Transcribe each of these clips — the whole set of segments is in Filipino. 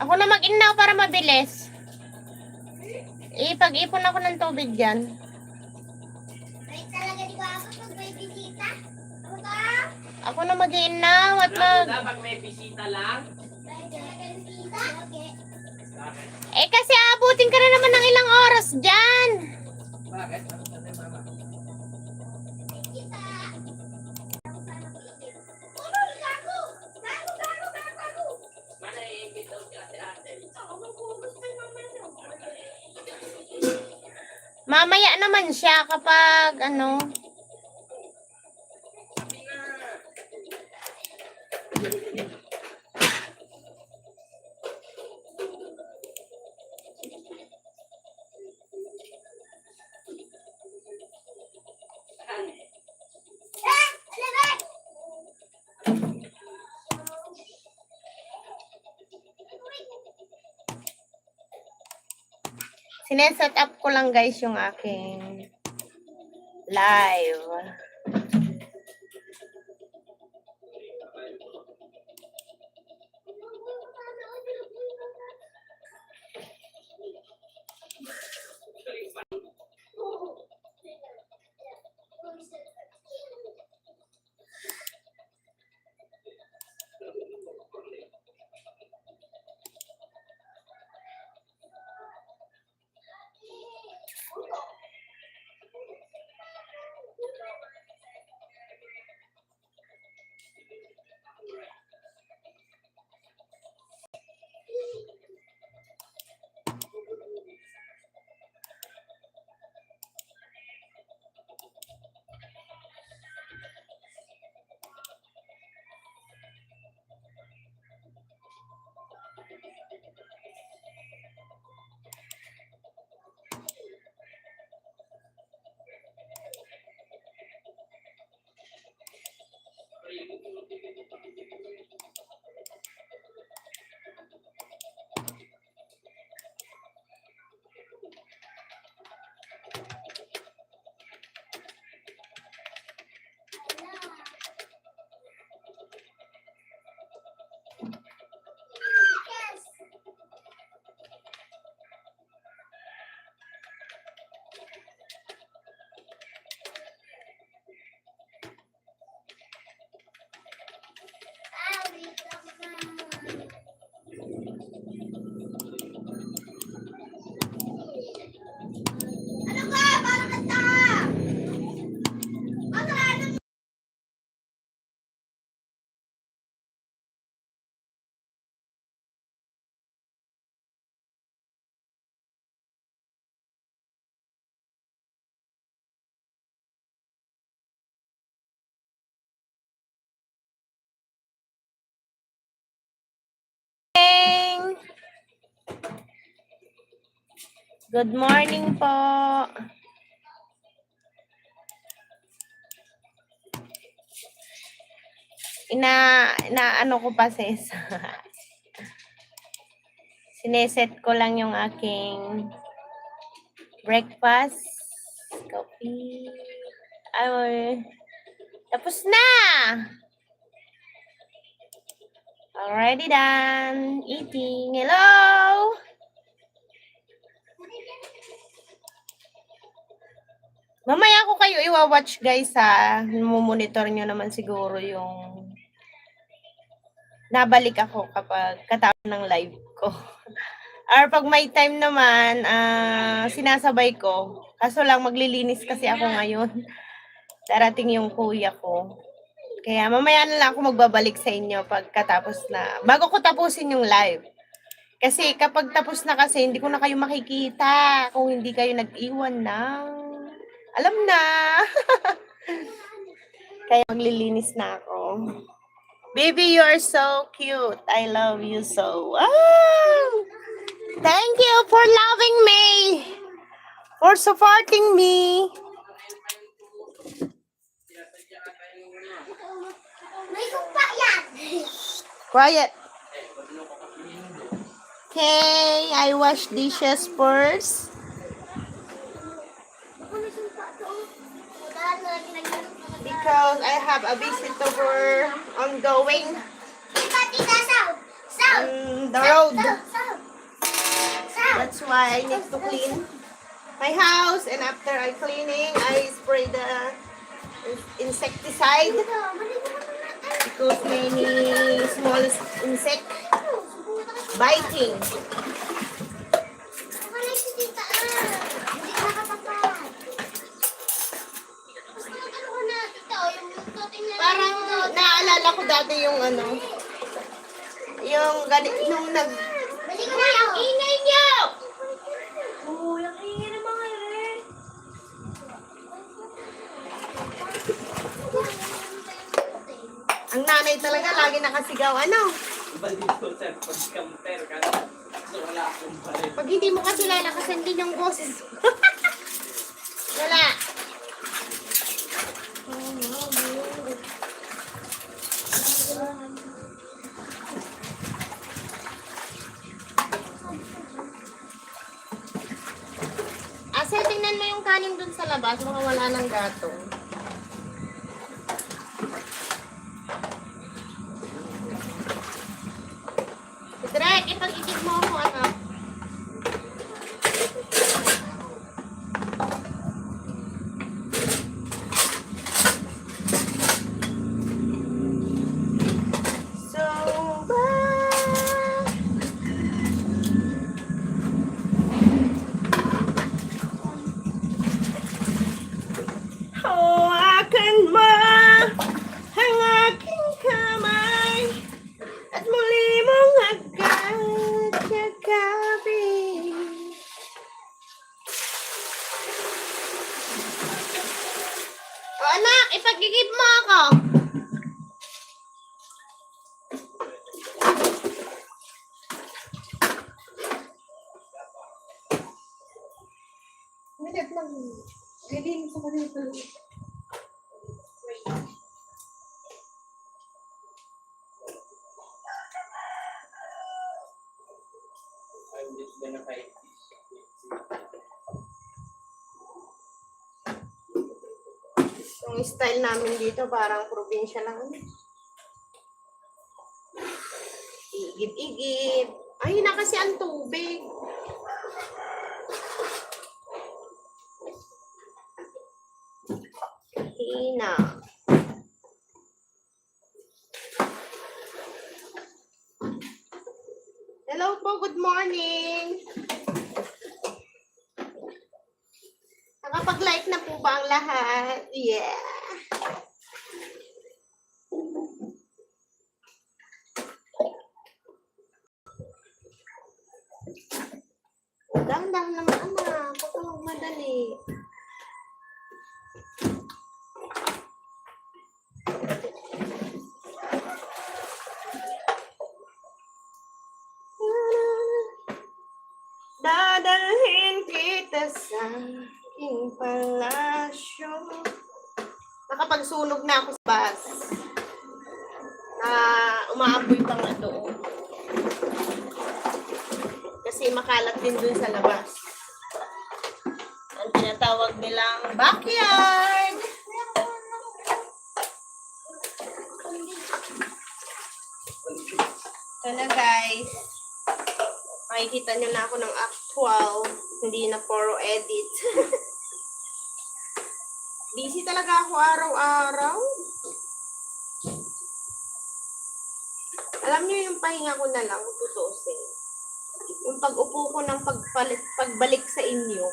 Ako na mag-inaw para mabilis. Ipag-ipon ako ng tubig dyan. May talaga di ba ako pag may bisita? Ako na mag-inaw at mag... Pag may bisita lang. May talaga bisita? Okay. Eh kasi abutin ka na naman ng ilang oras dyan. Bakit? Bisita. Oh, gago! Gago! Mana iimbitaw si ate-ate? Mamaya naman siya kapag ano... Sineset up ko lang guys yung aking live. Ano ka? Parang kanta! Ano? Good morning po. Ano ko pa sis. Sineset ko lang yung aking breakfast. Coffee. Ay, tapos na! Already done. Eating. Hello! Mamaya ko kayo iwa-watch guys ha. Mumonitor nyo naman siguro yung nabalik ako kapag katapos ng live ko. Or pag may time naman, sinasabay ko. Kaso lang maglilinis kasi ako ngayon. Darating yung kuya ko. Kaya mamaya na lang ako magbabalik sa inyo pagkatapos na. Bago ko tapusin yung live. Kasi kapag tapos na kasi, hindi ko na kayo makikita kung hindi kayo nag-iwan ng... Alam na. Kaya maglilinis na ako. Baby, you are so cute. I love you so. Wow! Thank you for loving me. For supporting me. May sumpa yan! Quiet. Okay, I wash dishes first. May sumpa doon. Wala na, ginagalit na Because I have a visitor ongoing Tita, saw! on the road. That's why I need to clean my house. And after I cleaning, I spray the insecticide because many small insect biting. Wala si tita. Hindi ka nakatapat. Tapos ano ko na, tita, o yung toting na Parang naalala ko dati yung ano, yung nung Balik ko na ako. ingay niyo! Oo, yung ingay ng mga rin. Ang nanay talaga lagi nakasigaw, ano? Iba dito sir, pag-compare ka na. So wala akong palit. Pag hindi mo kasi lalakasan din yung boses. Wala. Asa, tingnan mo yung kanin dun sa labas, baka wala ng gatong. Drek, ipag-igib mo ako, anak. So bad. Hawakan mo ang aking kamay at muli mong agad yakapin. O anak, ipag-igib mo ako. Minit lang. Lilinis ako dito. I'm just gonna fight this. Yung style namin dito, parang probinsya lang. Igib-igib. Ay, na kasi ang tubig. Hina. Hello po, good morning. Nakapag-like na po ba ang lahat? Yeah. Dahan-dahan naman, anak. Huwag ka magmadali. Dadalhin kita sa aking palasyo. Nakapagsunog na ako sa bus. Umaapoy pa nga doon. Kasi makalat din dun sa labas. Ang tinatawag nilang backyard. Ito na guys. Makikita nyo na ako ng actual. Hindi na puro edit. Busy talaga ako araw-araw. Alam nyo yung pahinga ko na lang, tutusin. Yung pag-upo ko ng pagbalik sa inyo.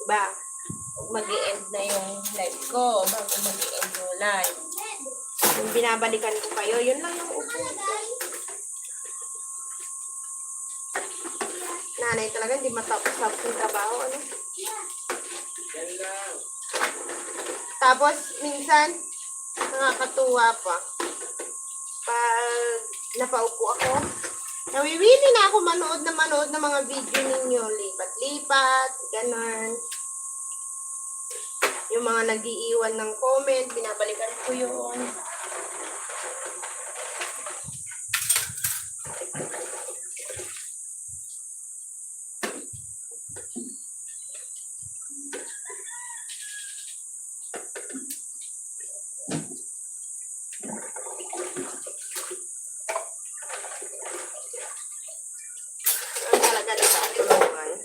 Diba? Mag-i-end na yung live ko bago mag-i-end yung live. Yung binabalikan ko kayo, yun lang yung upo ko. Nanay talaga, hindi matapos-tapos yung trabaho. Ano? Yan lang. Tapos, minsan, nakakatuwa pa. Pag napaupo ako, nawiwili na ako manood ng mga video ninyo. Lipat-lipat, ganun. Yung mga nag-iiwan ng comment, binabalikan ko yun. Ang talaga nagkatulungan.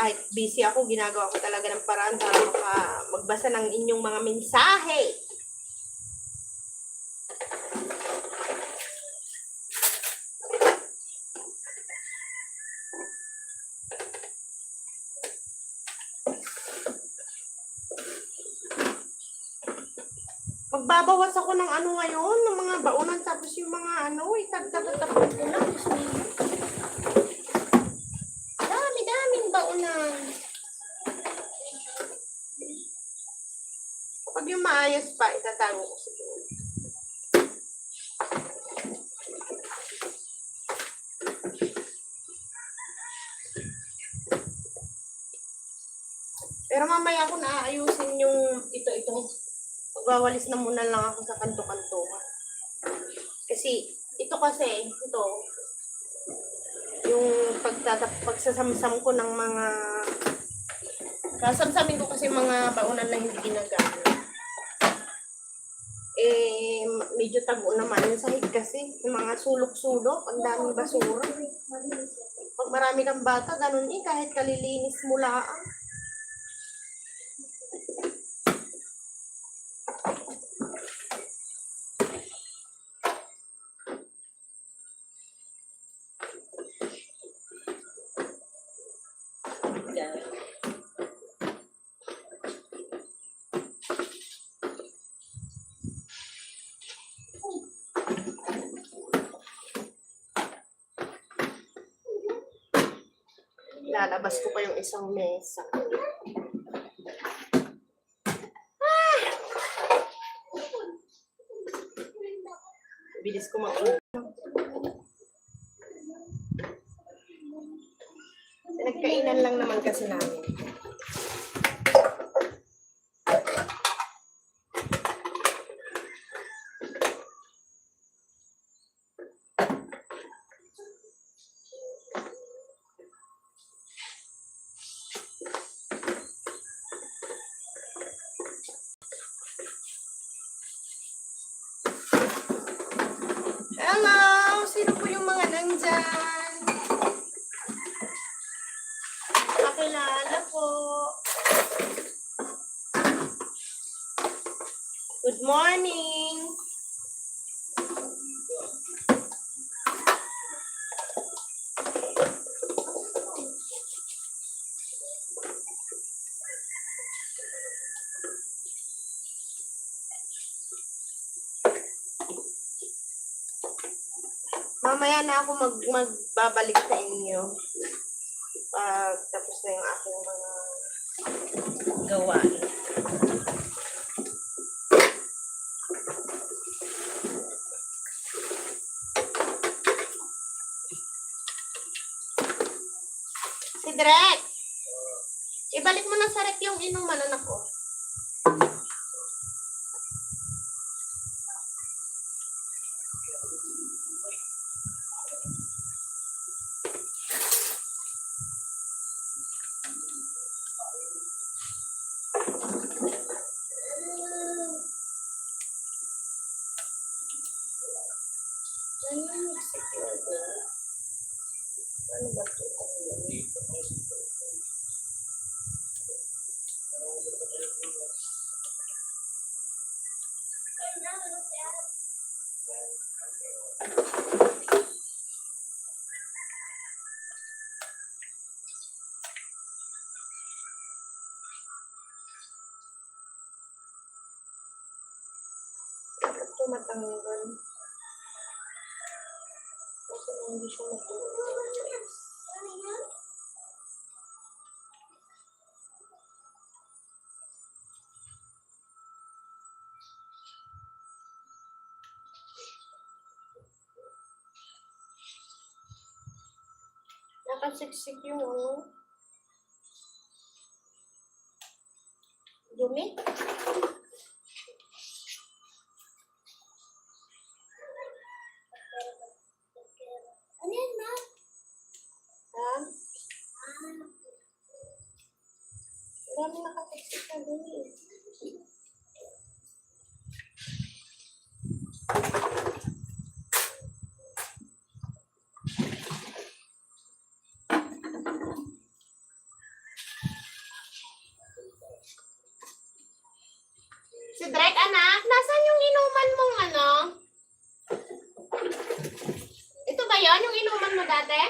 kahit busy ako, ginagawa ko talaga ng paraan para magbasa ng inyong mga mensahe. Magbabawas ako ng ano ngayon, ng mga baunan, tapos yung mga ano, itagtag-tapon ko na. Dami-daming baunan. Kapag yung maayos pa, itatago ko siguro. Pero mamaya ako naaayusin yung ito. Magwawalis na muna lang ako sa kanto-kanto. Kasi, ito, yung pagsasamsam ko ng mga, kasamsamin ko kasi mga baunan na hindi ginagamit. Medyo tago naman yung sahig kasi, yung mga sulok-sulok, ang daming basura. Pag marami kang bata, ganun kahit kalilinis mo lang. Lalabas ko pa yung isang mesa. Bilis ko mag-uwi. Nagkainan lang naman kasi namin. Hello! Sino po yung mga nandyan? Pakilala po. Good morning! Mamaya na ako magbabalik sa inyo. Tapos na yung aking mga gawain. Si Drek! Ibalik mo na sa rep yung inuman, anak ko. Ano ba ito? Ito matanggal. Kasi hindi siya matanggal. Nakasiksik yung ano. Dumi. Ano yan, ma? Ha? Dami nakasiksik na dumi. Si Drake, anak, nasan yung inuman mong ano? Ito ba yon yung inuman mo dati?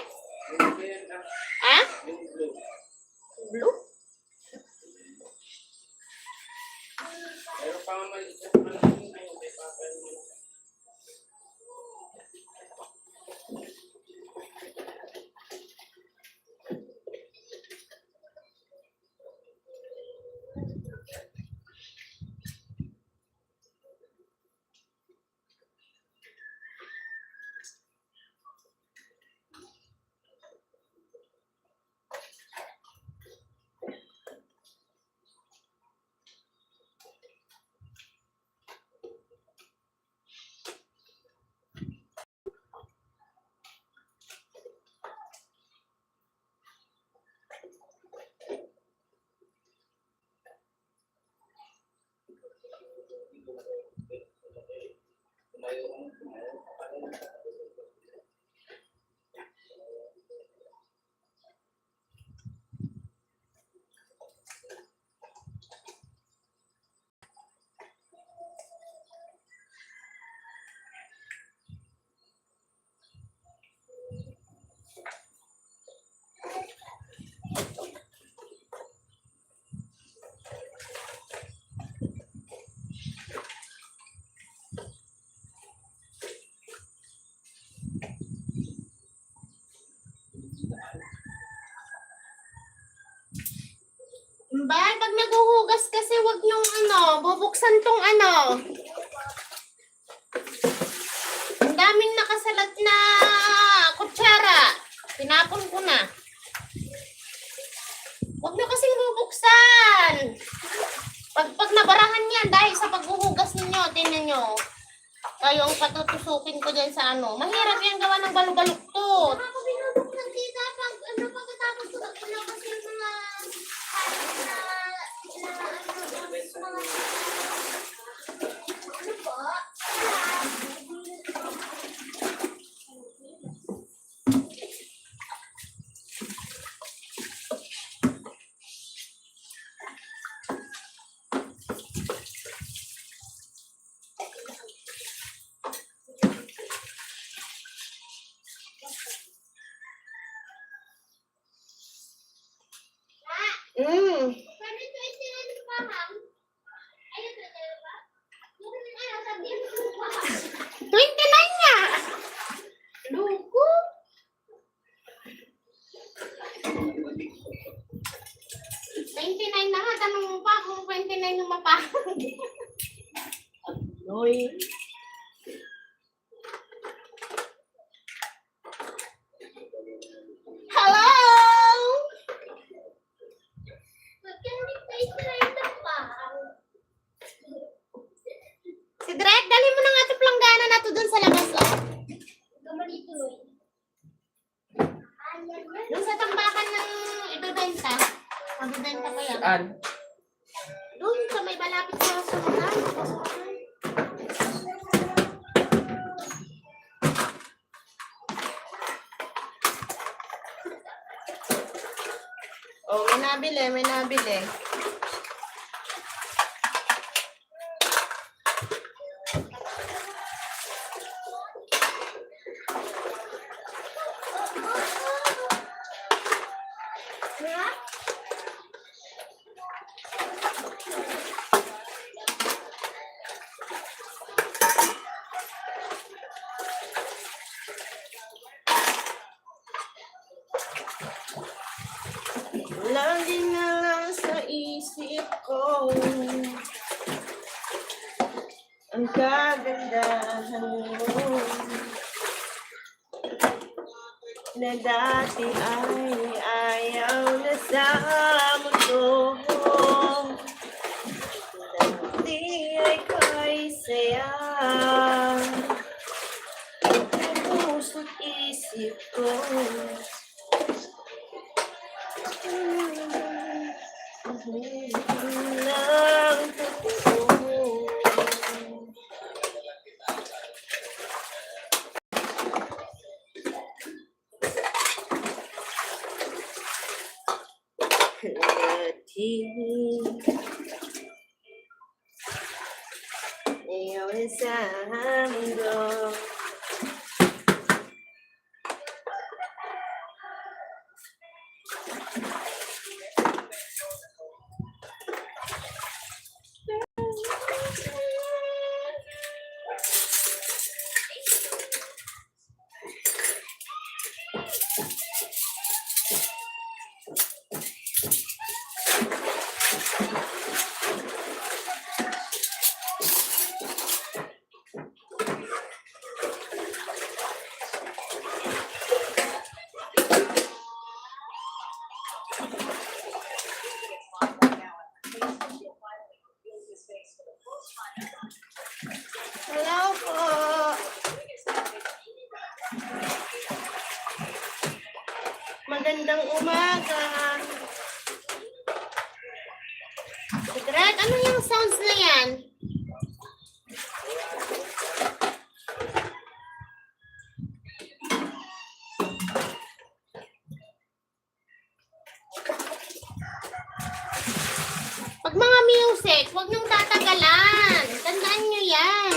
Ha? Yung blue. Blue? Pero pa maliit na panahon ngayon, may papel mo. Mbal, pag naguhugas kasi wag niyong bubuksan tong Ang daming nakasalat na kutsara. Tinapon ko na. Wag niyo kasing bubuksan. Pag nabarahan yan dahil sa paghuhugas ninyo, tingnan nyo. Kayong patutusukin ko dyan sa Mahirap yan gawa ng balubaluktot. Ako binubuksan kita pag pagkatapos ko ilabas yung mga ano po? Pwede 29 pa, ma'am? Ayun, talaga ba? Sabihin mo pa. 29 nga. Lugo. $29 na nga. Tanong mo pa kung 29 yung mapahang. Noy. Hello! Si Drek, dali mo na nga ito planggana na to dun sa labas, oh. Dun sa tambakan ng ibebenta. Mabibenta ko yan. Saan? Dun sa may malapit sa sunugan. Oh, may nabili. Lagi na lang sa isip ko ang kagandahan mo na dati ay ayaw na sa mundo. Dati ay ko'y saya, puso't isip ko. Lang totoo. Ikaw sa mundo. Hello po. Magandang umaga. Secret, ano yung sounds na yan? Pag mga music, huwag niyong tatagalan. Tandaan niyo yan.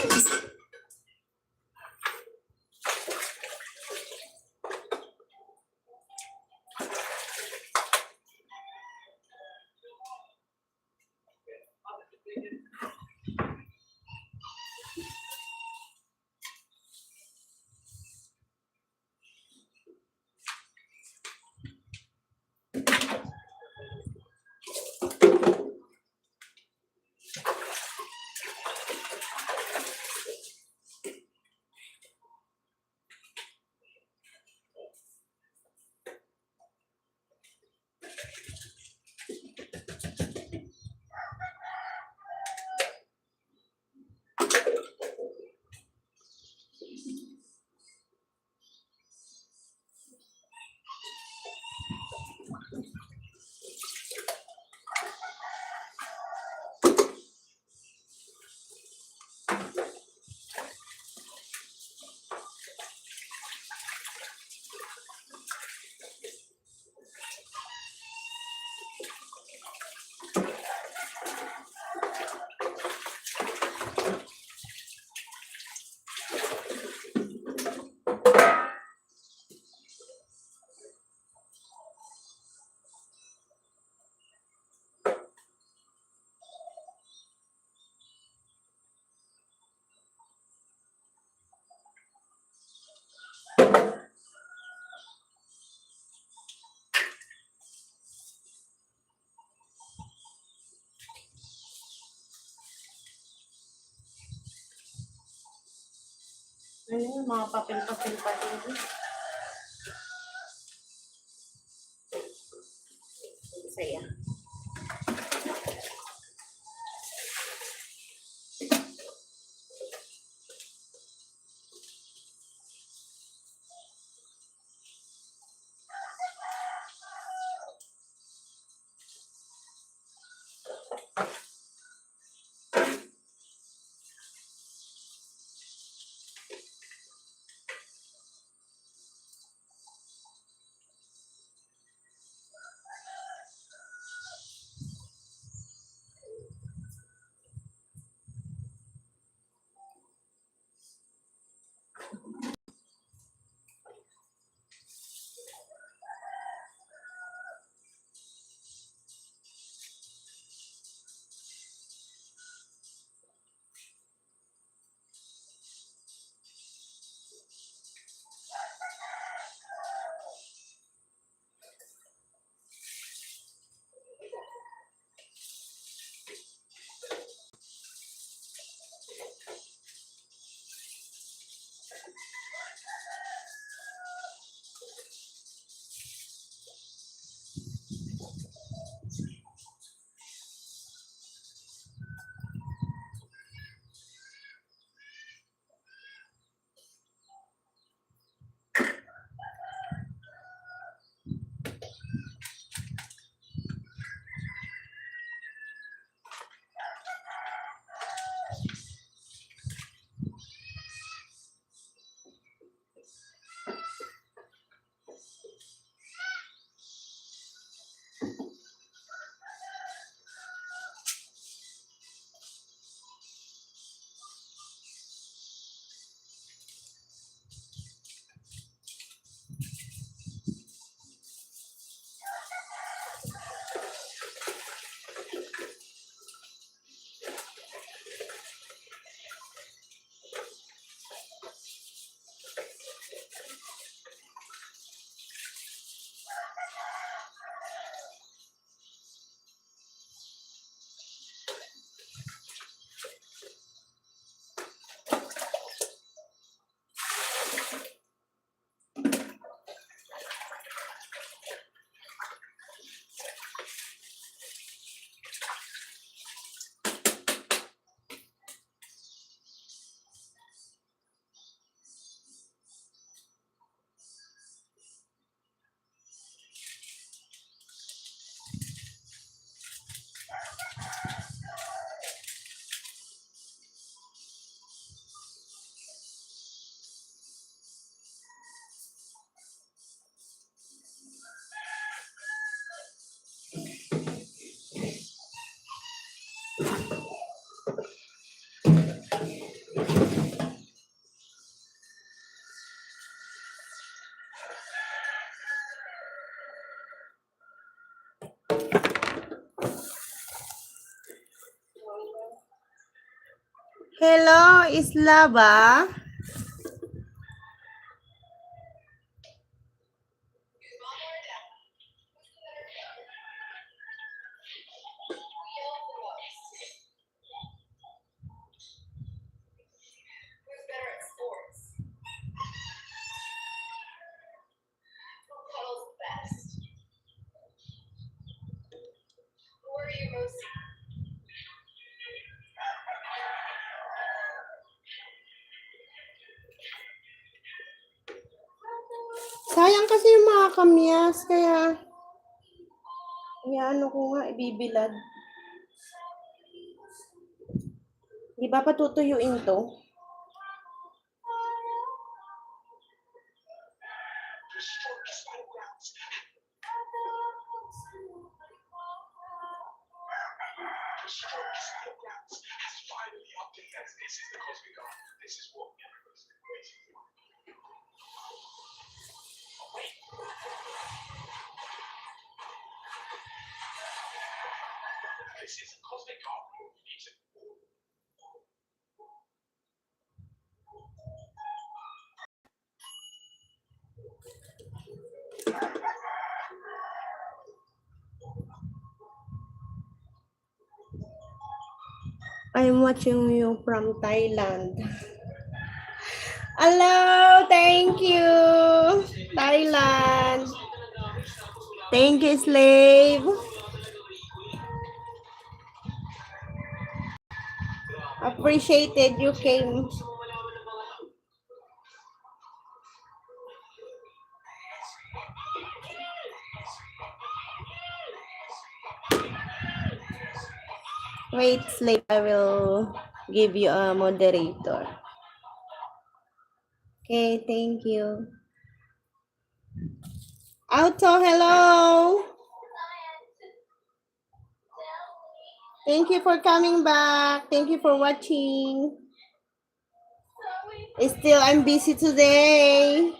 Ano yung mga papel-papel pa din. Saya. Hello, Isla ba? Sayang kasi yung mga kamyas, kaya ano ko nga, ibibilad. Di ba patutuyuin to? I'm watching you from Thailand. Hello, thank you, Thailand. Thank you, slave. Appreciated you came. Wait, slave, I will give you a moderator. Okay, thank you. Auto, hello. Thank you for coming back. Thank you for watching. Still, I'm busy today.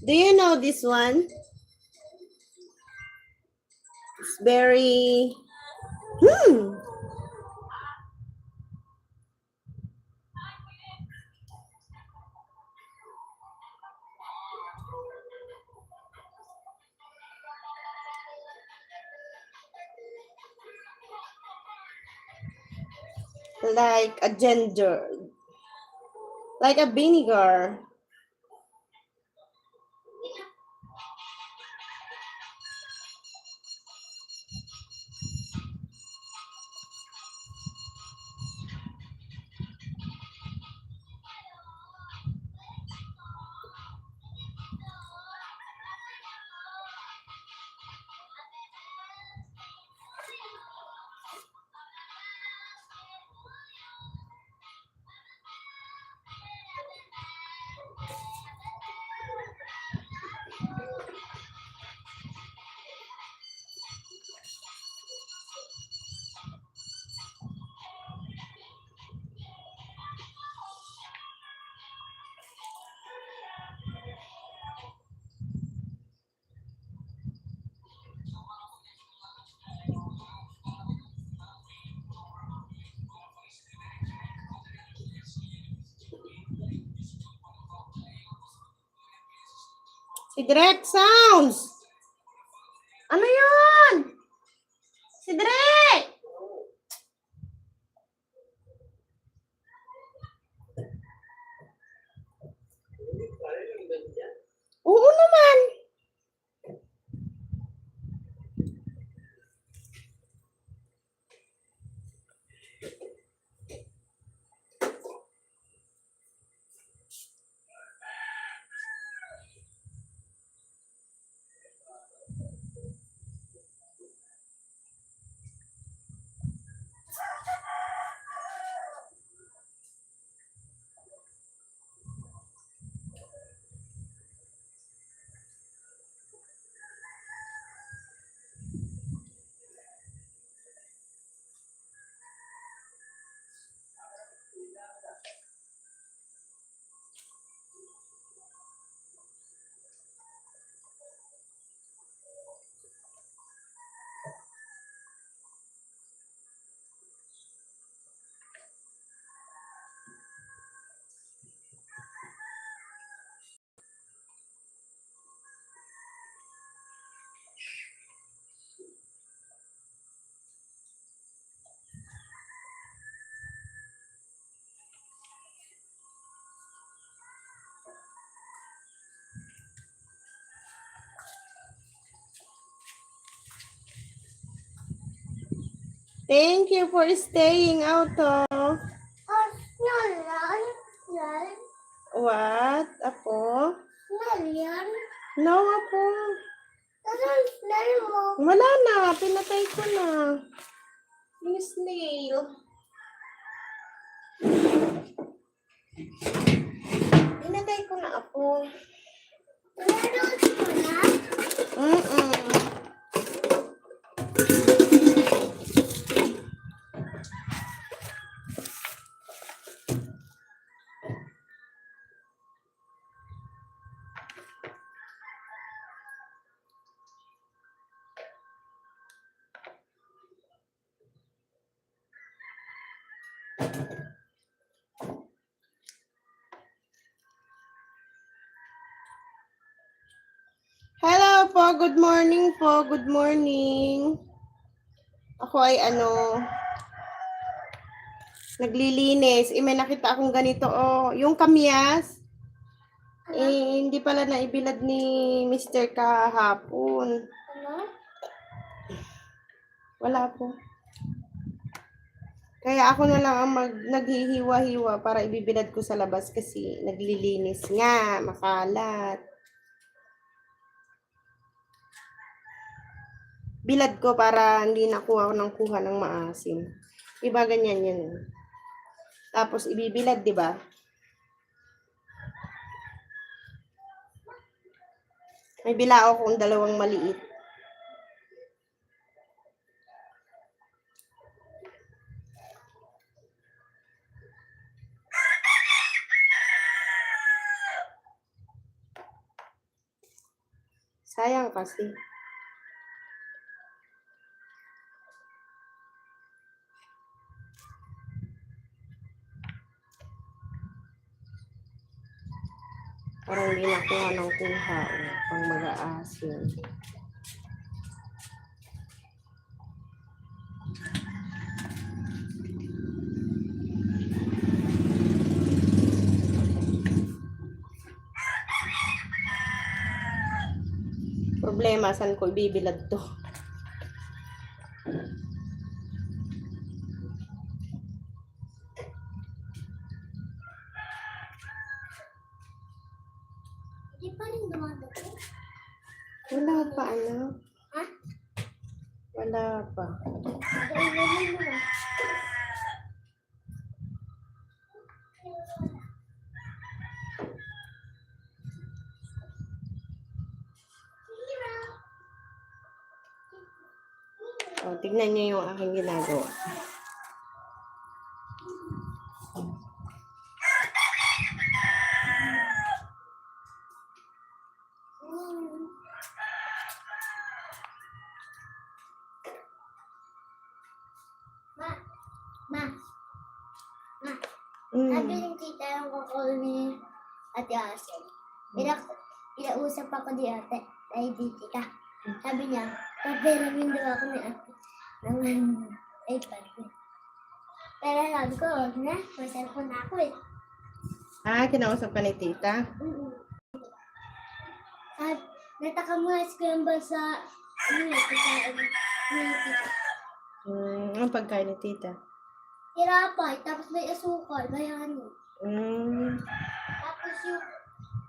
Do you know this one? It's very... like a ginger. Like a vinegar. Si Direk Sounds! Ano yun? Si Direk! Oo naman. Thank you for staying out. Oh, yan. Yan. What? Apo? Yan. No, apo. Asan snail mo? Wala na. Pinatay ko na. Yung snail. Pinatay ko na, apo. Meron mo na? Mm-mm. Hello po, good morning po, good morning. Ako ay naglilinis. May nakita akong ganito, yung kamyas. Hindi pala naibilad ni Mr. kahapon. Ano? Wala po. Kaya ako na lang ang naghihiwa-hiwa para ibibilad ko sa labas kasi naglilinis nga, makalat. Bilad ko para hindi nakuha ng maasim. Iba ganyan yan. Tapos ibibilad, di ba? May bilao kong dalawang maliit. Sayang kasi. Parang hindi nakuha ng pang mag-aasin. Problema, saan ko ibibilad to? Hindi pa rin dumadating. Wala pa, anak. Ha? Wala pa. Gawin mo na. Tignan niyo yung aking ginagawa. Ma. Ma. Ma. Mm. Sabi ng tita yung kakol ni Ate Asel. Inausap ako di ate. Ay di tita. Sabi niya, paperamin daw ako ni ate. Ng iPad ko. Pero sabi ko, wag na. May cellphone na ako eh. Kinausap ka ni tita? At natakamulas ko yung ba sa tita. Ang pagkain ni tita? Tirapay, tapos may asukal, may ano. Tapos yung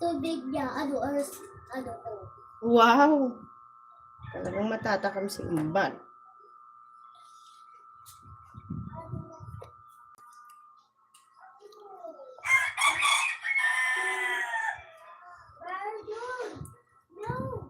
tubig niya, ano. Wow! Talagang matatakam si Umban. No.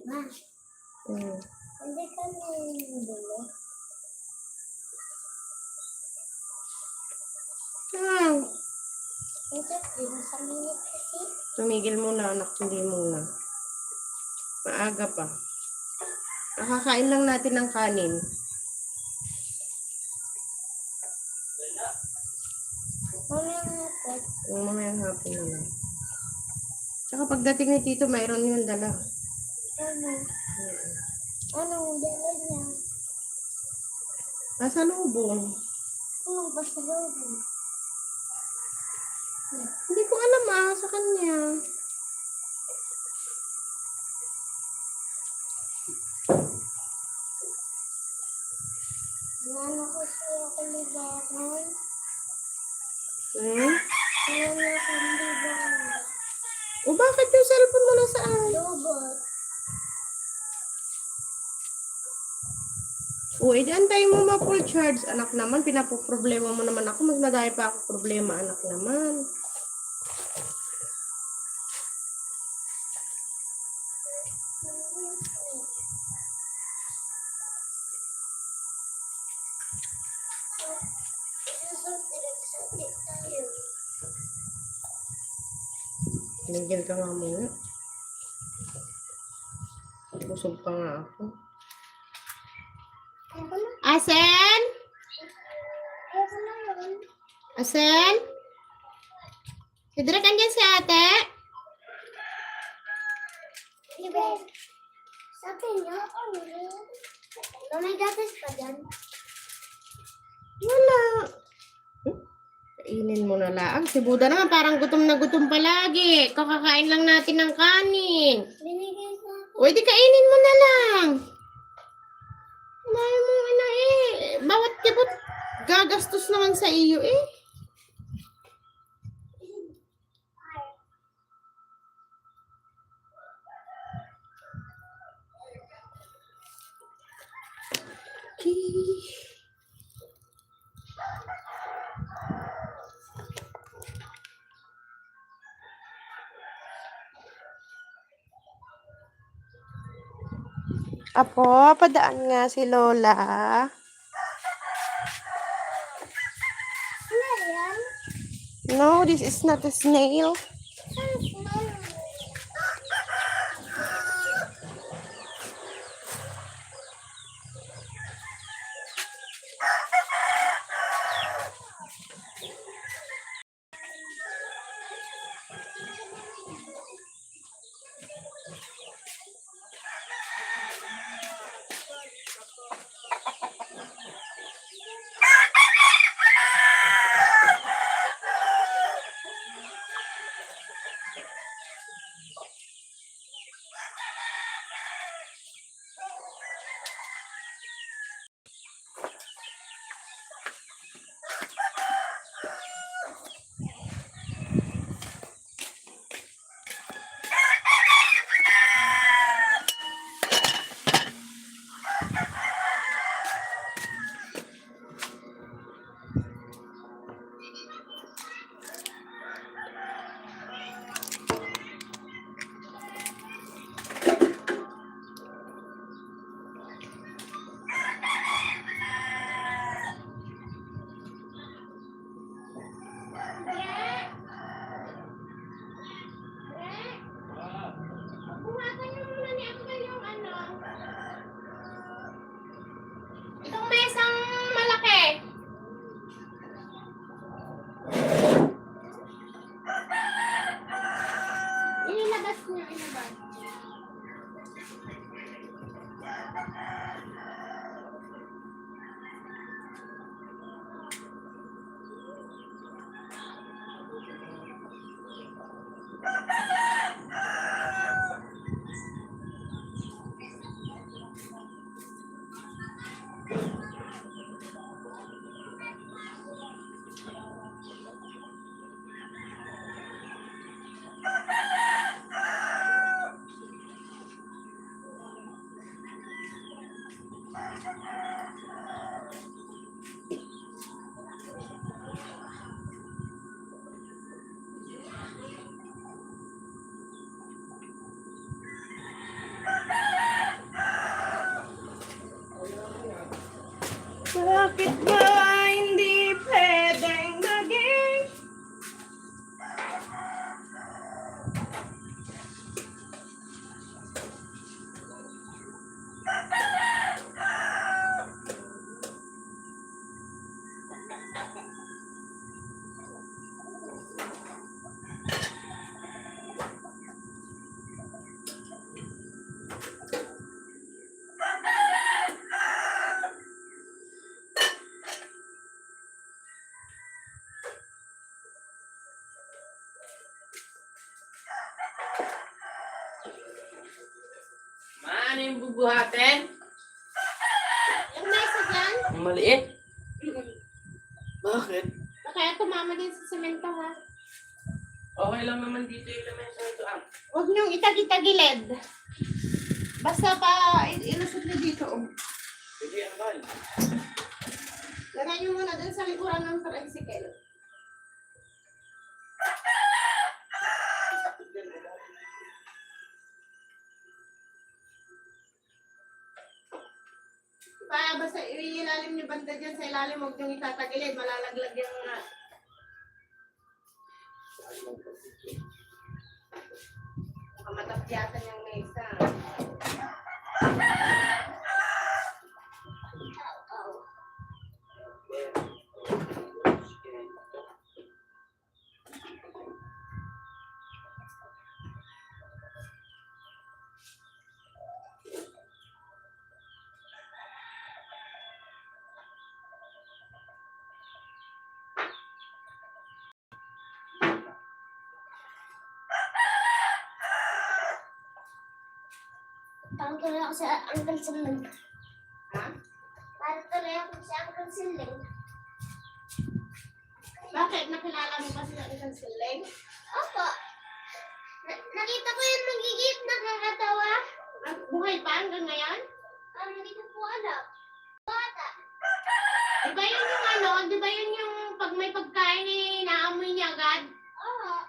Ma, hindi kami bili. Ito, sa minute kasi. Tumigil muna, anak. Hindi muna. Maaga pa. Nakakain lang natin ng kanin. Mamaya nga po. Yung mamayang hapon na lang. Tsaka pagdating ni Tito, mayroon yung dala. Ano? Anong dala niya? Nasa lubong. Anong basta loob? Hindi ko alam sa kanya. Ano kasi ako libangan? Hmm? Ano ako libangan? O bakit yung cellphone mo nasaan? Lobot. O, antayin mo ma-full charge. Anak naman, pinapoproblema mo naman ako. Mas madami pa ako problema, anak naman. Tinigil ka nga muna. Busog pa nga ako. Ayoko na. Asen? Ayoko na yun. Asen? Sidra, andyan si ate? Ibe, sabi niya, may gatas pa dyan. Wala. Kainin mo na lang. Si Buda naman parang gutom na gutom palagi. Kakakain lang natin ng kanin. Binigay ko ako. O, di kainin mo na lang. Dahil mo ina bawat kibot gagastos naman sa iyo eh. Okay. Apo, padaan nga si Lola. Ano yan? No, this is not a snail. Buhasan niyo muna ni Uncle yung ano. Itong mesang malaki. Inilabas niya, inilabas. Bakit ba hindi pwedeng maging? buhatin? Yung mesa dyan, Ang maliit. Bakit? kaya tumama din sa semento ha. Okay lang naman dito yung lamesa ito ah. Huwag niyong itagi-tagilid. Basta pa ilusot niyo dito. Oh. Sige, Angkol. Lagay niyo muna dun sa likuran ng tricycle. Basta ilalim niyo banda dyan sa ilalim. Huwag niyong itatagilid. Malalaglag yung kamatapyatan yung mesa. Parang tuloy ako sa Uncle Siling. Ha? Parang tuloy ako sa Uncle Siling. Bakit? Nakilala mo ba sila isang siling? Opo. Nakita ko yung magigit, nakakatawa. Buhay pa hanggang ngayon? Hindi ko po alam. Bata. Di ba yun yung ano? Di ba yun yung pag may pagkain eh, naamoy niya agad? Oo.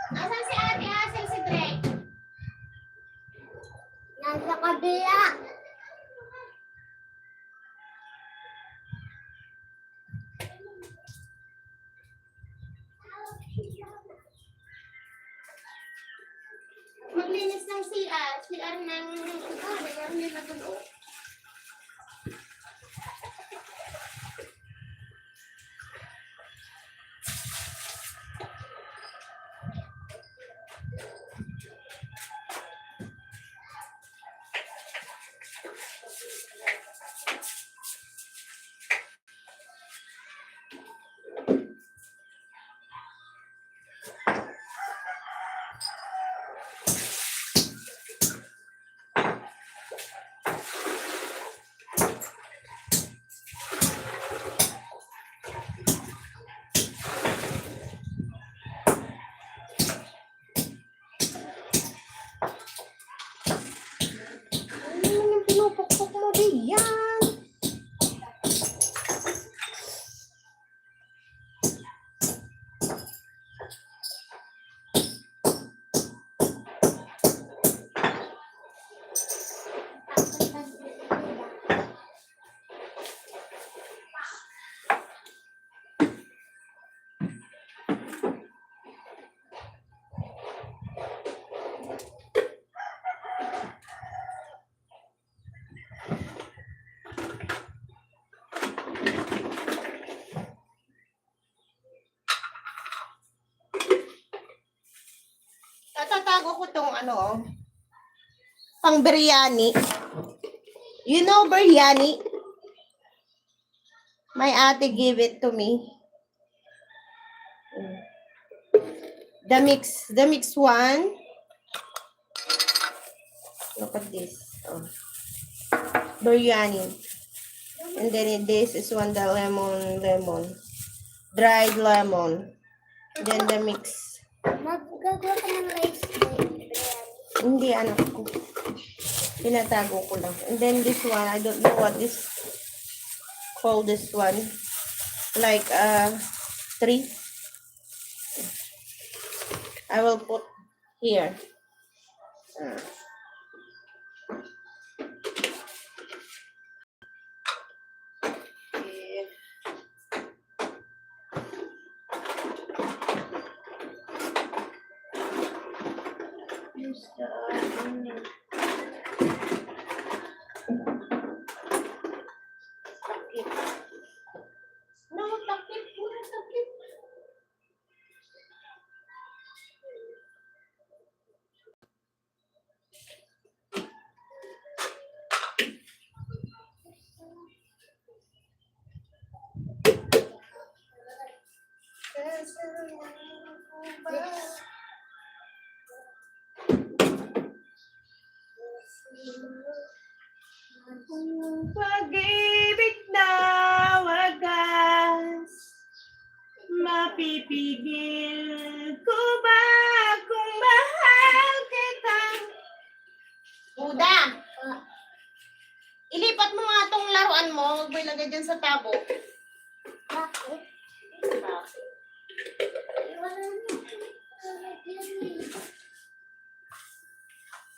Nasaan si Ate Hazel, si Drake? Nasa kabila. Maglinis ng CR ng CR nila doon. Oh. Ano naman yung pinupukpok mo diyan? Tatatago ko tong ano, pang biryani. You know biryani? My ate gave it to me. The mix one. Look at this. Oh. Biryani. And then this is one the lemon. Dried lemon. Then the mix. Magagawa ka ng rice biryani. Hindi, anak ko. Tinatago ko lang. And then this one, I don't know what this call this one. Like, tree. I will put here. Okay. Takip. No, takip. Pura takip. Pag-ibig na wagas, mapipigil ko ba kung mahal kita? Buda, ilipat mo nga tong laruan mo, huwag mo ilagay dyan sa tabo. Bakit? Wala na.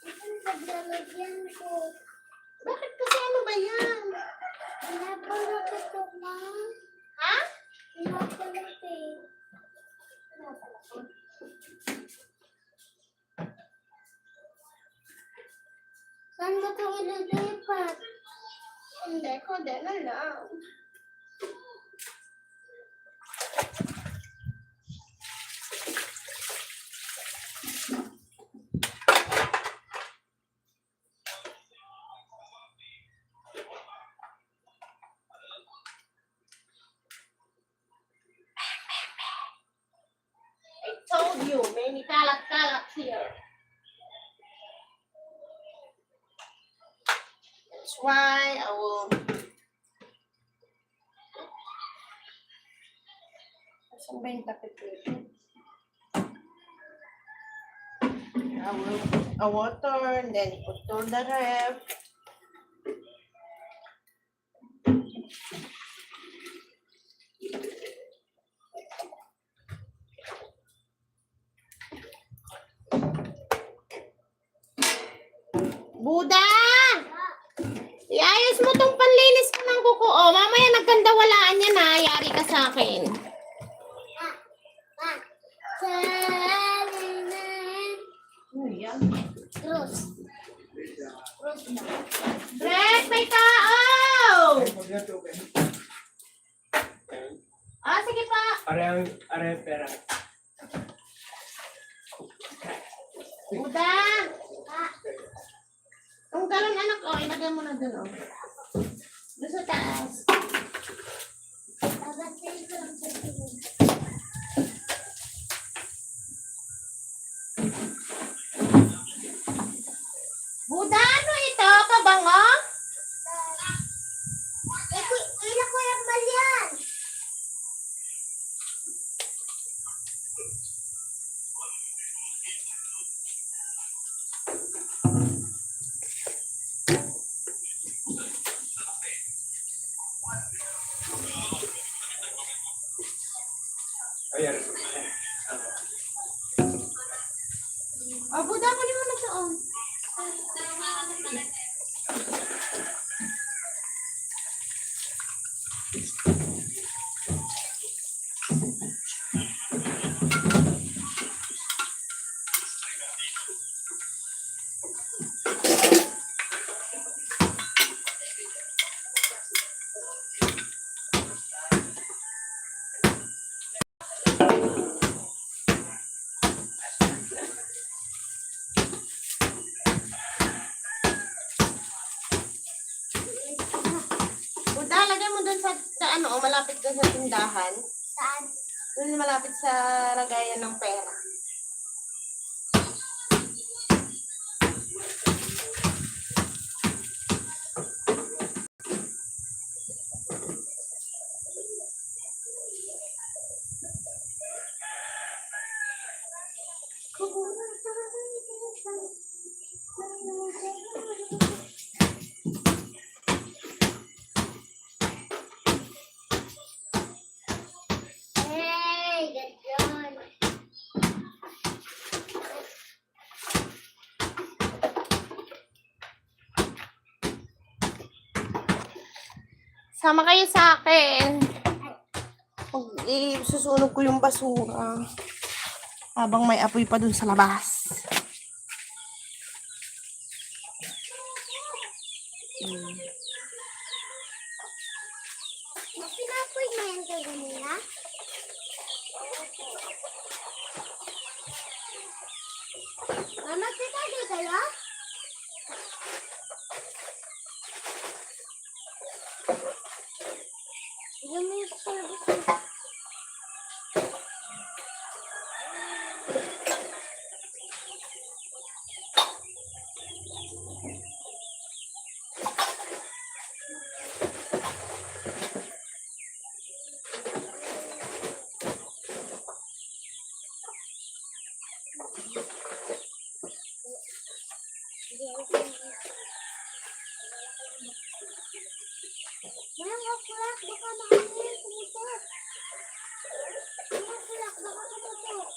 Ito naglalagyan ko. Bakit kasi ano ba yan? Wala pa na ito, ma. Ha? Wala pa na ito. Wala pa na ito. Saan mo ito ililipat? Hindi ko, na lang. I told you, may kalat-kalat here. That's why I will... Saan ba yung takip dito? I will put a water and then put to the ref. Buda! Iayos mo tong panlinis ko ng kuko. Oh, mamaya nagkandawalaan yan ha. Yari ka sa akin. Ano yan? Rose. Rose na. Brett, may tao! Ah, sige pa. Are pera. Buda! Ang galon anak ko, ilagay mo na doon. Oh. Doon sa taas. Buda, ano ito? Kabango? Ila ko yung balyan. Ayan. Oh, Buda, kunin mo na ito. Oh. Buda, lagay mo doon sa ano, oh, malapit doon sa tindahan. Saan? Doon malapit sa lagayan ng pera. Hey, ganyan. Sama kayo sa akin. Susunog ko yung basura. Habang may apoy pa dun sa labas. Pinapoy na yan kayo kanina? Mama, titagay kayo? Yung may service. Mayang kakulak, baka makakain, tumutot. Mayang kakulak, baka tumutot.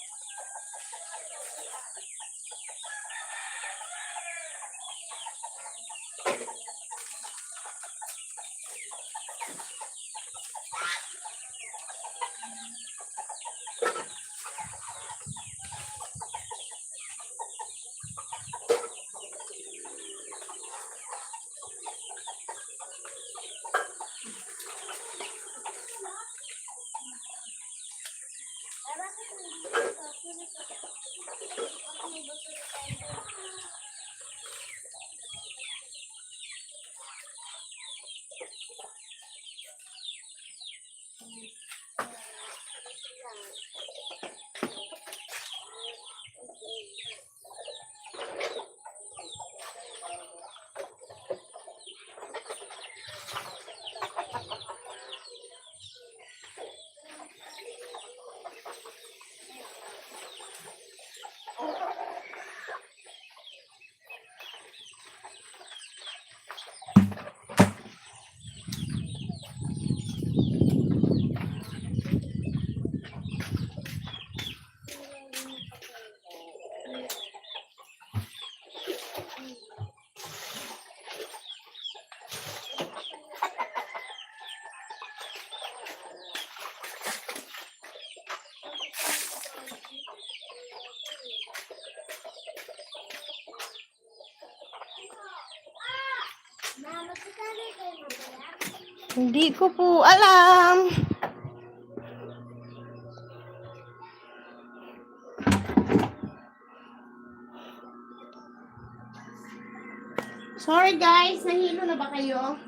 Mama, titagay kayo mamaya? Hindi ko po alam. Sorry guys, nahilo na ba kayo?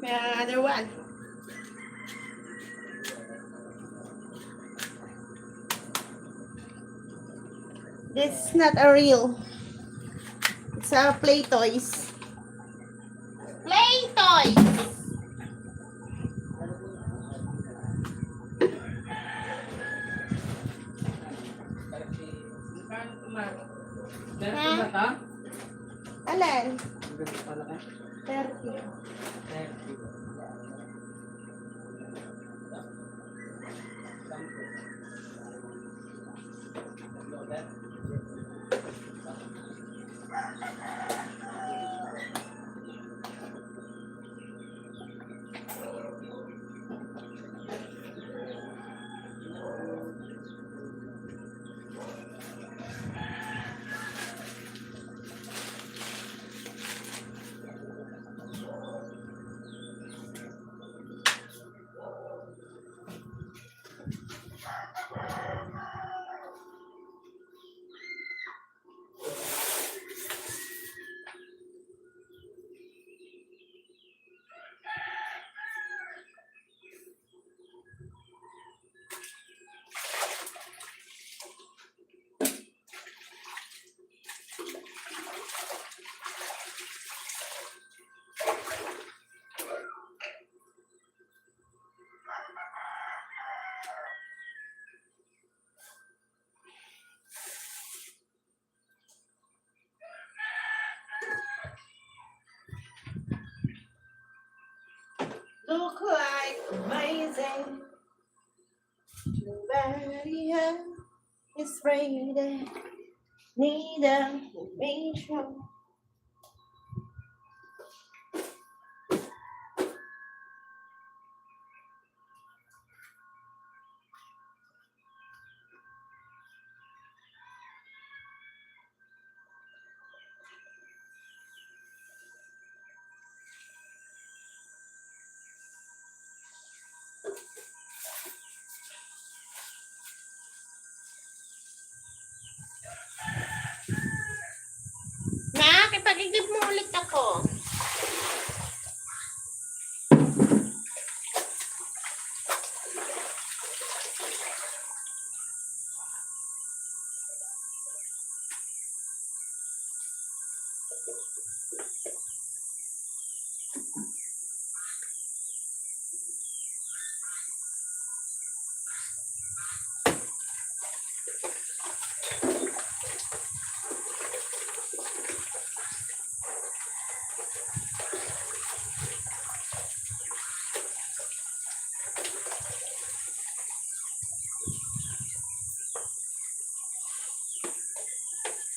May another one. This is not a real. It's a play toys. Play toys! Meron ba ta? Alin? Ganito pala ka? 30. look like amazing. Nobody else is ready. Neither me strong. Nak, ipag-igib mo ulit ako.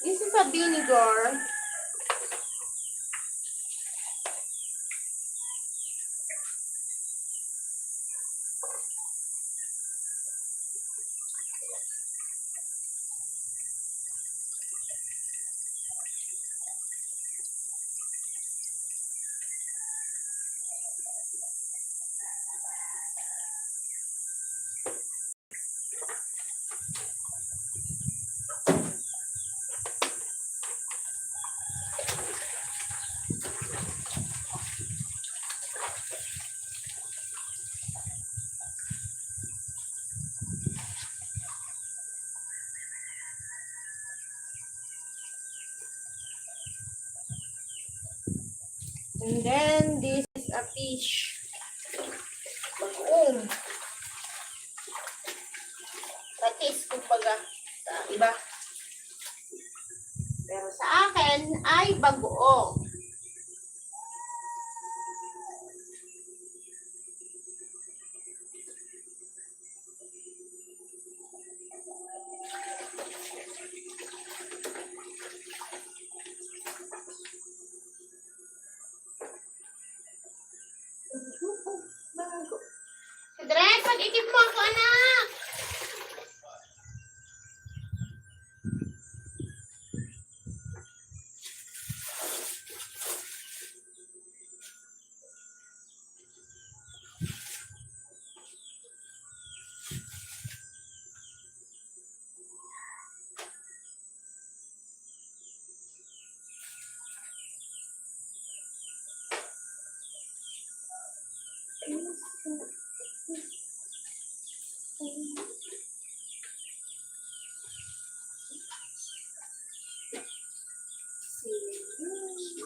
This is a vinegar. And then, this is a fish. Bagoong. Patis, kumbaga, sa iba. Pero sa akin, ay bagoong. Bago. Dred, pag-ikip mo ako, anak!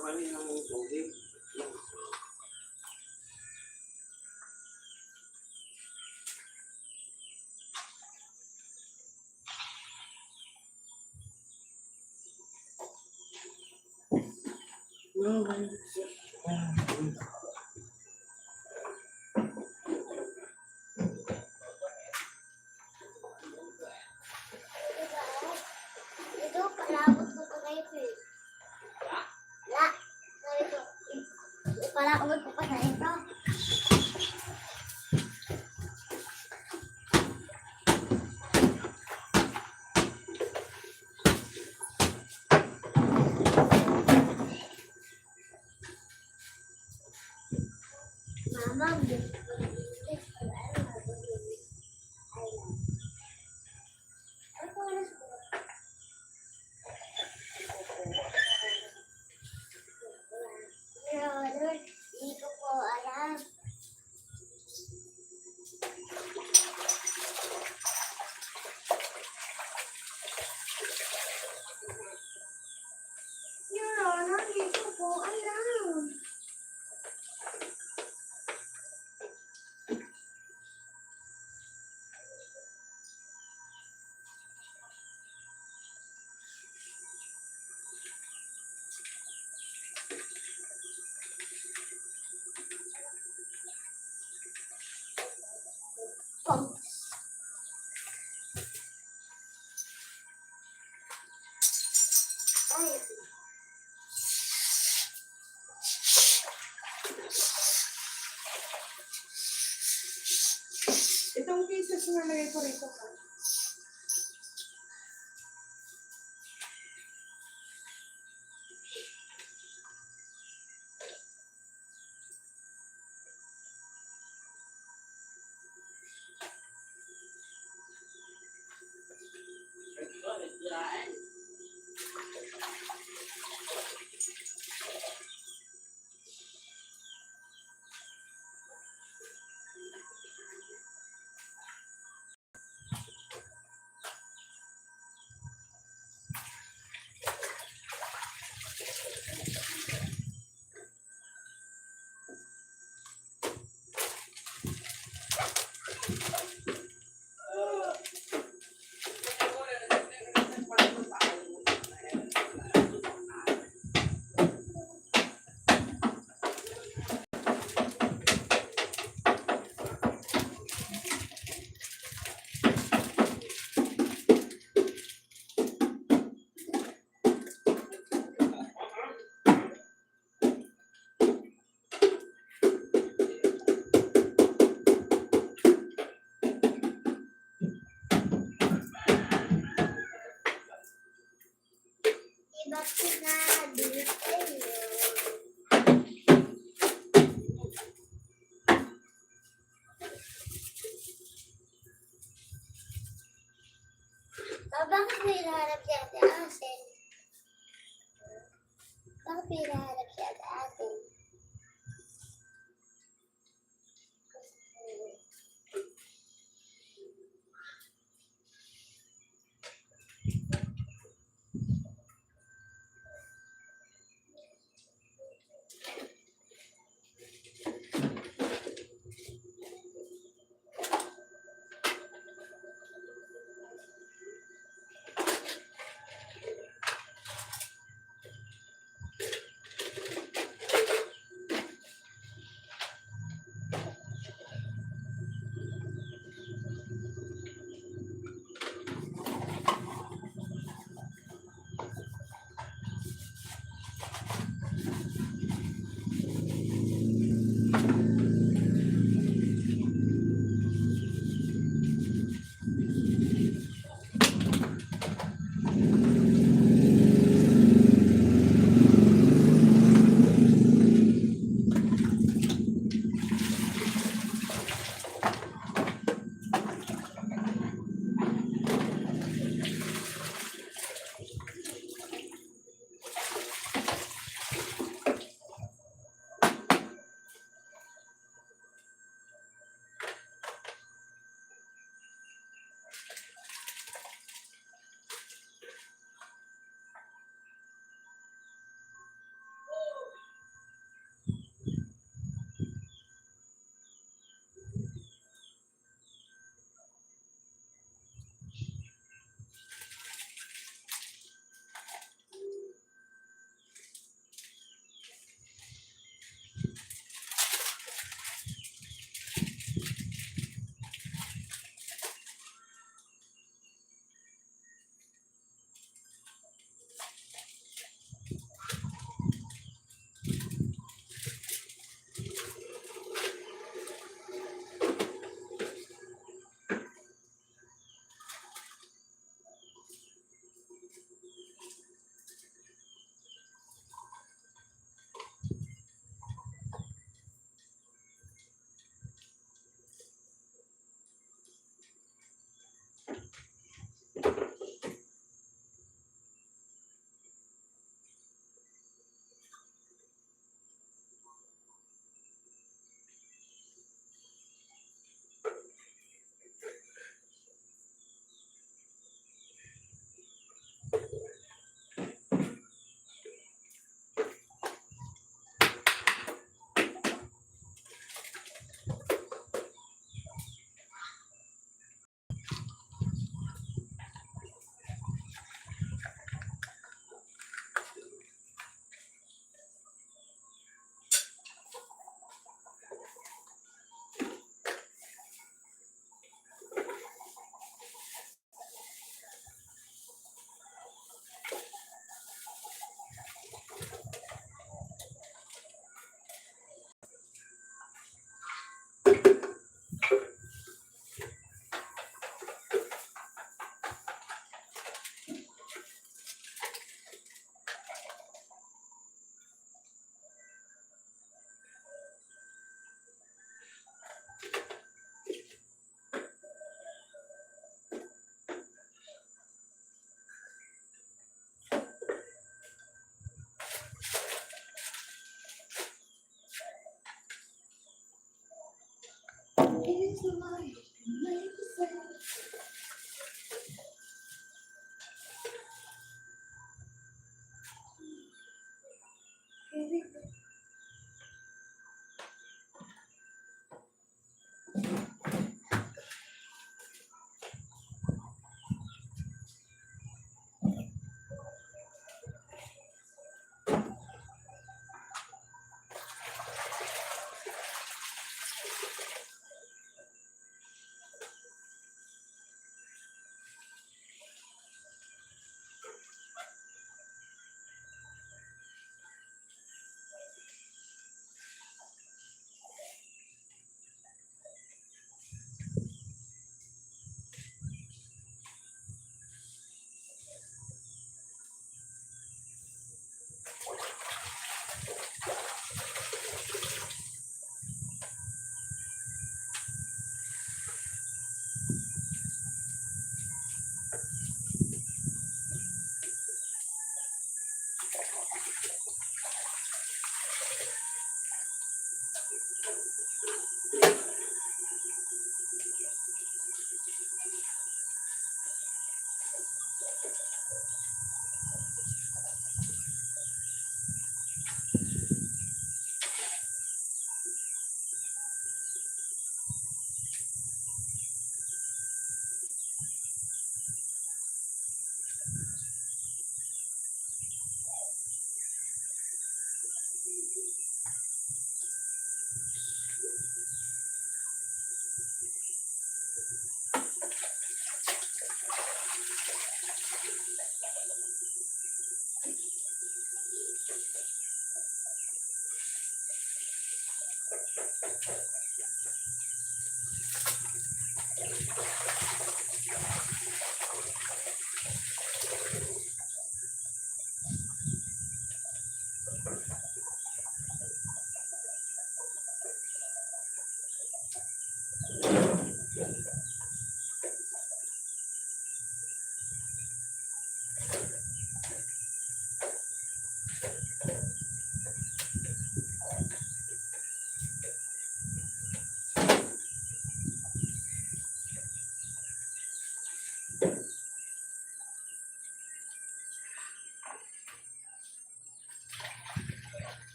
Marami ng tubig. Ito, palabot ko pa kayo eh. La, ito. Palabot ko pa na ito. Mama, Hindi ko Itong cases na nalagay ko rito ka. Iba't sinabi sa'yo. Bakit may hinahanap si Ate Asen? Bakit may hinahanap si Ate Asen?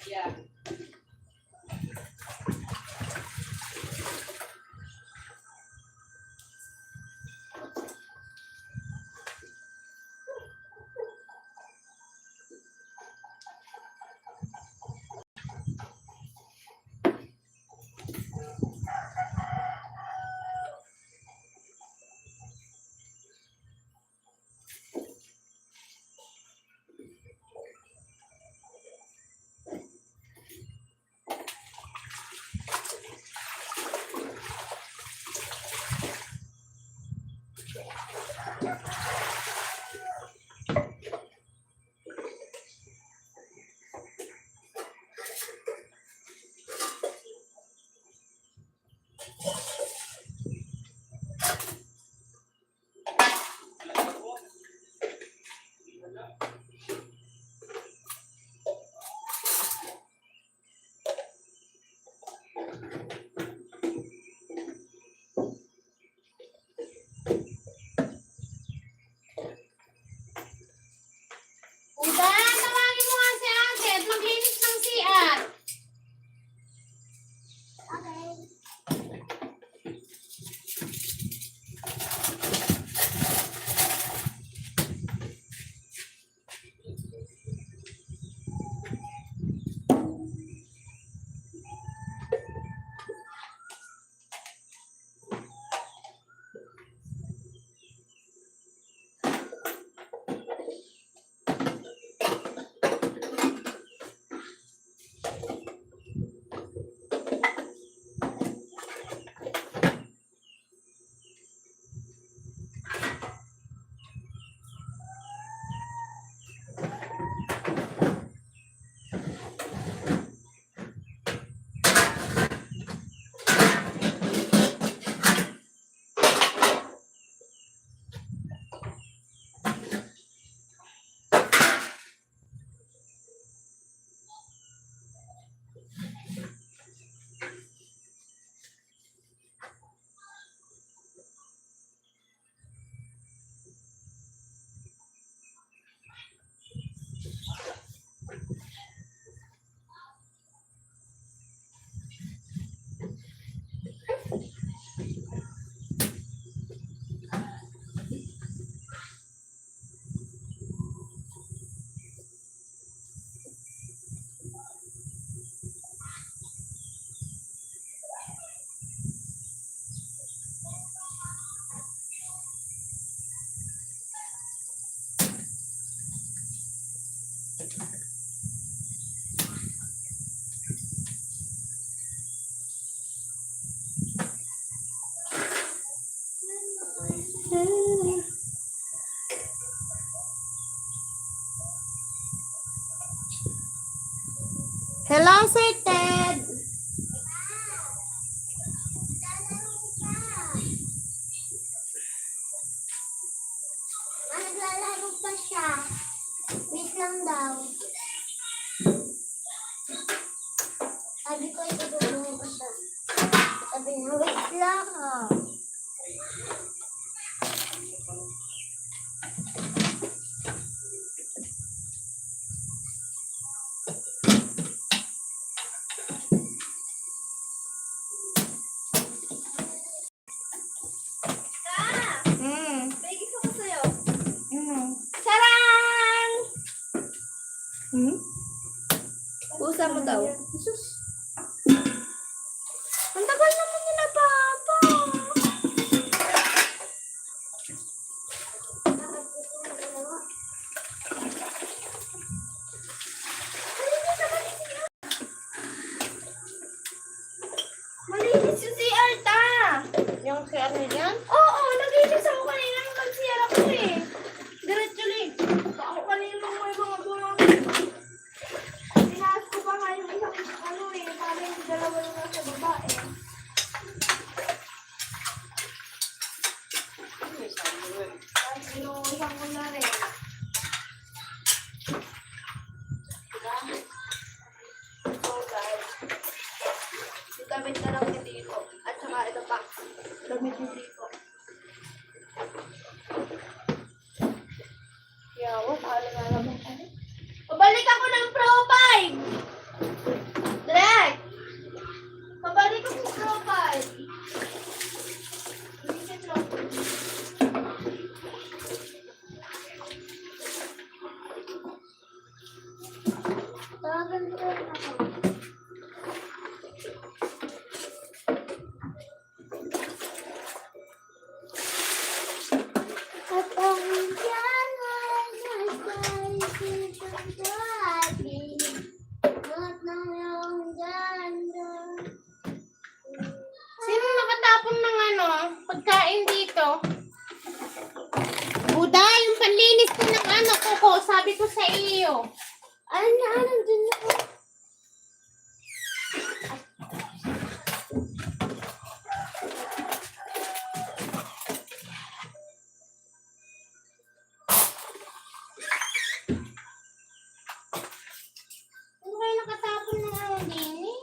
Yeah. Udan, tawagin mo nga si ate at maglinis ng CR. Okay. Hello, Sir Ted. Naglalaro pa siya. Wait lang daw. Sabi ko, itutulungan ko siya. Sabi niya, wait lang. May gusto ko sa'yo. Charang! Pusa mo daw. Ang tagal naman nila, Papa. Malinis yung CR ta. Yung si ano yan? Oo, naglinis ako kanina nung nag-CR ako eh. Diretso lang. Ako kanina may mga bulong. Tinaas ko pa nga yung isang ano eh. Sabi yung dalawa yung nasa baba eh. Tapos inuusang ko na rin. Diba? So guys, damit na lang ni Tito. At saka ito pa. Damit ni Tito. Yawa, paano nga naman kami? Pabalik ako ng Pro 5! sabi ko sa iyo. Ano, dun ako. Ano kayo nakatapon ng ano din eh?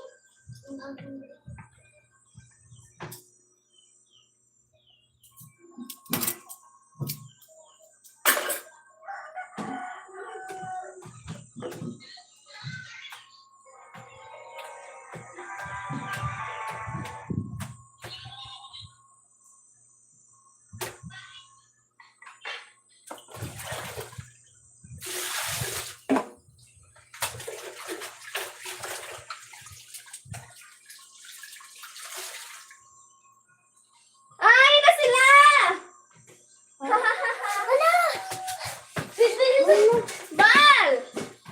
Ay, na sila! Wala! Bal!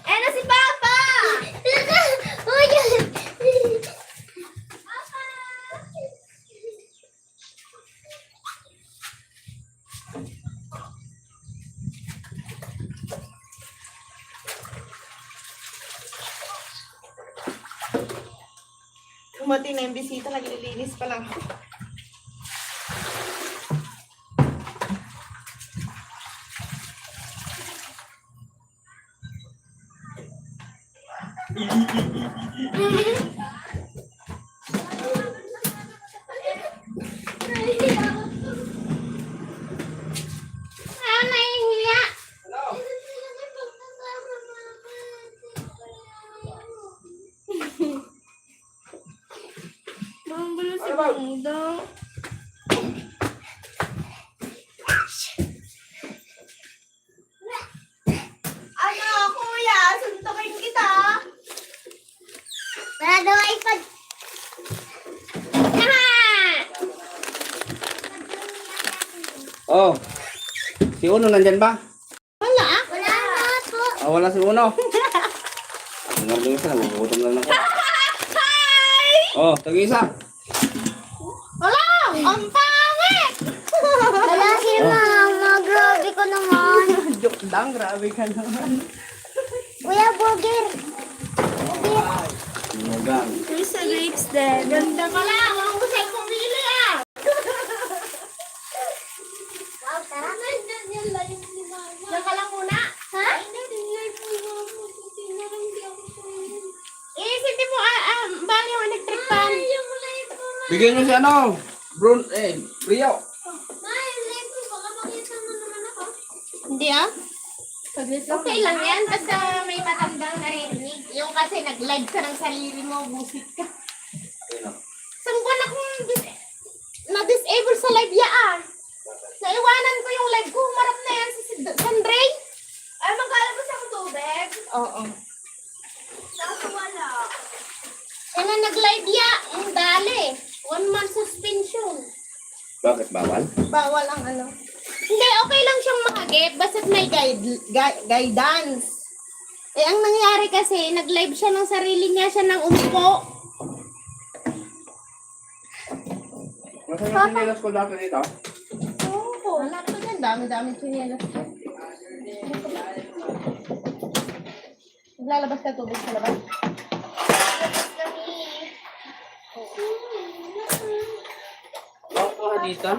Eh na si Papa! Oh, yun! Umating na yung bisita, naglilinis pa lang. Ah, nahihiya. Magulo si Bangdong. Ano, kuya, suntukin kita. Wala daw iPad. Oh. Si Uno nandyan ba? Wala. Wala na po. Ah, wala si Uno. Nangardong isa, nagugutom na lang ako. Oh, tag-isa. Wala. Ang pangit. Wala si Mama. Grabe ko naman. Joke lang, grabe ka naman. Kuya Bogir. Nugang. Here's the grapes then. Ganda ka lang. Ang kusay pumili ah. Wow, tara. Diyan ka lang muna. Ha? Iisipin mo, bali yung electric fan. Bigyan nyo si ano? Rio. Hindi ah. Okay lang yan, basta may matandang narinig. Yung kasi nag-live ka ng sarili mo, busit ka. Isang buwan akong na-disable sa live yaan. Naiwanan ko yung live ko, humarap na yan si Sandray. Ay, magkalabas ako tubig. Oo. Saka wala. Yan na nag-live ya, yung dali. 1 month suspension. Bakit bawal? Bawal ang ano. Hindi, okay lang siyang makagit, basta't may guidance. Eh, ang nangyari kasi, nag-live siya ng sarili niya, siya nang umupo. Nasaan yung sinilas ko dati dito? Oo, wala pa dyan. Dami-dami chinelas. Naglalabas ka tubig sa labas. Bakit ka dito?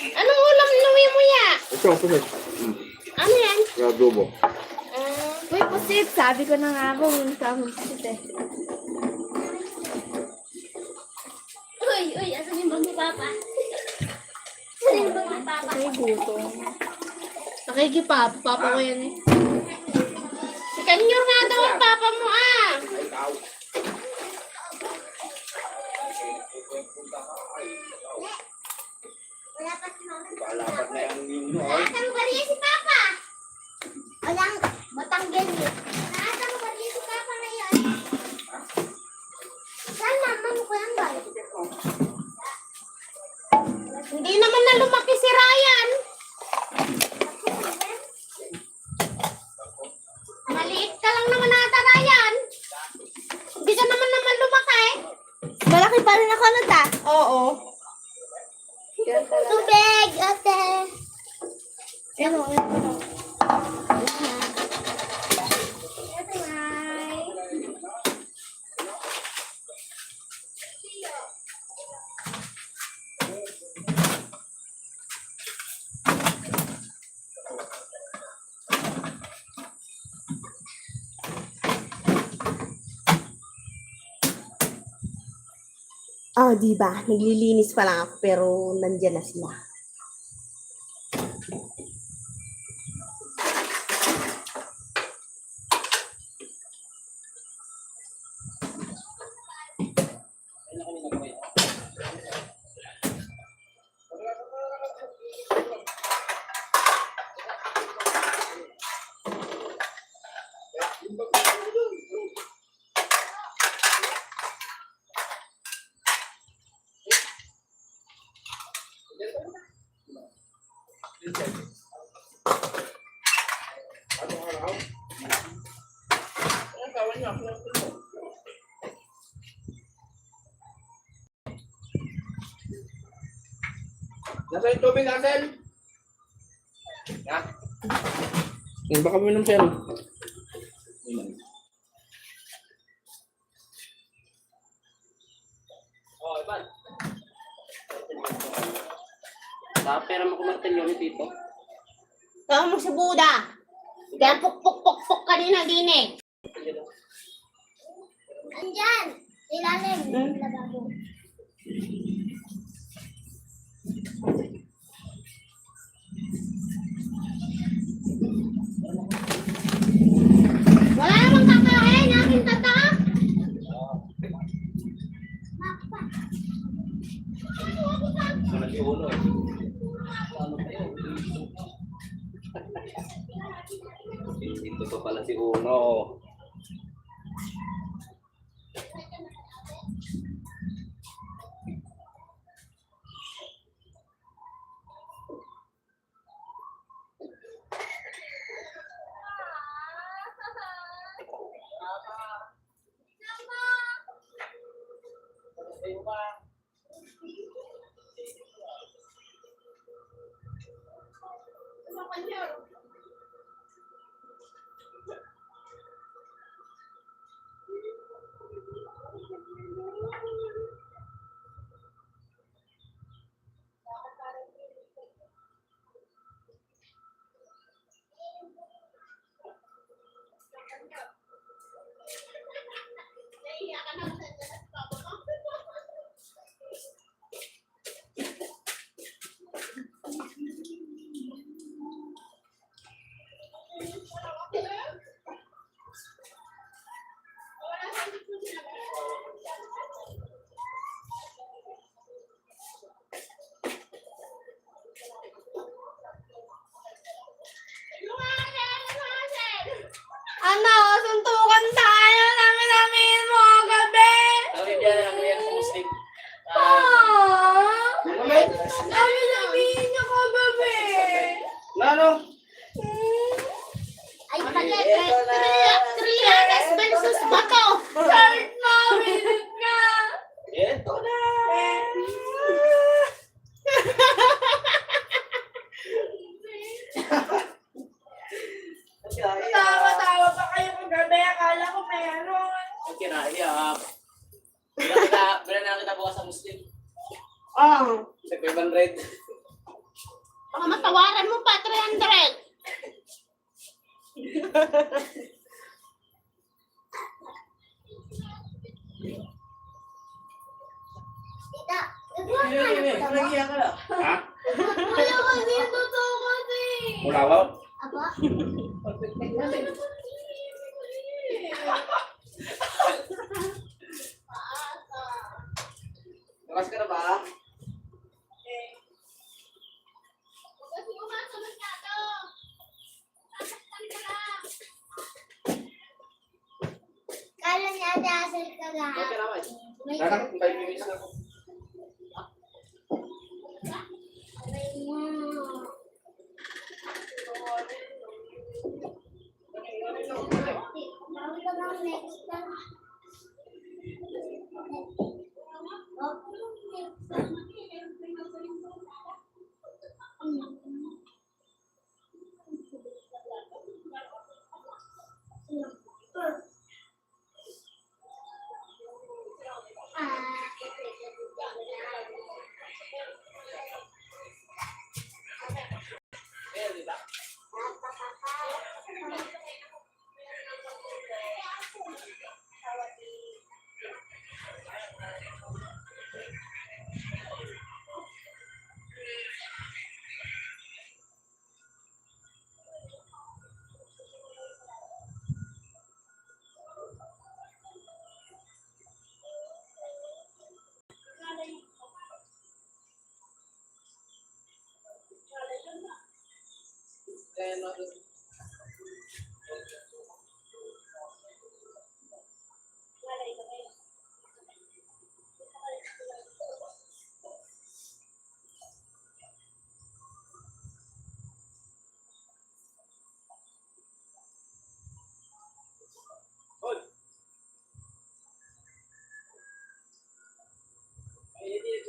Anong ulam inuwi mo ya? Ito, pusit. Ano yan? Adobo. Uy, pusit. Sabi ko na nga ako, hindi ka pusit eh. Uy, asan yung bag ni Papa? Asan yung bag ni Papa? Ay, gutom. Nakikipapa ko yan eh. Si Kanyor nga daw ang papa mo ah. Wala pa si Mama. Palapat na yung Nasa mo ba rin si Papa? Walang Batanggel niya. Nasa mo ba rin si Papa ngayon? Saan naman ko yan ba? Hindi naman na lumaki si Ryan. Maliit ka lang naman ata, Ryan. Hindi ka naman lumaki. Malaki pa rin ako nun ta. Oo. Yan talaga. Tubig, ate. Ano? Ate, Mai. Oh, di ba? Naglilinis pa lang ako pero nandiyan na sila. Nasa yung tubig, Asel? Ha? Yan ba kami ng sel? Oh, Ivan. Pera mo kumartin yun dito. Tama mo si Buda. Kaya puk kanina din eh. Andyan. Ilalim. Lababo. Wala namang kakain. Akin tata. Ano si Uno eh? Ano kayo? Dito pa pala si Uno. Ano? Suntukan tayo. Namin mo gabi. Sorry, diyan ang yan sa Muslim. Namin niyo kagabi. Lalo? Ay, palit. Trianes versus Bato. Short namin ka. Ito na. Tawa-tawa pa kayo kagabi. Akala ko meron. Okay na, iyak. Bila na kita bukas sa Muslim. Oh. Sa 500. Baka matawaran mo pa 300. Tita, nagwakan ka ba? ka na. Ha? Wala kasi totoo kasi. Mulawaw? Apo? Bukas ka na ba? Kala ni Ate Asel ka Okay lahat. naman. May Nanak, 5 minutes na ako. Bawi ka bang next time?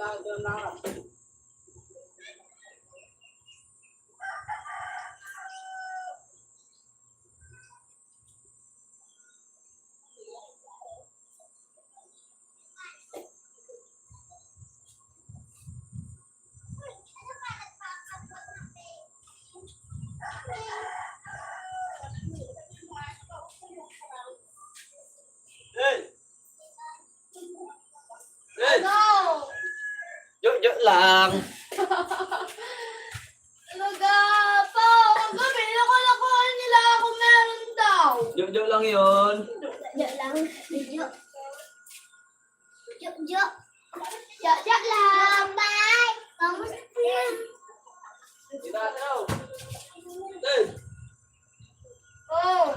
Ano? Joke lang. Talaga po. Gabi, nakalakuhan nila ako meron daw. Joke lang yun. Joke lang. Joke. Joke. Joke lang. Bye. Kamusta po yan? Oh.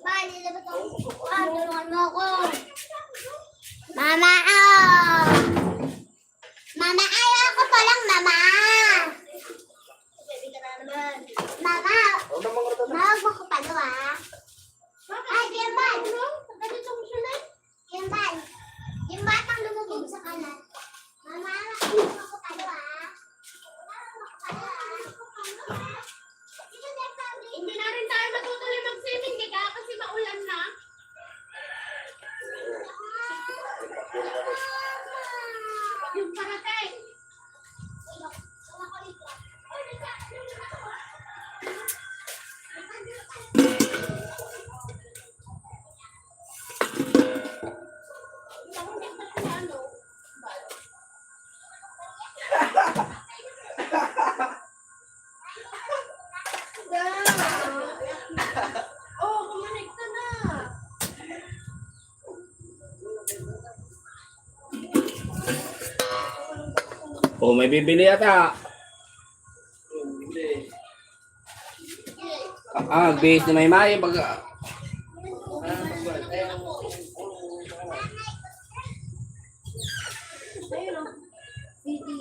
Bye. Nilabot ako. Tulungan mo ako. Mama, oh. Mama, ayaw ko palang mama. Mama, mawag mo ko palo ah. Ay, Gemban. Ganito mo siya Gemban. Yung batang lumubog sa kanan. Mama, mawag mo ko palo ah. Hindi na rin tayo matutuloy mag-swimming kaya kasi maulan na. Yung parating. Oh, kumonekta na. Oh, may bibili yata. Base ni Maymay. Ayun o. Baby.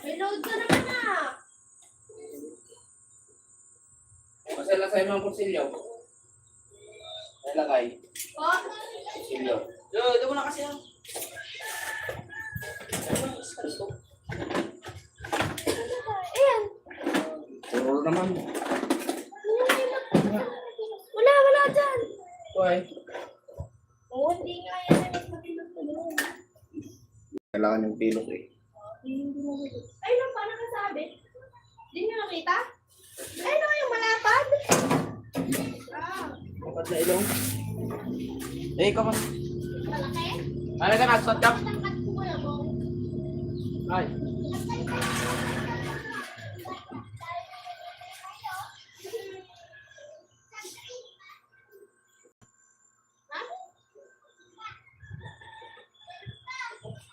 May load ka naman na. Masala sa'yo mga kursilyo. Nalagay. Oh, Kursilyo. Ito mo na kasi yan. ayan. Puro naman. Wala dyan. Hoy. Oo, hindi nga yan. Matulog. Kailangan yung pilok eh. Ay, nung paano kasabi? Hindi nyo nakita? Ay, no, yung malapad. Dapat na ilong. Ikaw mas. Malaki? Ano ka na? Sot ka? Tangkat ko wala mo. Ay. Ha?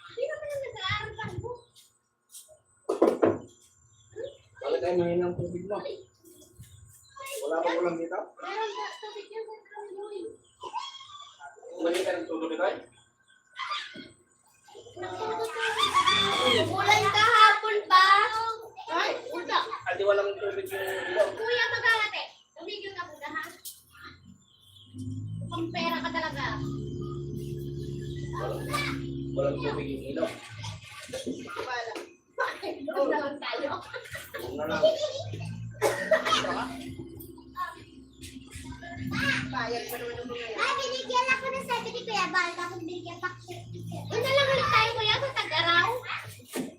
Hindi naman yung nag-aaral pa mo. Bakit tayo mahin ng tubig mo? Wala pa ulam dito? Meron ka, tubig yan sa kamuloy. Mahin ka ng tubig tayo? Ulan kahapon pa. Ay, uda. Adi walang tubig yung ilaw. Kuya, magkalate. Tumigil ka muna, ha? Pang pera ka talaga. Walang tubig yung ilaw. Wala. Bakit? Doon na lang tayo. Huwag na lang. Bayad pa naman yung mga yan. Ay, binigyan ako ng sabi ni Kuya Bal. Tapos binigyan pa ko. Doon na lang ulit tayo, kuya, sa Tag-Araw.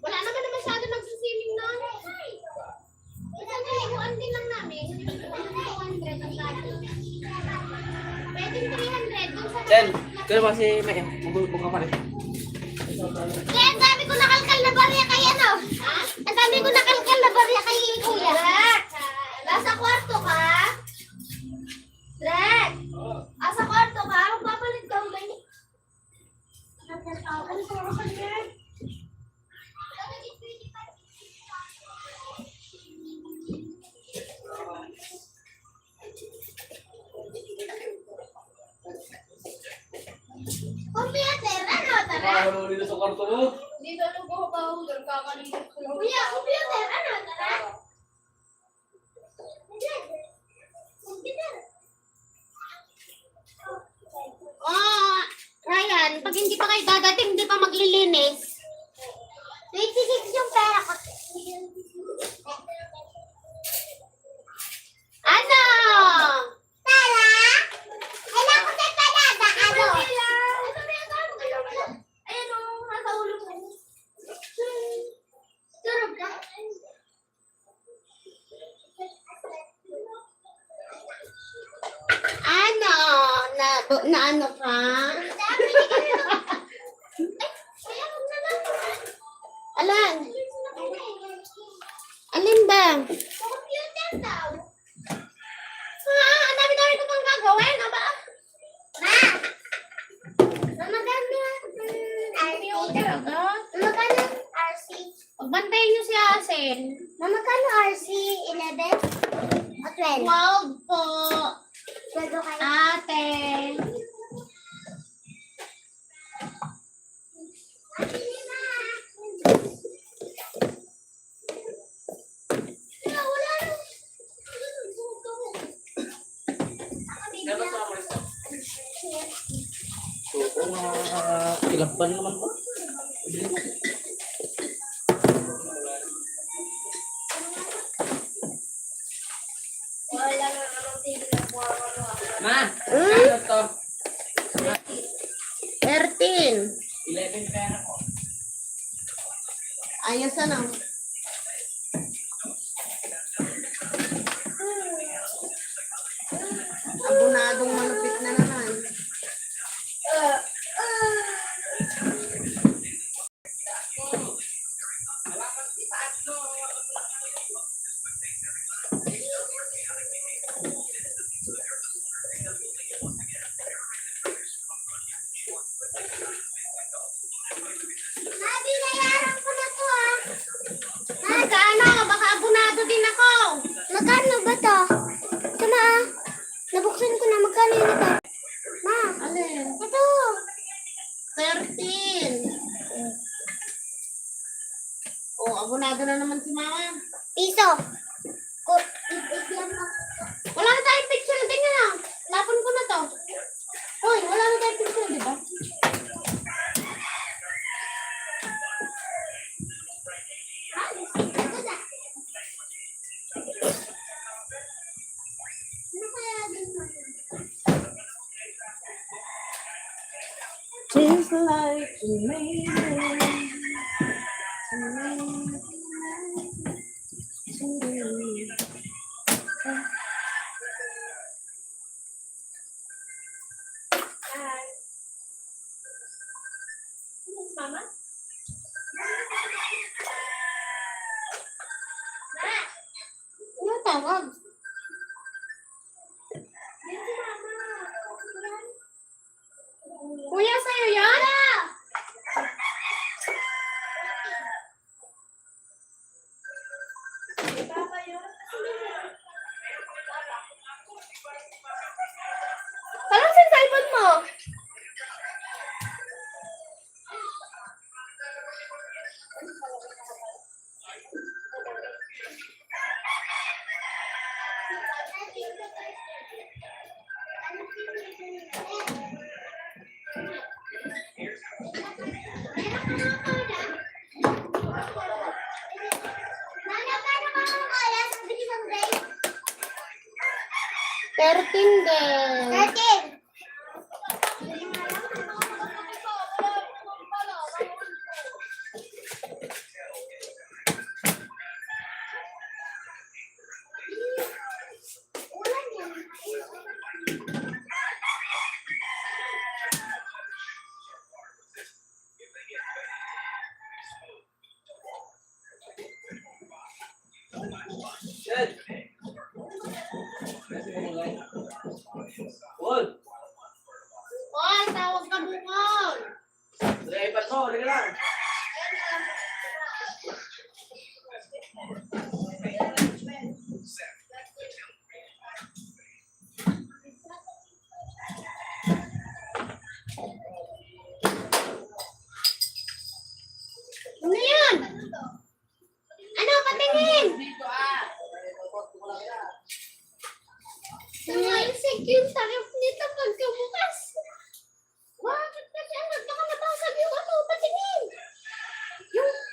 Wala naman na masyado nagsisiming nun. Isang kaliguan din lang namin. 200 ang gato. Pwede 300 dun sa... Jen, kaya ba si May? Magbubog ka pa rin. Kaya ang dami ko nakalkal na barya kay ano? Ha? Ang dami ko nakalkal na barya kay Kuya. Drek! Nasa kwarto ka? Drek! Asa kwarto ka? Magpapalit ka ba niya? Ano sa oras niya? Nakakalo nito sa kwarto mo. Hindi na nagbabaho doon, kakalimutan ko lang. Kuya, computer, ano? Tara. Computer. Oh, Ryan, pag hindi pa kayo dadating, hindi pa maglilinis. 26 yung pera ko. Ano? Tara? Kailan ko sa palada? Ano? Ayan o, nasa ulo ko. Turog ka? Ano? Na ano ka? Alan? Alin ba? Sa computer daw. Ang dami-dami ko pang gagawin. Aba? Ma! Maganda computer agad. Magkano RC? Pagbantayin niyo si Asen. Magkano RC? 11? O 12? 12 po. 12 kayo? Ate. So, ilang pa naman po? Ma, ano to? 13. 11 pera ko. Ayos ano? Abunadong malupit na naman. Binayaran ko na to ah. Magkano? Baka abunado din ako. Magkano ba to? Tama ah. Nabuksan ko na. Magkano yun ito? Ma, Alin? ito. 13. Oh, abunado na naman si mama. Piso. Ibigyan mo. Wala na tayong picture din na. Lapon ko na to. Hoy, wala na tayong picture, di ba? Just like you made it. Mama? Ano tawag? Kuya, sa'yo yan? Parang sa cellphone mo. Nana, paano ka makakala? Sabi ni Sam Gray. 13 din. 13. Ulan yan. Dad! Paul! Paul, tawag ka bukol. Driver mo, halika lang. Mike yung takip nito pagkabukas. Bakit kasi anak, baka nabasag yung ano, patingin.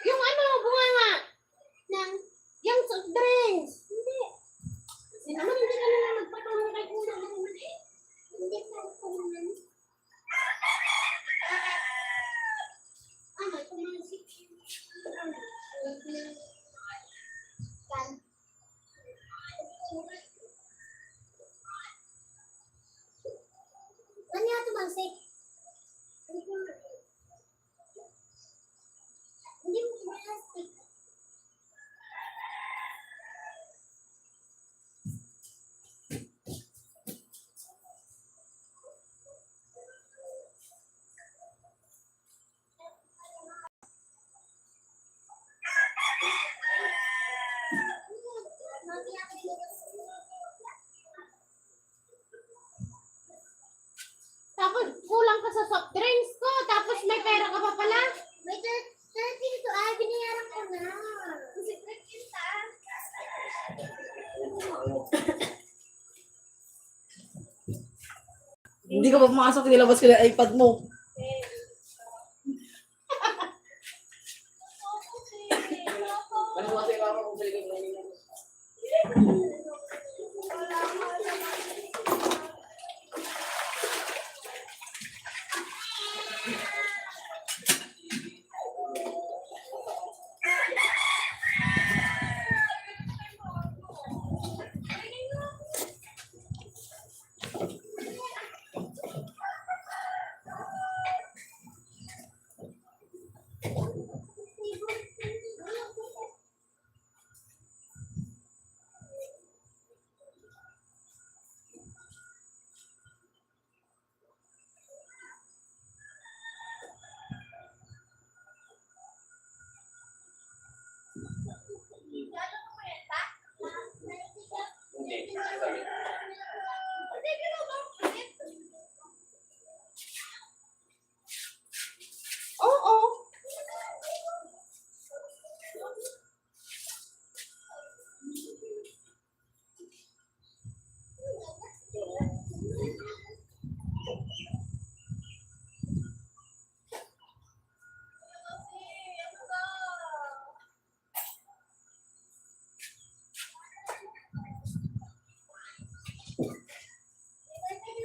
Yung ano, bunga nga. Yung soft drinks. Hindi. Kasi naman hindi ka na magpatulong kay Una naman eh. Hindi ka naman. Ano, ito mga ano yung tumansik? Hindi mo plastic. Tapos kulang ka sa soft drinks ko, tapos may pera ka pa pala. May 13 to binayaran ko na. Kasi 13 ta. Hindi ka pa pumasok, nilabas ko yung iPad mo. Oo.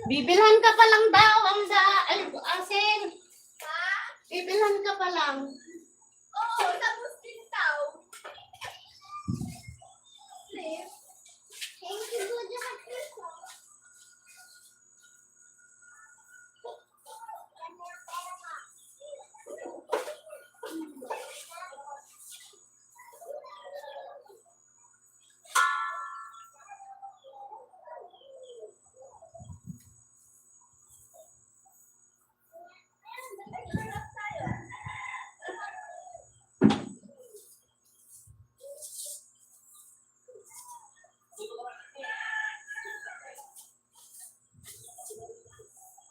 Bibilhan ka pa lang daw ang asin. Bibilhan ka pa lang. Oo, tapos din daw. Thank you,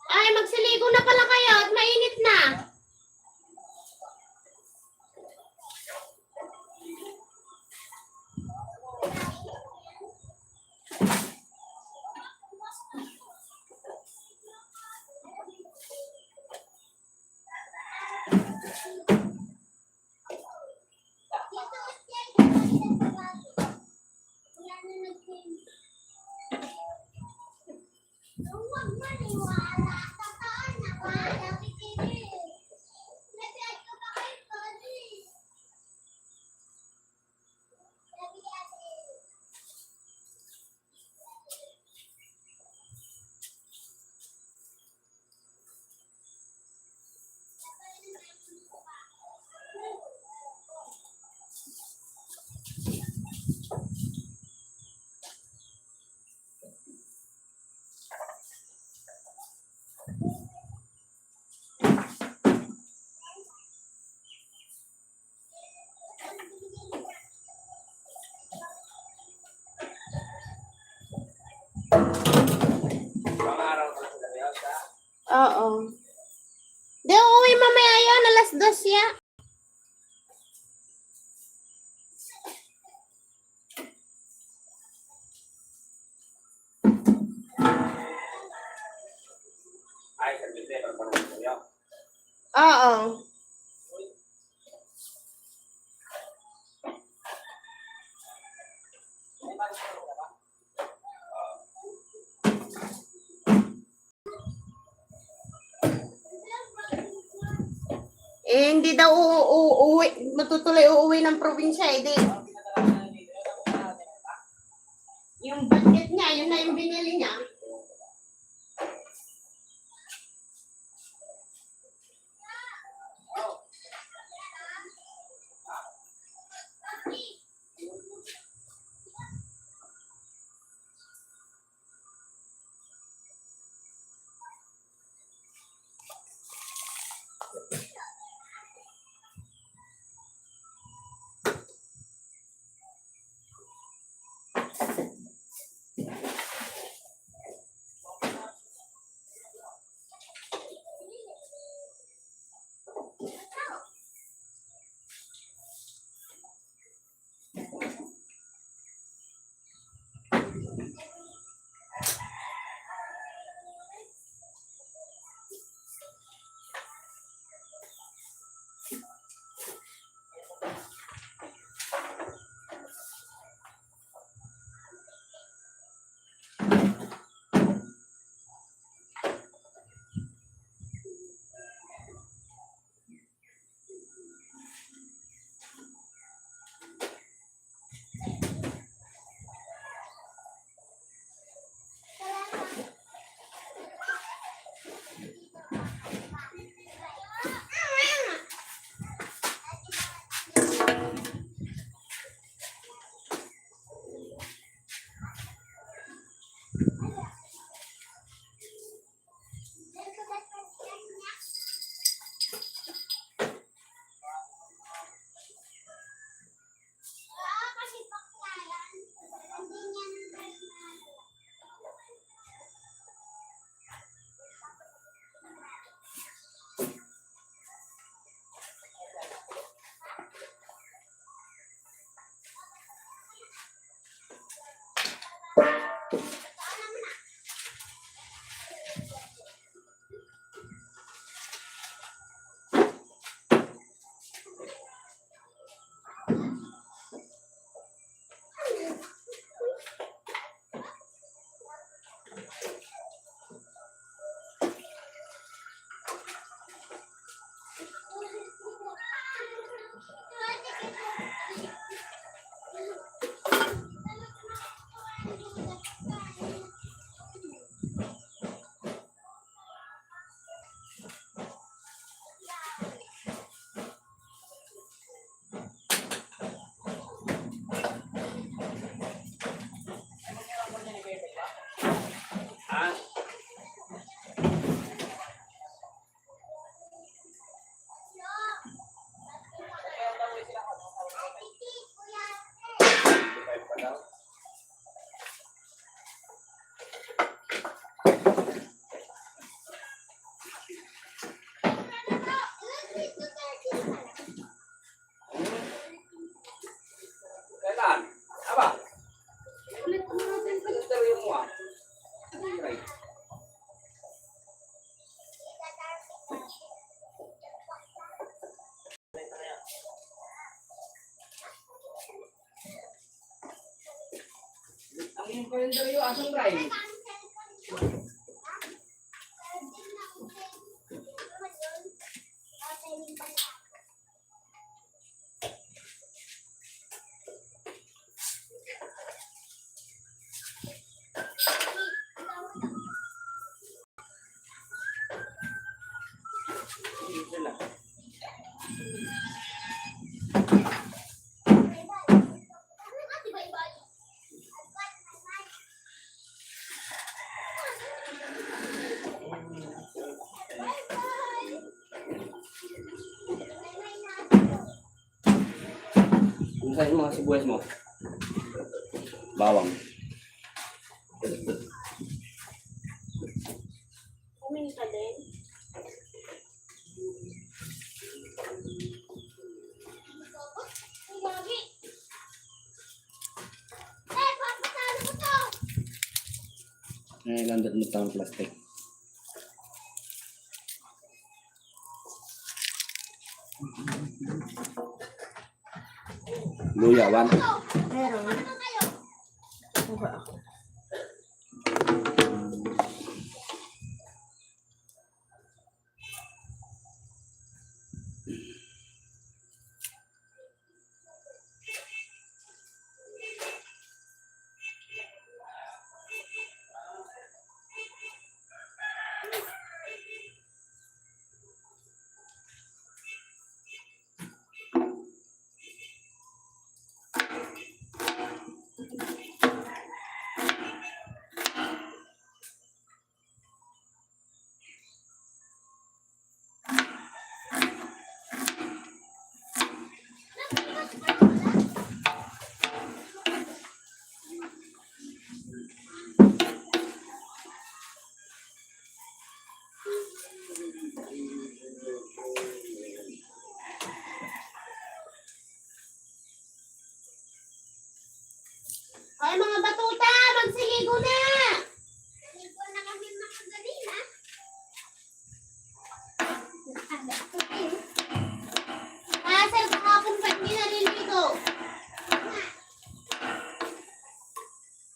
Ay, magsiligo na pala kayo at mainit na. Huwag maniwala. Totoo na wala. Nag-add ko pa kay Tony. Oo. Di uuwi mamaya yun, alas 2 ya. Oo. Eh, hindi daw uuwi, matutuloy uuwi ng probinsya eh, di. Yung budget niya, yun na yung binili niya. Kailan? Aba? Interview mo ah. Right. Ang yung interview, asang right? Kung saan yung mga sibuyas mo? Bawang. Kumin ka din. Landat mo ng plastic. Luyawan. Meron. Kuha ako. Ay, mga batuta, magsiligo na! Siligo na kami mga ganina. Sir, kahapon ba't di naliligo?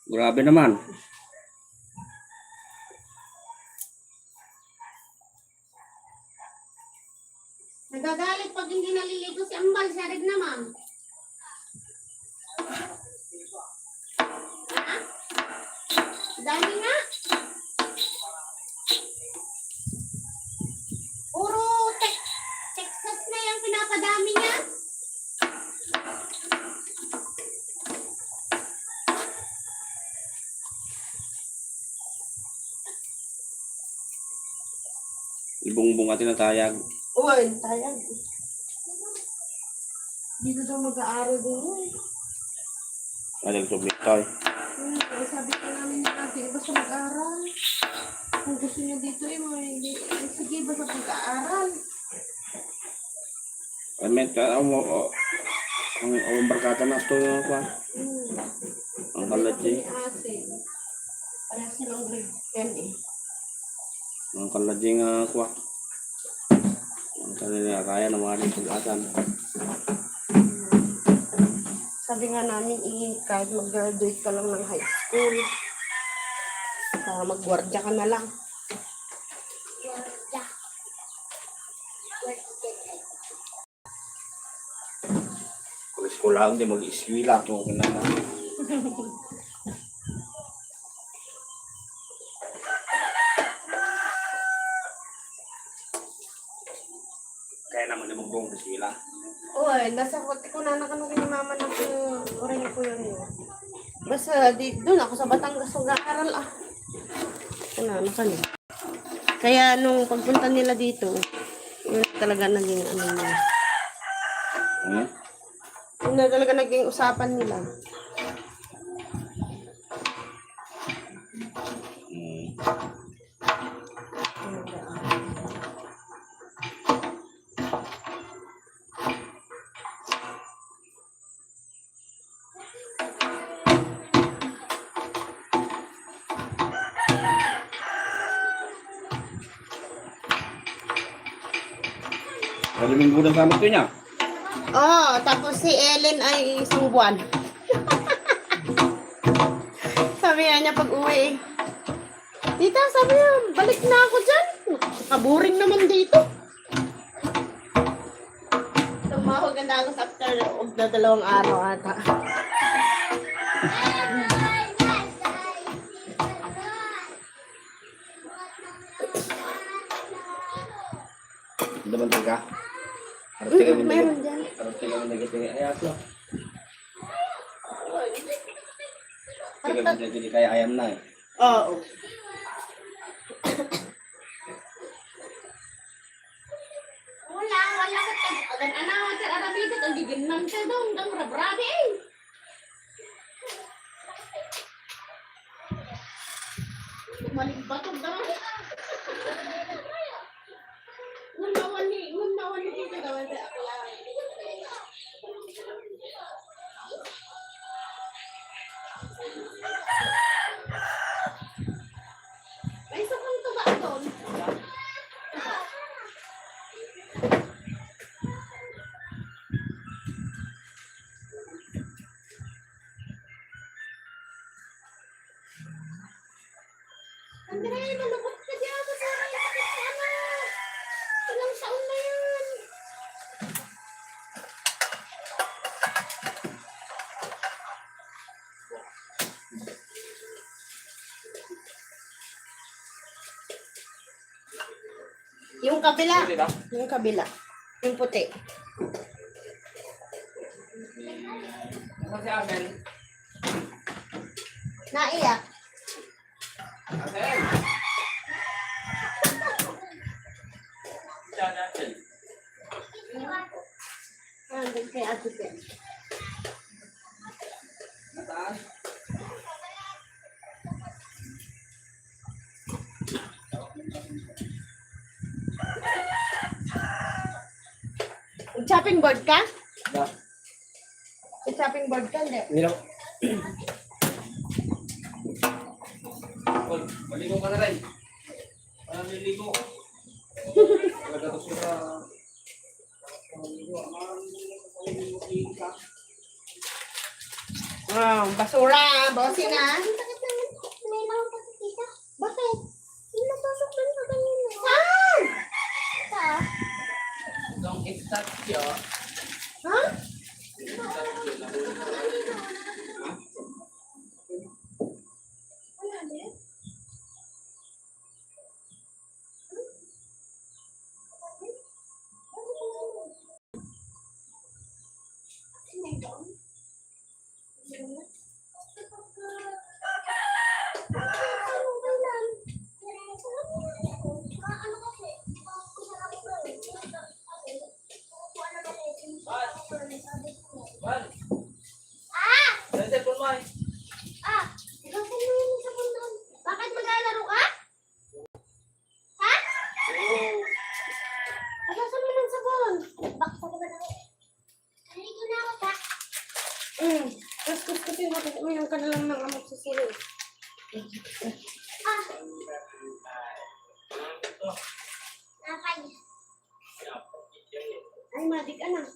Grabe naman. Nagagalit pag hindi naliligo si Ambal, siya rin naman. Ha? Dami nga. Puro Texas na yung pinapadami niya. Ibungbong at tinatayag. Uy, tayag. Dito daw mag-aaral din yun. Aling sublik tayo. Sabi ko namin natin, basta mag-aaral. Kung gusto niyo dito sige, basta mag-aaral. Ay, may ang barkata na ito yung kwan. Ang kaladji. Para silang grade 10 eh. Ang kaladji nga kwan. Ang kanila kaya na mga rin pag-asan. Sabi nga namin, kahit mag-graduate ka lang ng high school, mag-guardia ka na lang. Kung eskwela, hindi mag-eskwela. Ito ko na na. Kaya naman yung mag-buong eskwela. Uy, nasa kote ko na nakanong ni mama na oray ko yun yun. Basta doon ako sa Batangas mag-aaral ah. Ano kanya. Kaya nung pagpunta nila dito, yun talaga naging ano nila. Yun na talaga naging usapan nila. Maliming budang sama ito niya. Oh, tapos si Ellen ay isang buwan. Sabi nga niya pag uwi, tita, sabi niya, balik na ako dyan. Kaboring naman dito. Tumawag na ako sa after na 2 araw ata. Hindi man tiga. Harap tiga mo Meron dyan. Harap tiga mo nagitiga. Ay, ako. Tiga mo nagitiga kaya ayam na eh. Oo. Wala ka tag-agan. Anawa, sir, arabito, ang giginan siya daw, hanggang rabrabe eh. Maligbatog daw. Ngunawan ni dito daw, sa akla. May sukang tuba doon. Andre, malabot ka dyan. Masarap yung sakit sa anak. Ilang taon na yan. Yung kabila. Puti ba? Yung kabila. Yung puti. Nasaan si Abel? Naiyak. Abel! Saan Abel? Nandun kay Ate Pen. Nasaan? Chopping board ka? Ba? May chopping board ka, hindi? Hindi lang. Paul, maligo ka na rin. Parang niligo. Pagkatapos ko sa... Basura. Bossing na. Ang sakit naman. May lang pa sa tita. Bakit? Yung napasok doon sa kanina. Saan? Sa? Don't stop siya. Ha? Bal! Ah! Dahil cellphone mo ay. Ah! Ikaw mo yung sabon doon. Bakit maglalaro ka? Ha? Agasan mo ng sabon. Bakit sa ba na? Nalito na ako pa. Tapos kasi uminom ka na lang ng amok sa sili. Ah! Nakay. Ay, madik ka na.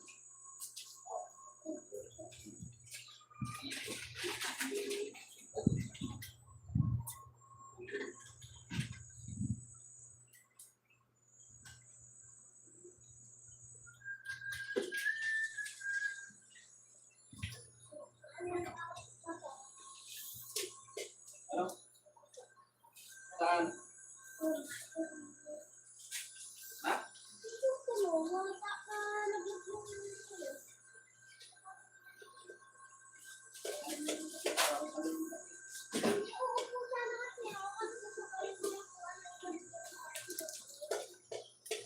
Ano? Saan? Ha?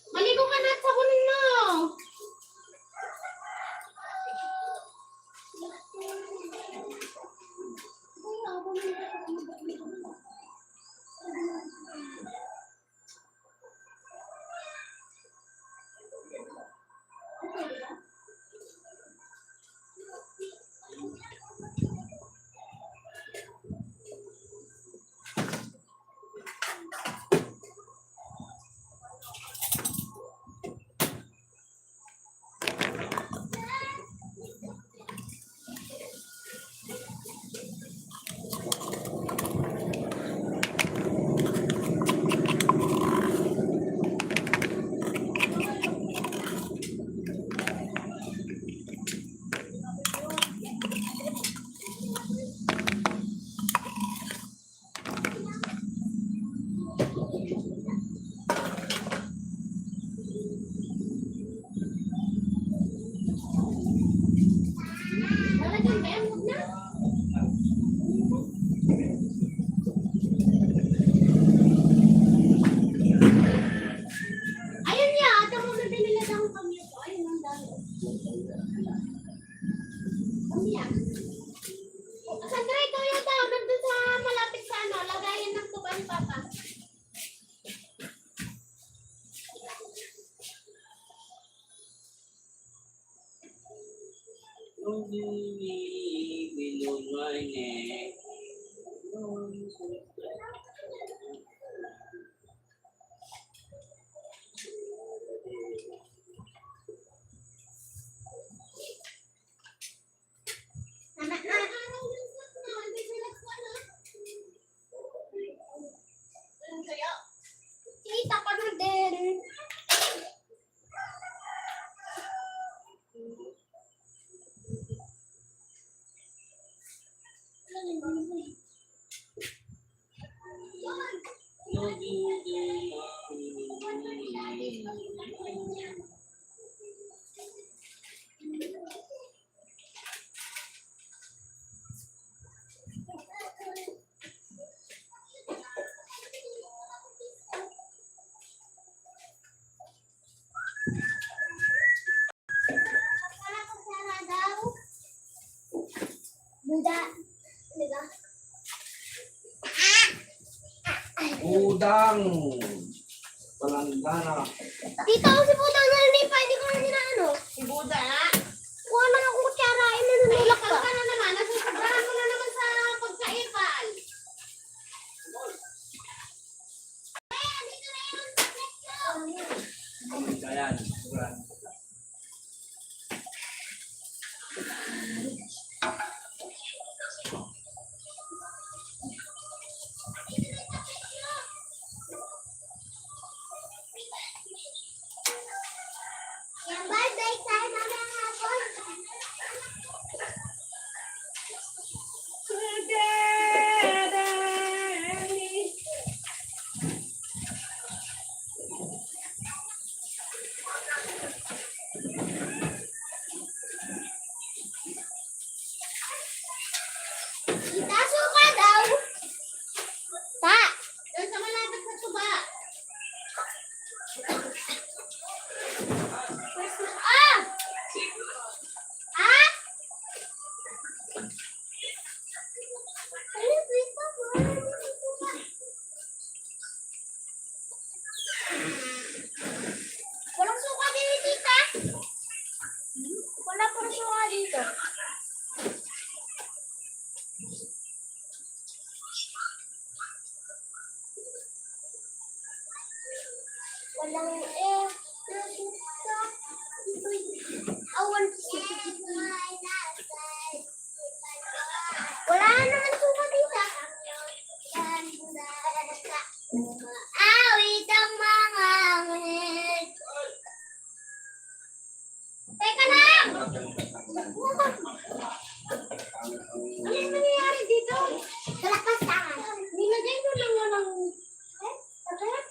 Maligo ka na at sabunin mo. Lalagyan ba yan? Huwag na. Ayun niya, ata mo na binila daw ang kamyo ko. Ayun ang dami. Kamya. Sandra, ito yata. Nandun sa malapit sa ano, lagayan ng tuban, Papa. Anak na. tita ka na din. Buda. Diba? Udang. Palanggana. Tito, si Budang na hindi pa. Hindi ko na ninaano. Si Buda. Kuha na akong kutsara. Ay, nanunulak Ikaw ka. ka na naman. Nasusobrahan mo na naman sa pagkaipal. Ayan. Yan, bye-bye. Tayo mamaya hapon. Tita, suka daw. Ta. Doon sa malapit sa tuba. Ah! Ah! Ano dito? Walang suka din, tita. Wala pang suka dito. Walang awan. Wala naman suka dito. Awit ang mga ngit. Teka lang! Ano nangyayari dito? Kalakas tangan. Nilagay ko lang walang... Sakit?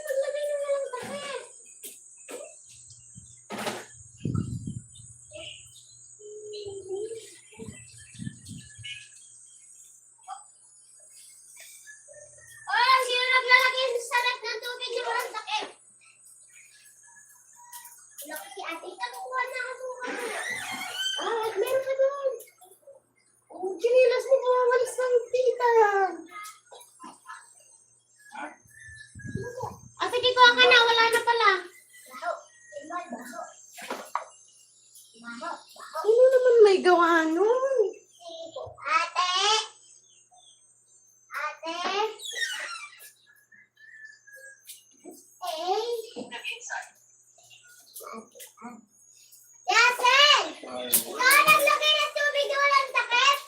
Naglagay na walang takip. Oh, sino naglalagay sa ref ng tubig na walang takip? Laki si ate, kukuha na ako suka. Ah, meron ka doon. Ang chinilas mo kawawalis ng tita yan. Ah, sige, kuha ka na. Wala na pala. Baho. Imal, baho. Baho. Ano naman may gawa nun? Ate! Ate! Hey! Yasin! Ikaw ang naglagay ng tubig na walang takip?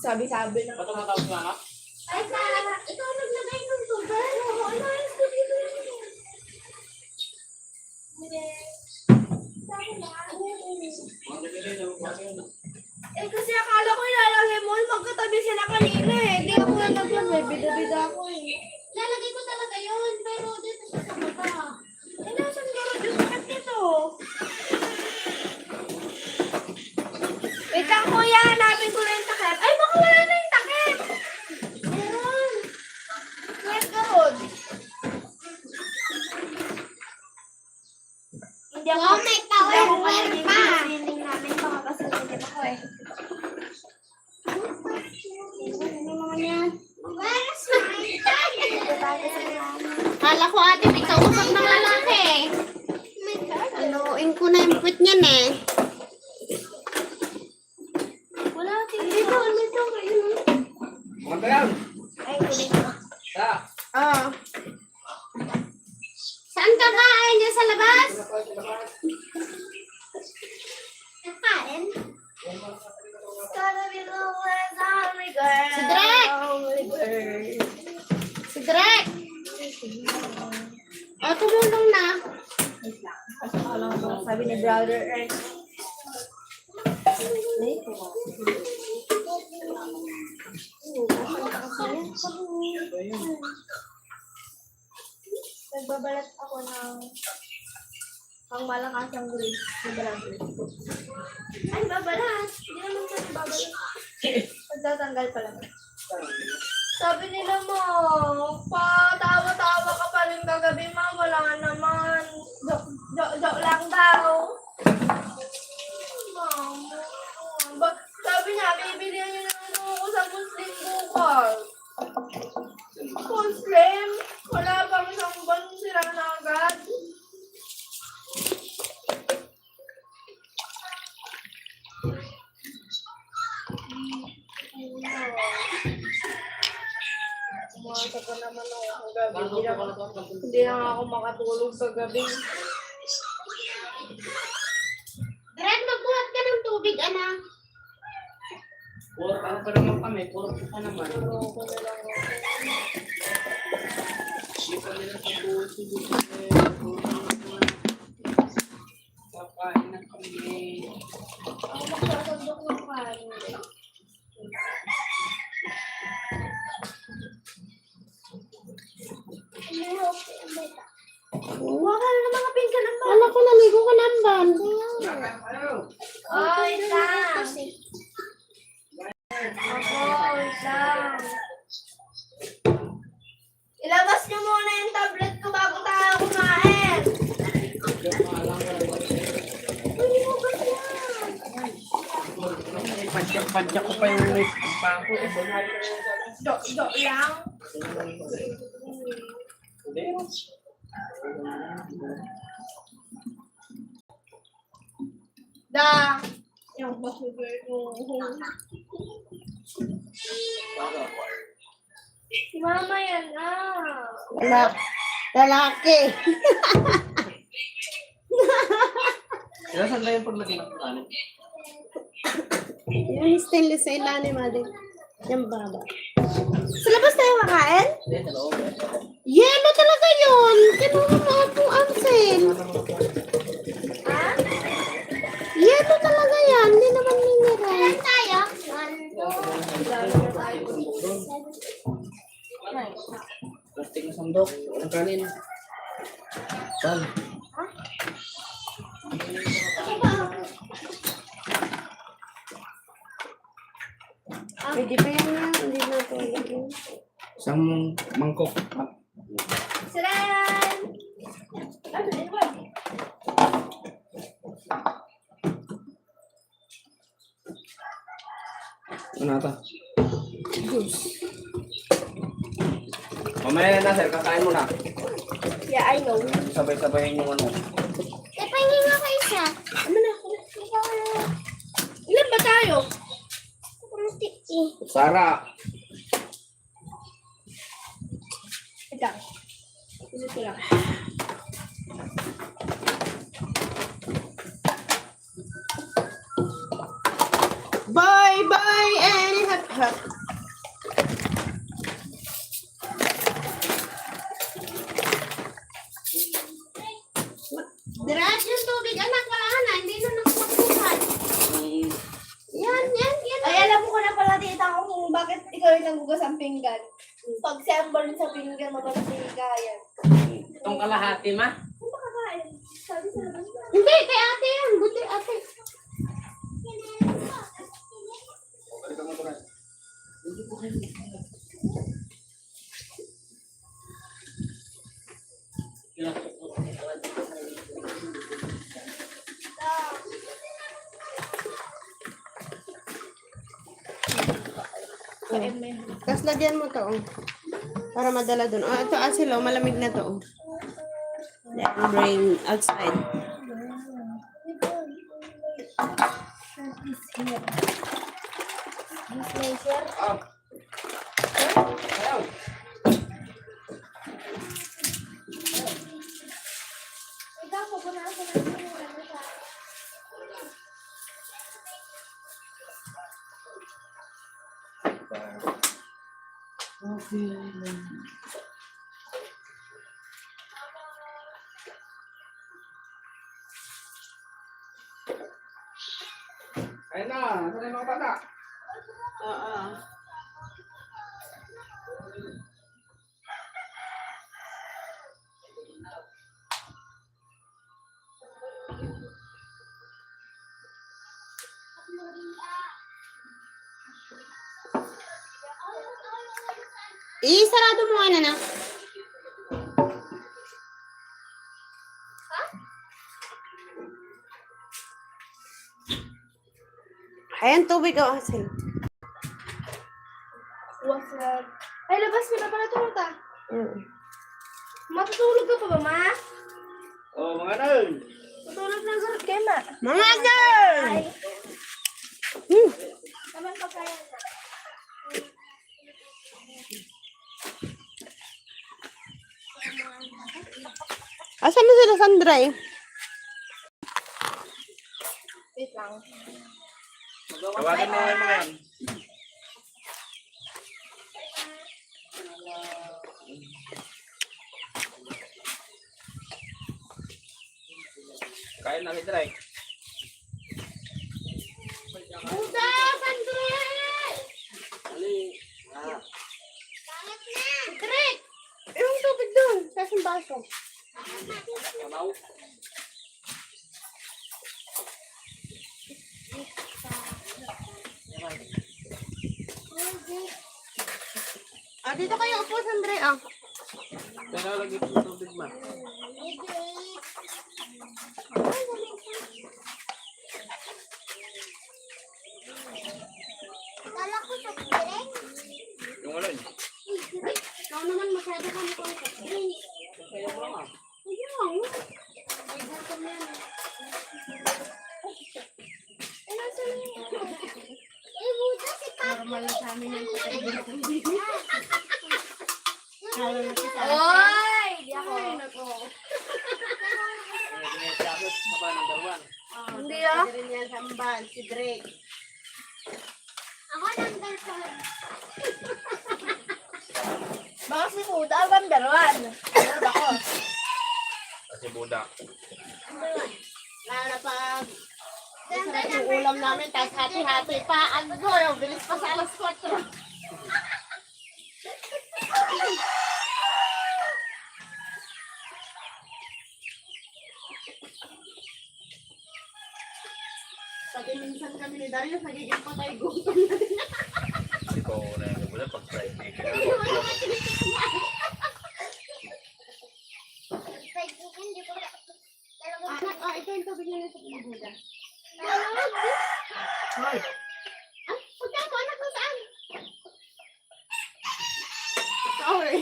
Sabi-sabi na. Ay, ikaw naglagay ng tubig. Oo, inayos ko dito yun. Eh kasi akala ko ilalagay mo, magkatabi sila kanina eh. Hindi ako na naglagay, bida-bida ako eh. Lalagay ko talaga yun, pero dito siya sa baba. Eh nasan garo yung sakit nito? Wait lang kuya, hanapin ko na yung takip. Ay, baka wala na yung takip! Meron! Where's the road? Hindi ako, Wow, may power hindi ako wall palinig pa. sa sining namin, baka kasunod ako eh. Ano naman yan? Where's my dad? Ito tayo sa kanya. Kala ko ate, may kausap ng lalaki. Aluin ko na yung puwit niyan eh. Wala, dito, dito kayo. Mga yan. Ay, dito. Sa. Ah. Saan ka kain dyan sa labas? Kakain? Si Drek! Si Drek! O, tumulong na. Sabi ni brother Ernst. Nagbabalat ako ng pangmalakasang grades ni brother. Ay, babalat! Hindi naman kasi babalat. Pagtatanggal pa lang. Sabi nila mo, patawa-tawa ka pa rin kagabi ma, wala naman. Joke lang daw. Mama, sabi niya, bibilihan niyo naman ako sa Muslim bukas. Muslim? Wala pang isang buwan, sira na agad. Umasa pa naman ako gabi. Hindi na nga ako makatulog sa gabi. Drek, magbuhat ka ng tubig, anak. Puro ano pa naman kami. Puro pa naman. Puro ko na lang ako. Hindi pa nila sa buhay siguro. Kakain na kami. Ako magsasandok ng kain. Huwag ka na mga pinggan ang Anak ko, naligo ka ng ban. Oh, wait lang. Ako, wait lang. Ilabas niyo muna yung tablet ko bago tayo kumain. Padyak ko pa yung lift. Pangko. Joke lang. Hindi. Da. Yung basugar ko. Si mama yan ah. Lalaki. Saan na yung paglagay ng kanin? Yung stainless sa ilalim, ate. Yung baba. Sa labas tayo makain? Hindi, sa loob. Yelo talaga yun. Kinuha mo po, Ansel. Ha? Yelo talaga yan. Hindi naman mineral. Tayo? Plastic na sandok. Walang kanin. Saan? Pwede pa yan na. Hindi na ito. Isang mangkok. Siran! Ano din ba? Ano ata? Mamaya na, sir. Kakain mo na. Yeah, I know. Sabay-sabayin yung ano. Eh, pahingin nga kayo siya. Ano na? Ilan ba tayo? Kunti eh. Sara! lang. Wait ko lang. Bye bye and hap hap. Diretso yung tubig, anak. Wala na. Hindi na nakapagpukan. Yan. Ay, alam ko na pala tita ko kung bakit ikaw yung nagugas ang pinggan. Pag sembol sa pinggan, madalas yung higayan. Itong kalahati, ma. Kung makakain, sabi sa labas na. Hindi, kay ate yan. Buti ate. Tapos lagyan mo to, oh. Para madala dun. Oh, ito asil, oh. Malamig na to, oh. Then bring outside. Ikaw, pupunasan natin yung ano sa... Ayun na, saan yung mga bata? Oo. Sarado mo nga na. Ayan, tubig o asin. Wasag. Ay, labas mo na pala ito, ta. Matutulog ka pa ba, ma? Oh, mga nal. Matulog na sarap kayo, ma. Mga girl! Ay. Naman pa kaya na. Asan na sila, Sandra eh? Wait lang. Tawagan mo yung mga yan. Kain na si Drake. Buda, Sandre! Ali. Ah. Bangat na! Drek! Yung tubig doon. Sa simbaso. Kamaw. Ah, dito kayo upo, Sandra ah. Kaya lagi yung tubig ma. Kala ko sa drink. Yung alin. Ikaw naman masyado ka mo kung sa drink. Kaya mo ma. Ayun. Ay, gutom na yan. Eh, nasa na yun? Eh, buta si Papa. Normal na sa amin yung Oy! Di ako. Tapos pa ng dawan. Hindi ah. Hindi rin yan sambal, si Drake. Ako number 4. Baka si Kuda ang number 1. Ano ako? Kasi buda. Lalo na pag sarap yung ulam namin, tapos hati-hati pa. Ano, yung bilis pa sa alas 4. Pati minsan kami ni Darius, nagiging patay gutom na din. Ikaw na yung buda pag Friday. Ito yung tubig na nasa pinabuda. Ay, punta mo, anak mo saan? Sorry.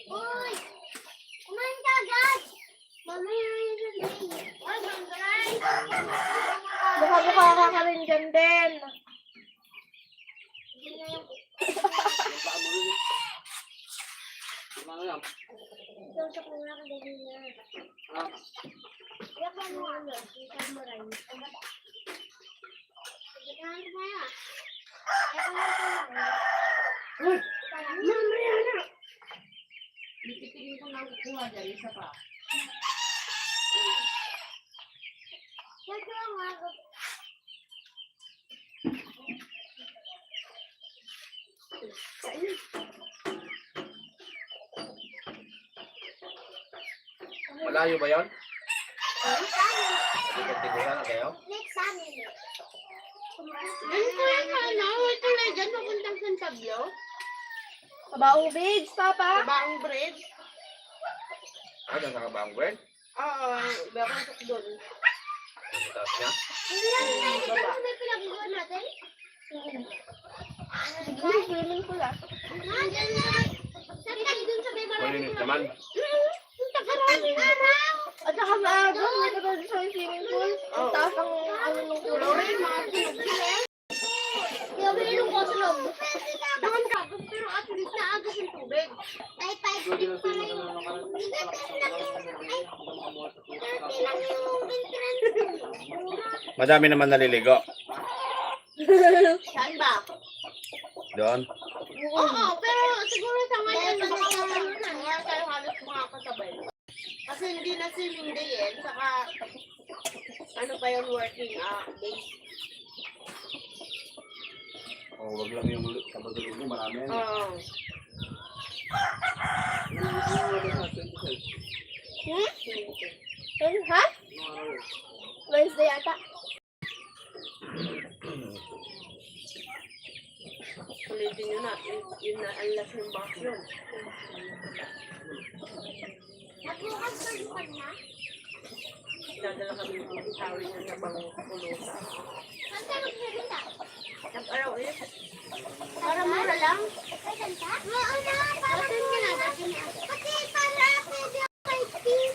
Uy! Kumain ka agad! Mamaya yun sa drink. Ay, Sandray! Buka-buka ka rin dyan din. Ano yan? Tusok mo na kadali na. Ah, Iyak mo mo ano, yung samurai. Pagkakaan ko kaya. Iyak mo na. Mamaya na. Titigil ko na kukuha dyan. Isa pa. Iyak mo nga. Malayo ba yun? Tiguran na kayo? Next family. Ano ko yan sa ano? Ito na dyan. Papuntang San Pablo. Kabaong Bridge, Papa. Kabaong Bridge. Ah, dyan sa Kabaong Bread? Oo. Babasok doon. Sa taas niya? Hindi lang tayo dito sa may pinag-iwan natin. Hindi, swimming pool ah. Nandiyan na. Saan tayo dun sa may Malinis naman. Ang tagarang araw. At saka maaga, may katulad sa swimming pool. Ang taas ang ano nung Pero kulay. rin, mga pinag-sila. Kaya may ilong ko sa loob. Dakan kagod, pero at least naagos yung tubig. Ay, 5 feet pala yung... Ilang yung entrance. Madami naman naliligo. Saan ba? Doon. Oo, pero siguro sa ngayon, baka tayo halos makakasabay. Kasi hindi na swimming day eh. Saka, ano pa yun, working day. Oh, wag lang yung kabagulog mo, marami yan. Oo. Yun, ha? Wednesday ata. Ulitin nyo na, yun na ang last ng box yun. Nagbukas pa bukas na. Dadala kami ng tawin na nabang pulusa. Saan tayo magsalita? Nag-araw eh. Para mura lang. Ay, ganda? Oo na, para Datin ka na, datin na. Kasi para pwede ako 5 feet.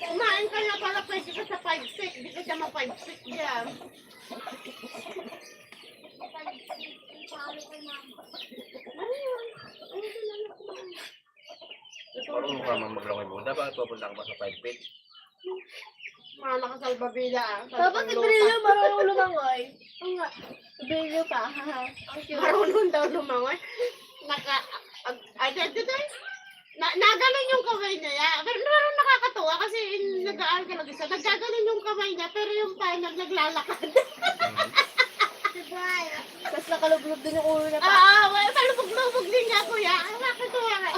Kumain ka na para pwede ka sa 5-stick. Hindi ka siya ma-5-stick dyan. Ano yun? Ano yun lang ako? Parang mukha mang maglangoy Buda, bakit pupunta ka pa sa 5 feet? Mga nakasalbabila ah. Papa, si Brillo marunong lumangoy. Oo nga. Si Brillo pa, haha. Ang cute. Marunong daw lumangoy. Identity? Naganon yung kamay niya. Pero parang nakakatuwa kasi nag-aaral ka lang isa. Nagkaganon yung kamay niya pero yung paa niya naglalakad. Tapos nakalublob din yung ulo na pa. Well, palubog-lubog din niya kuya. Nakakatuwa nga.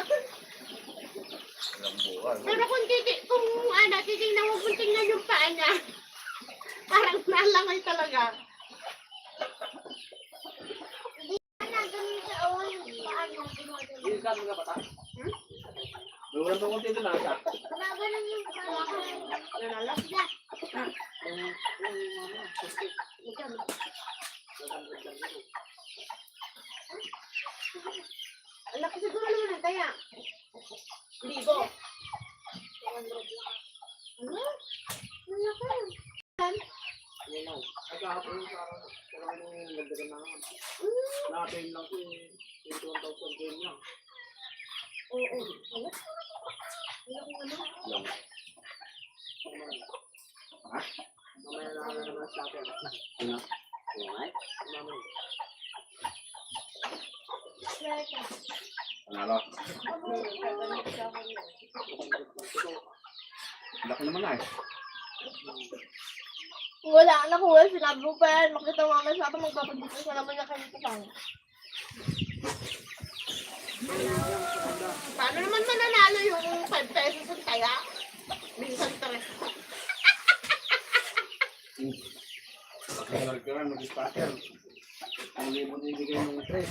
Ilang buwan. Pero kung titignan mo kung tingnan yung paa niya. Parang nalangoy talaga. Hindi ka mga bata. Luran pa konti doon ata. Nalala? Ang laki siguro naman ang kaya. Libo. Ano? Ang laki. Ay, kahapon yung parang nagdagan na naman. Natin lang ko yung 21,000 game lang. Oo. Ano? Ang laki naman. Ha? Mamaya na naman sa atin. Ano? Mamaya? Mamaya. Panalo. Laki naman na eh. Wala ka nakuha, sinabi mo pa yan. Makita mo naman sa akin, magpapagbito sa naman niya kanito pang. Paano naman mananalo yung 5 pesos ang kaya? Minsan 3. Pagkakalal ka lang, mag-starter. Ang libo na ibigay ng 3.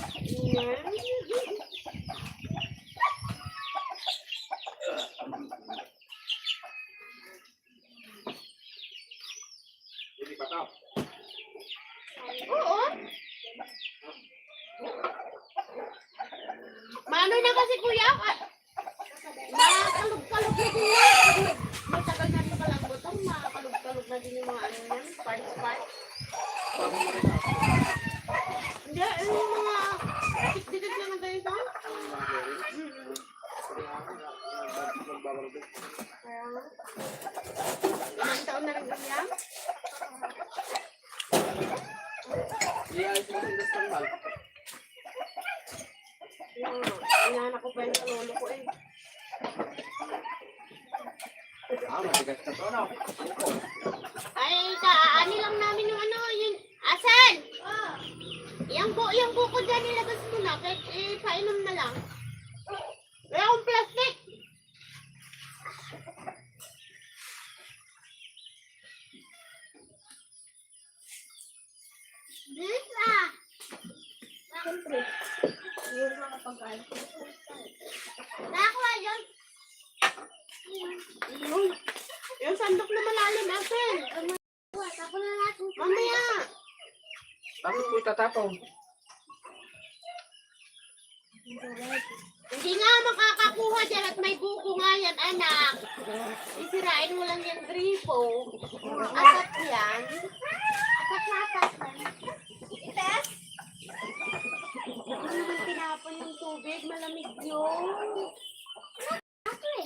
Hindi pa tao. Oo. Mano na kasi kuya? Makakalog-kalog na din yan. Matagal na rin palang butong, makakalog-kalog na din yung mga ano yan, parts. Hindi, yung mga dikit-dikit lang tayo sa ganyan. Iayos mo yung standal. Inanak ko pa yung lolo ko eh. Matigas na to, ano? Ay, kaani lang namin yung ano, yung asan? Yung buko dyan nilabas mo na, kahit painom na lang. Wala akong plastic. This Siyempre. Yun lang kapag kain. Nakakuha yun. Yung sandok na malalim, Asen. Tapos na natin. Mamaya. Bakit po itatapon? Hindi nga makakakuha dyan at may buko nga yan, anak. Isirain mo lang yung gripo. Atat yan. Atat na atat. Tess? Ano naman tinapon yung tubig? Malamig yun. Ako eh.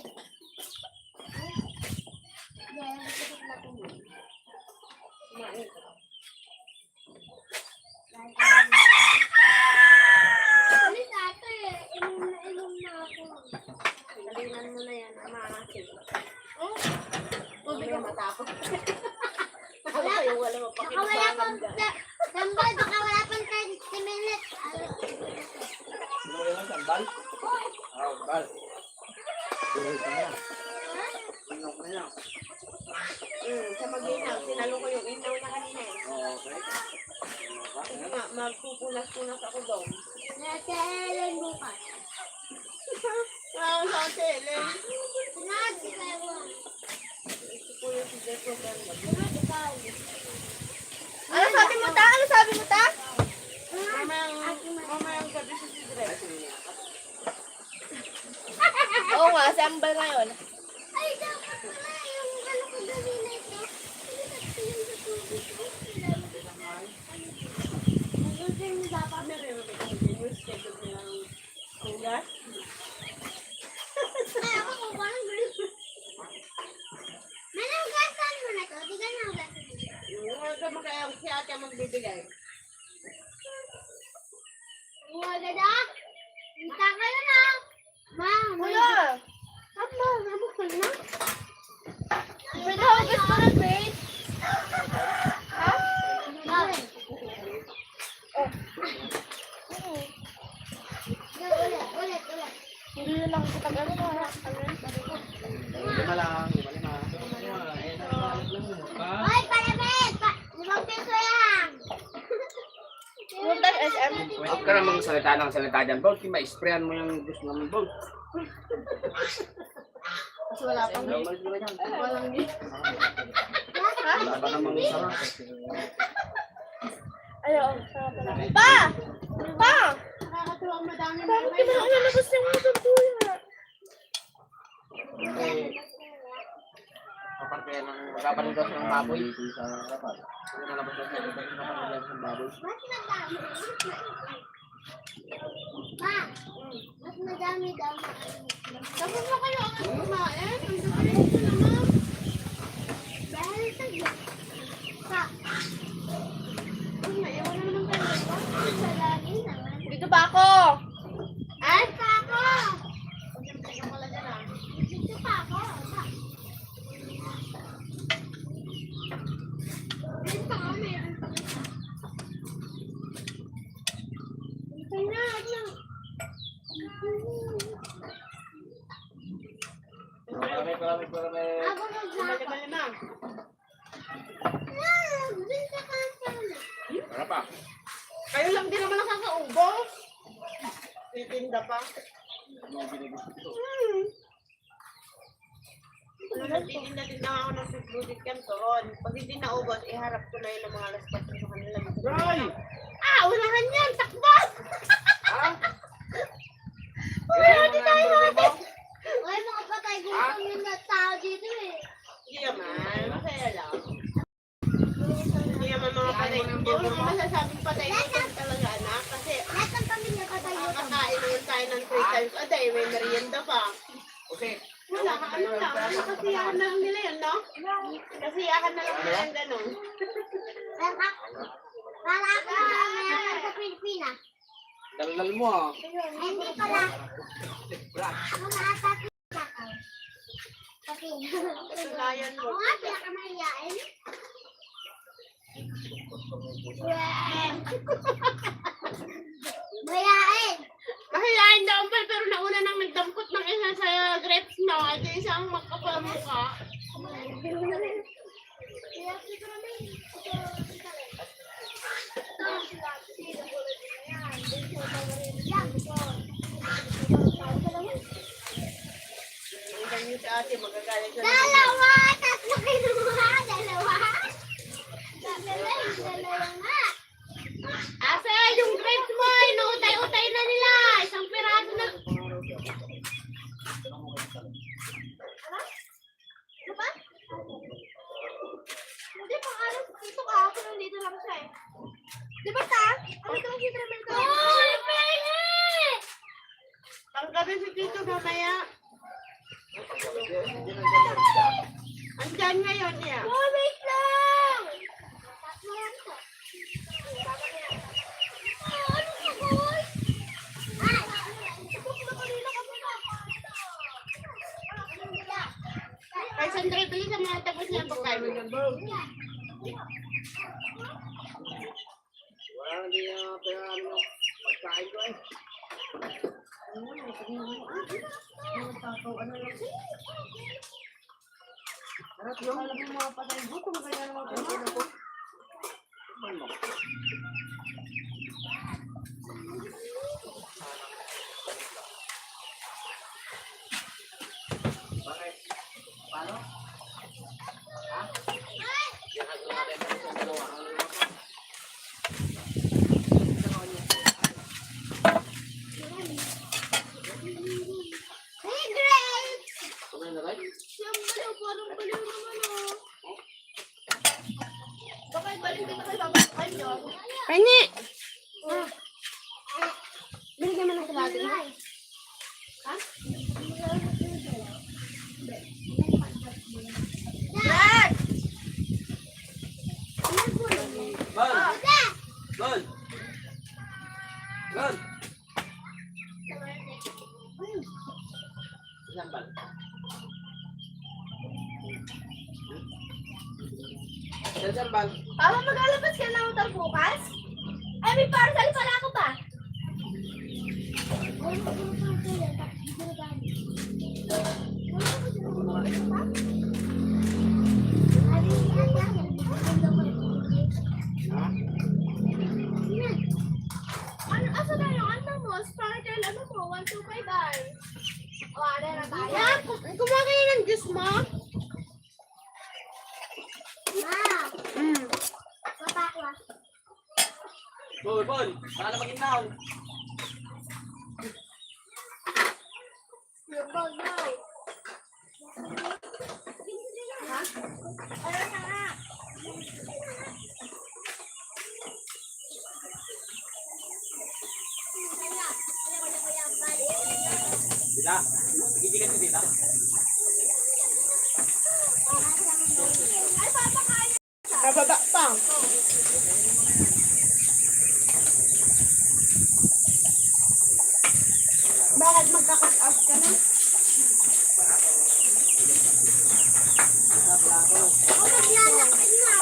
Alis ate, inom na ako. Dalinan mo na yan, maasin. Oh, tubig ang matapos. Ako kayo wala Baka wala mapakinabangan pang dyan. tambal, baka wala pang 30 minutes. Ano yung sandal? Bal. Tuloy ka na. Inok na yan. Sa mag-inaw, sinalo ko yung inaw na kanina eh. Okay. Sige nga, magpupunas-punas ako doon. Nasa Ellen bukas. Wow, sa tele. Sinad, si Ewa. Si Kuya si Jeffro Ganda. Sinad, ikaw. Ano sabi mo ta? Ano sabi mo ta? Mamayang gabi si Sidre. Oo nga, sambal ngayon. Ay, dapat pala yung ano ko gawin na ito. Dapat meron yung schedule nilang hugas. Ay, ako kung parang ganun. Nanugasan mo na to. Di ka nanugasan mo. Huwag ka makayang si ate ang magbibigay. Huwag ah. Hinta kayo na. Ma, Wala! Tama, nabok ka na. Pwede hugas mo na, Grace. Ha? Ulit. Hindi na lang kita gano'n ha. Lima lang. Hoy, palabit! 5 peso yan! Punta sa SM. Huwag ka namang salita ng salita dyan, Bolt. Ma-sprayan mo yung gusto namin, Bolt. Kasi wala pang walang gift. Wala pa namang sarap. Ayaw, sarap na lang. Pa! Pa! Nakakatuwa ang madami na Bakit kinaalabas yung mga kuya? Kaparte ng magkapalitas ng baboy. Ano nalabas na siya? Kapalitas ng baboy. Mas madami. Ma, mas madami daw. Tapos na kayo ang kumain? Ang dami naman. Dahil sa iyo. Pa, Ay, naiwan na naman kayo. sa lagi naman. Dito pa ako! Ay, pa ako! Tingnan pala dyan ah. Dito pa ako. Pa. Dito pa ako, meron pa kita. Ano? Marami. Ako mag-zapa. Lima. Dito ka pa. Wala pa. Kayo lang din naman nakakaubos. Titinda pa. Titinda din lang ako ng fruit canton. Pag hindi naubos, iharap ko na yun ng mga laspas sa kanila. Bray! Ah, unahan yan! Takbo! Uy, mga patay gusto yung tao dito eh. Hindi naman, masaya lang. Hindi naman mga patay. Hindi mo naman masasabing patay gusto talaga anak. Kasi Lahat ng pamilya patay gusto. nakakain naman tayo ng 3 times a day. May merienda pa. Okay. Wala, ano lang. Ano kasi yan lang nila yun. no? Kasi akan na lang na yan ganun. Para ako na sa Pilipinas. Dalal mo ah. Ay, hindi pala. Mga ata Sakaw. Okay. Kasulayan mo. Oo nga, pinakamahiyain. Mahiyain. Kahilain daw pa, pero nauna nang nagdampot ng isa sa grapes no, at yung isang magkapamukha. Hanggang yung si ate, magagalit siya. Dalawa! Tatlo kinuha! Dalawa! Dalawa nga! Asa yung grapes mo, inuutay-utay na nila. Isang piraso na. Hindi, pangalan dito ka. Ako nandito lang siya eh. Di ba ta? Ano ito ang hidra mo? Oh, pwede! Tanggalin si Tito mamaya. Andyan ngayon niya. Oh, wait lang! Tatlo yan to. Ano ka, boy? Ay! Kay Sandra, bilis sa mga tapos niya pagkain mo ng bro. Wala na din pera ano. Pagkain ko eh. Harap yung alam mo mga patay mo, kung maganda naman kung ano ko. Bakit? Paano? Ha? Lahat ng natin sa dalawa. Ano yun ako? Hey, Grace! Kumain na tayo? Siyang baliw, parang baliw naman oh. Baka ibalik dito kay Papa sa kanya. Pengi! Binigyan mo lang sa lahat mo. Dad! Bal! Bal! Bal! Isang bal. Isang bal. Papa, maglalabas ka na utang bukas? Ay, may parcel pala ako ba? Ha? Ano, asa na yung ano mo? Sparkle, ano mo? 125 ay. O, ano na tayo? Yan, kumuha kayo ng juice mo. Ma! Papakwa. Bal! Bal! Baka na maginaw! Yung bag daw. Ha? Ano na nga? Dila! Nagigilan si Dila! Ay, Papa, kaya. Kababa pa. Bakit magka-cut out ka na? O, maglalakad na.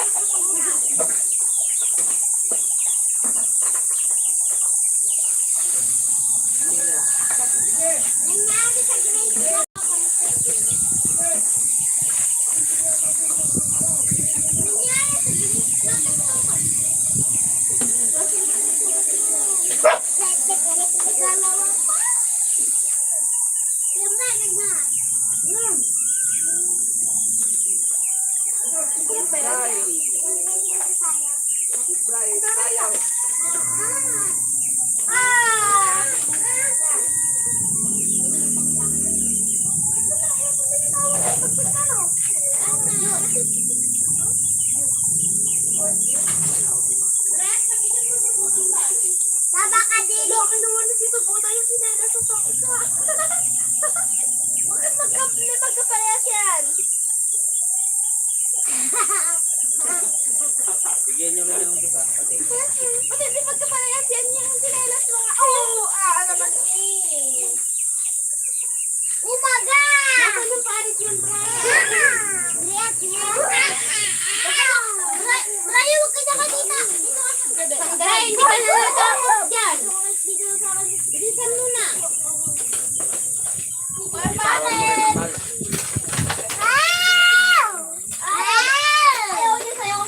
Nangyari sa grade 12. Dalawa pa. Yung bagay na. Tama ka din. Laki naman na dito po tayo sinayos sa isa. Bakit magkaparehas yan? Bigyan nyo na lang doon pati. Pati di magkaparehas yan yung sinelas mo nga. Oo, naman eh. Umaga! Nasaan yung paris yung Brian? Brian, huwag ka na kanina. Brian, hindi ka na natapos dyan. Bilisan mo na. Ayaw niya sa'yo.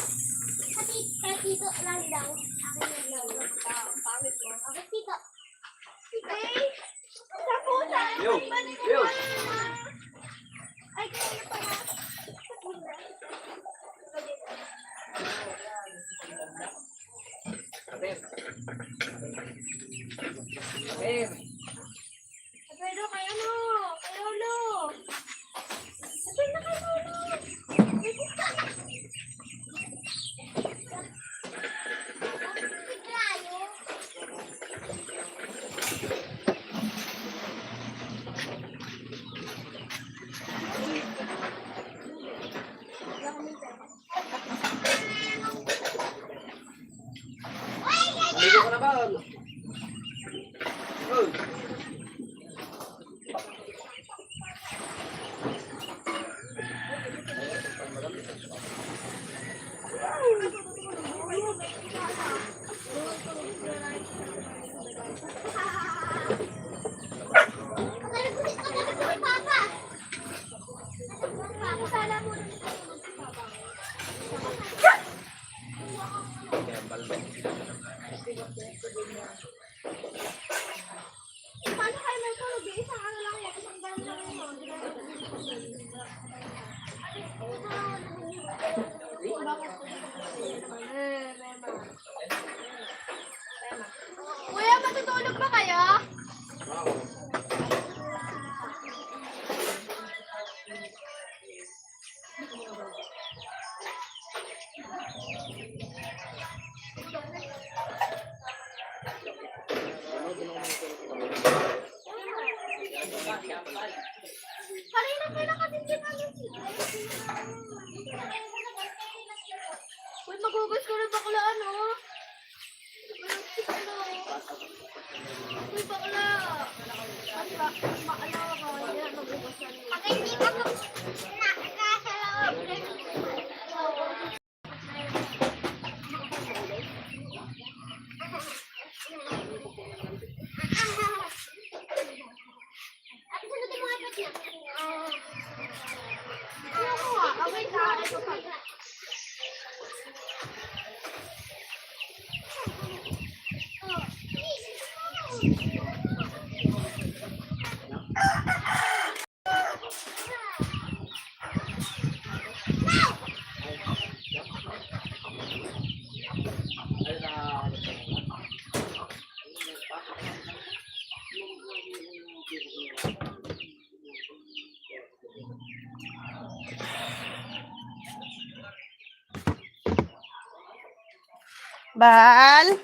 Kay Tito lang daw. Akin lang daw. Pangit mo. Okay, Tito. Yo! Yo! Ay, kaya pala. Pero kayo no. Kayo no. Sabi na kayo no. Maligo ka na ba? Oh! Paano kayo may tulog? Isang ano lang yan. Isang dami lang yun. Kuya, matutulog ba kayo? Kanina pinakatingin namin sila. Uy, magugas ko rin bakla, ano? Uy, bakla. Ano ba? Maalawa ka, hindi na magugas yan. Pag hindi ka nakakasalaw. At sagutin mo nga ba't yan? Ano ko nga? Away ka. Ito pa. Bal?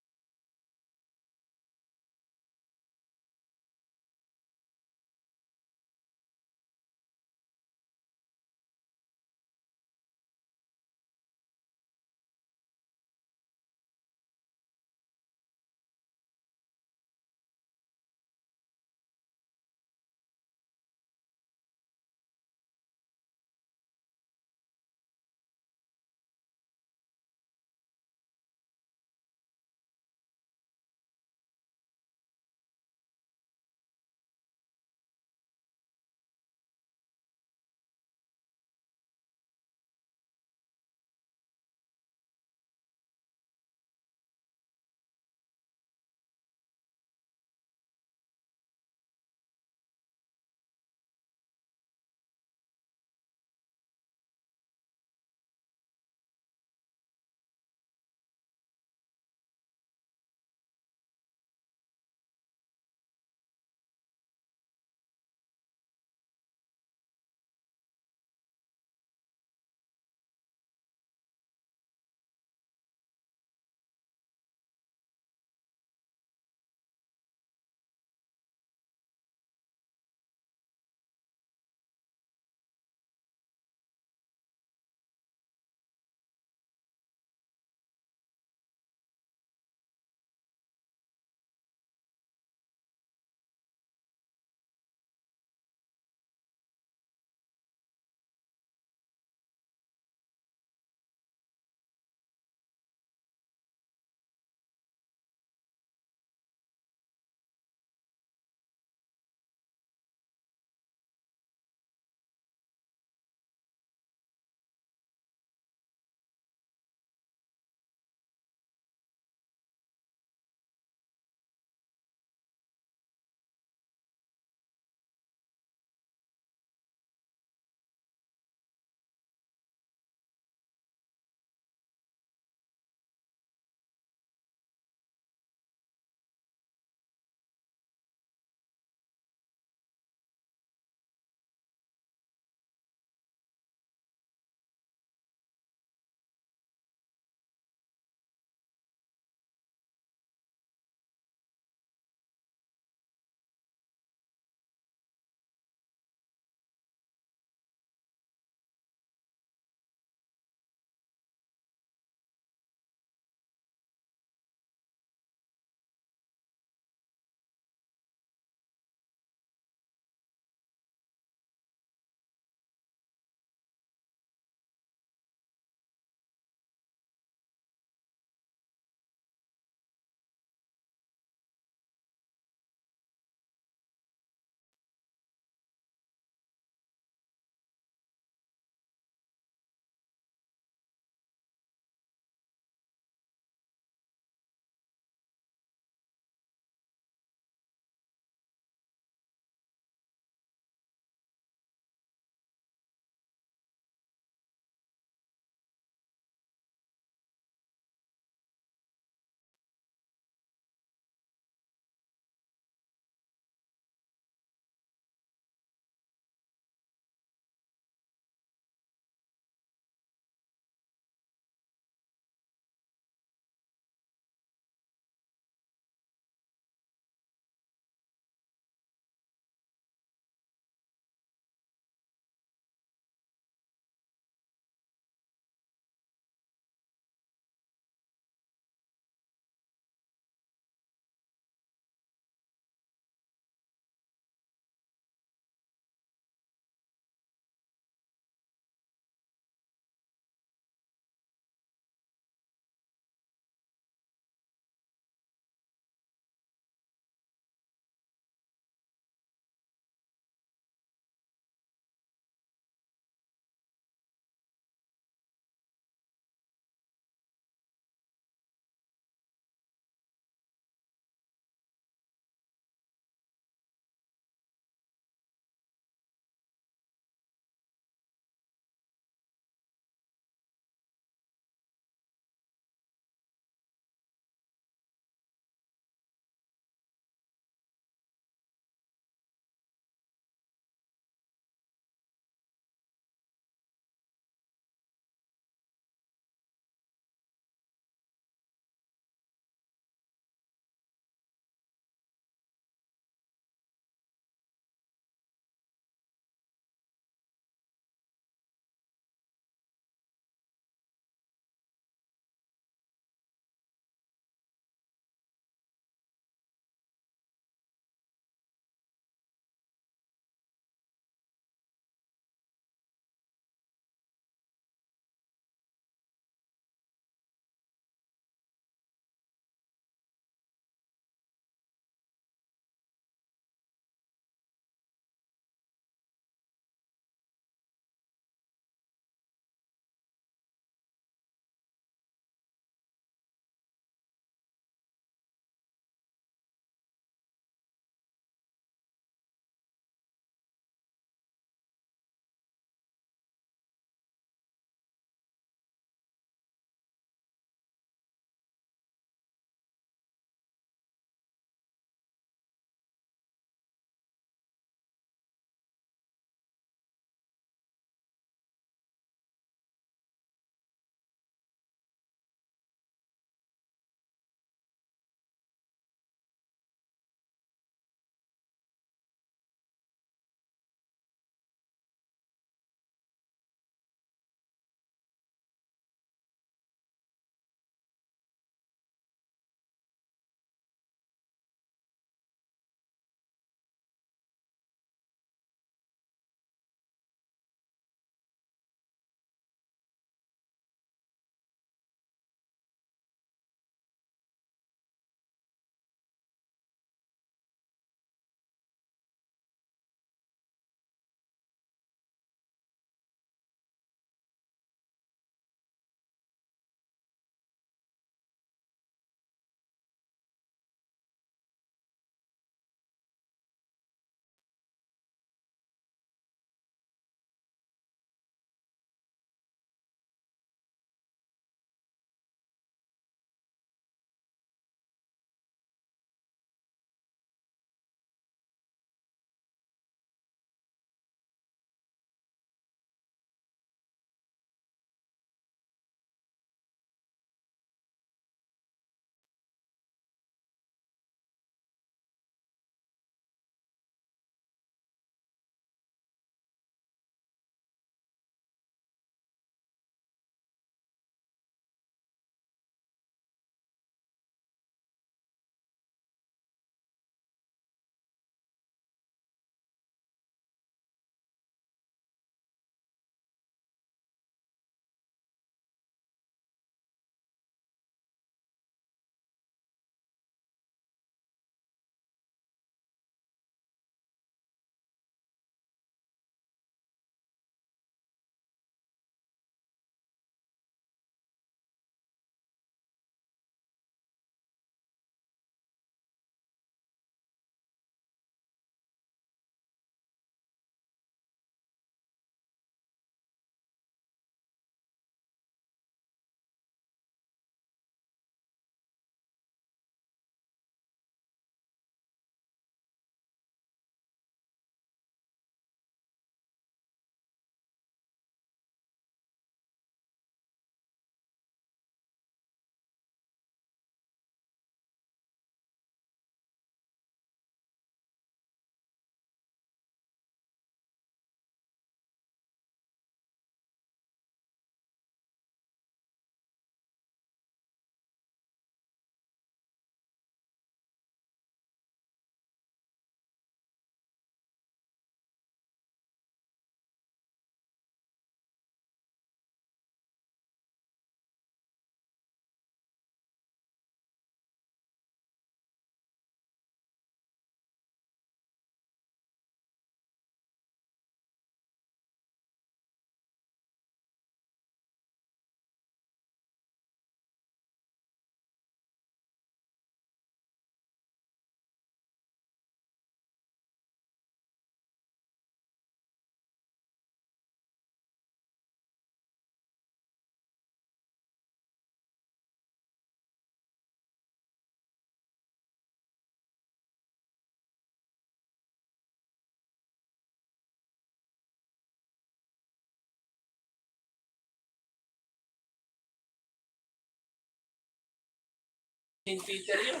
St. Peter yun.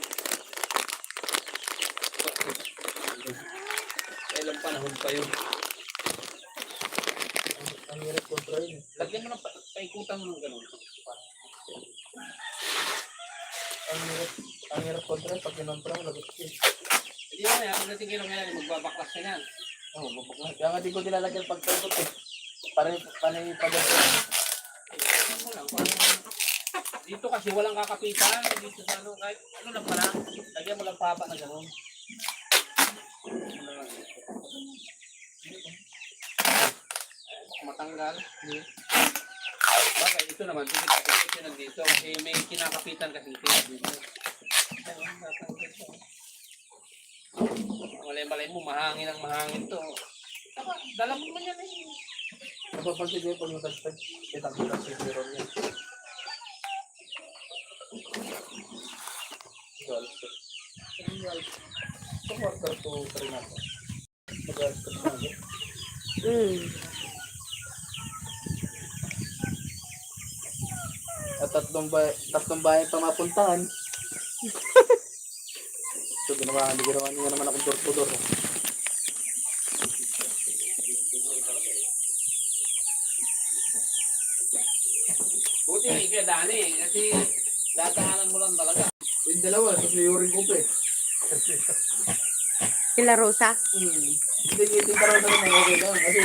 Kailang panahon pa yun. Ang hirap kontra yun. Lagyan mo ng paikutan mo ng gano'n. Ang hirap kontra pag kinontra mo, lagot ko. Hindi mo na, pag natin kilong yan, magbabaklas ka yan. Oo, babaklas. Kaya nga di ko nilalagyan pagtagot eh. Panay pagtagot. Ano mo lang, parang dito kasi walang kakapitan. Dito sa ano, kahit ano lang pala. Lagyan mo lang papa na gano'n. Matanggal. Bakit ito naman, ito nandito. Kasi may kinakapitan kasi dito. Malay mo, mahangin ang mahangin to. Saka, dala mo man yan eh. Napapansin ko yung pag natagtag, kita-kita si Zero niya. Galas ko. Ito water to pa rin ako. Magalas ko na ako. At tatlong bahay pa mapuntahan. So, ginawa niya naman akong door-to-door. Buti ka dani kasi dadaanan mo lang talaga. Yung dalawa, susuyurin ko pa eh. Kila Rosa, Hindi, iting parang na naman okay lang. Kasi,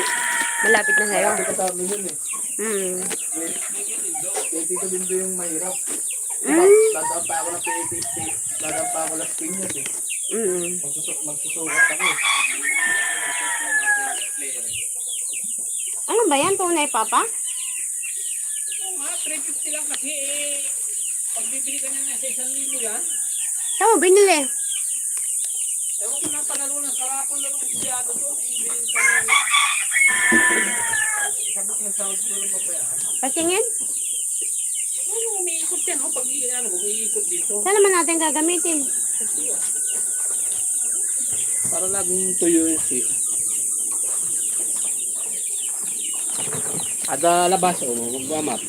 malapit na sa'yo. malapit ka sa amin yun eh. Kaya Tito Dindo yung mahirap. Dadaan pa ako ng PATC. Dadaan pa ako Las Piñas eh. Magsusukat ako eh. Ano ba yan? Tunay, Papa? Mga 350 lang kasi eh. Pag bibili ka niya sa 1,000 yan, Saan mo binili? ewan ko na panalo ng sarapon lang ng siyado doon. Ibigin ka na. Sabi ko na sahod ko lang mabayaran. Patingin? Ano, umiikot yan. Oh, pag umiikot dito. Saan naman natin gagamitin? Para laging tuyo yung siya. Ada labas o, magbamat.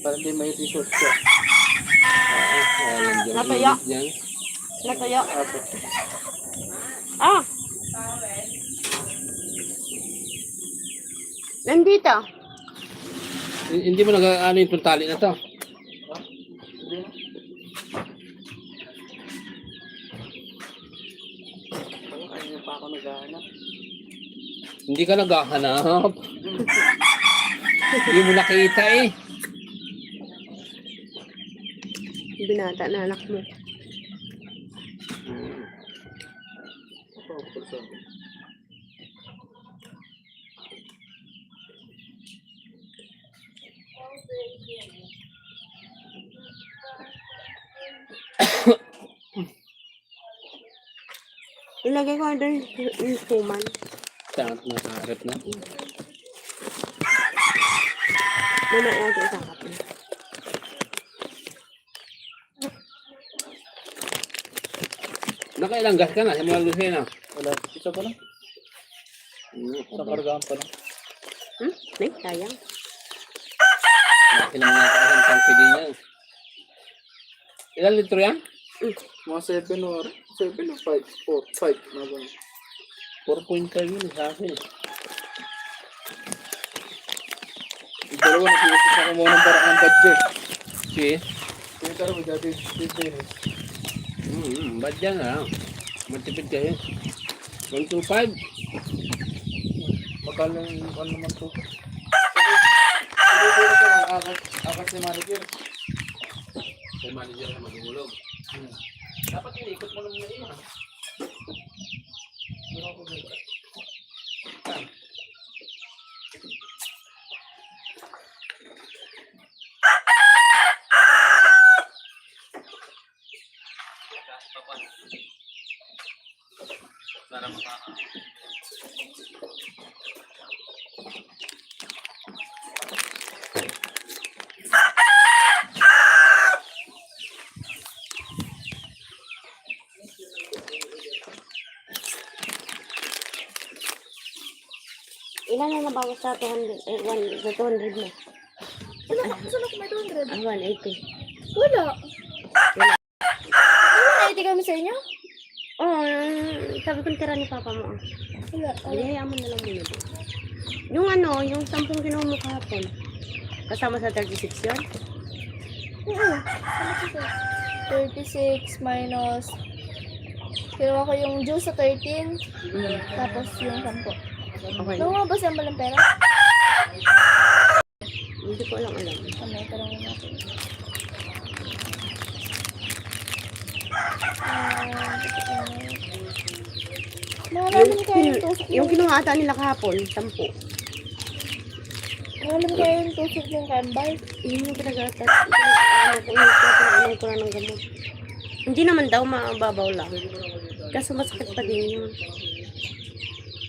Para hindi may resort ka. Natuyo. Natuyo. Apo. Ah! Nandito. Hindi mo nag-ano yung tali na to. Kaya pa ako naghahanap. Hindi ka naghahanap. Hindi mo nakita eh. Binata na anak mo. Ako, pulso. Ilagay ko doon yung suman. Saan na harap na? Mamaya natin isakap na. Nakailang gas ka na? Simula Lucena. Wala, isa pa lang. Sa kargaan pa lang. Ay, sayang. Ilang natin kasi ang tangke din yan. Ilang litro yan? Mga 7 or 5, 4, 5 na gano'n. 4.5 yun sa akin. Yung dalawa, nag-iisip ako muna ng parang ang budget. Si? Kaya tara, may dati din eh. Ba't yan ah? Matipid kayo. 125. Magkano yung ano naman to? Hindi ko na akas ni manager. May manager na magulog. Dapat inikot mo lang na yun ah. Hindi ako dito. Para makaka. Ilan na nabawas sa 200, sa 200 mo? Saan ako may 200? Ang 180. Wala. Wala. Wala, 80 kami sa inyo? Oo, sabi ko tira ni Papa mo. Wala. Hayaan mo na lang muna doon. Yung ano, yung 10 kinuha mo kahapon. Kasama sa 36 yun? Oo. 36 minus... Kinuha ko yung juice sa 13. Tapos yung 10. Okay. Nakuha ba siya malang pera? Hindi ko alam. Ano, parang natin. Maraming kayo yung tusok Yung kinuha ata nila kahapon, 10. Maraming kayo yung tusok yung kambal. Yun yung pinag-atat. Ano ko na ng gamot. Hindi naman daw, mababaw lang. Kaso masakit pa din yun.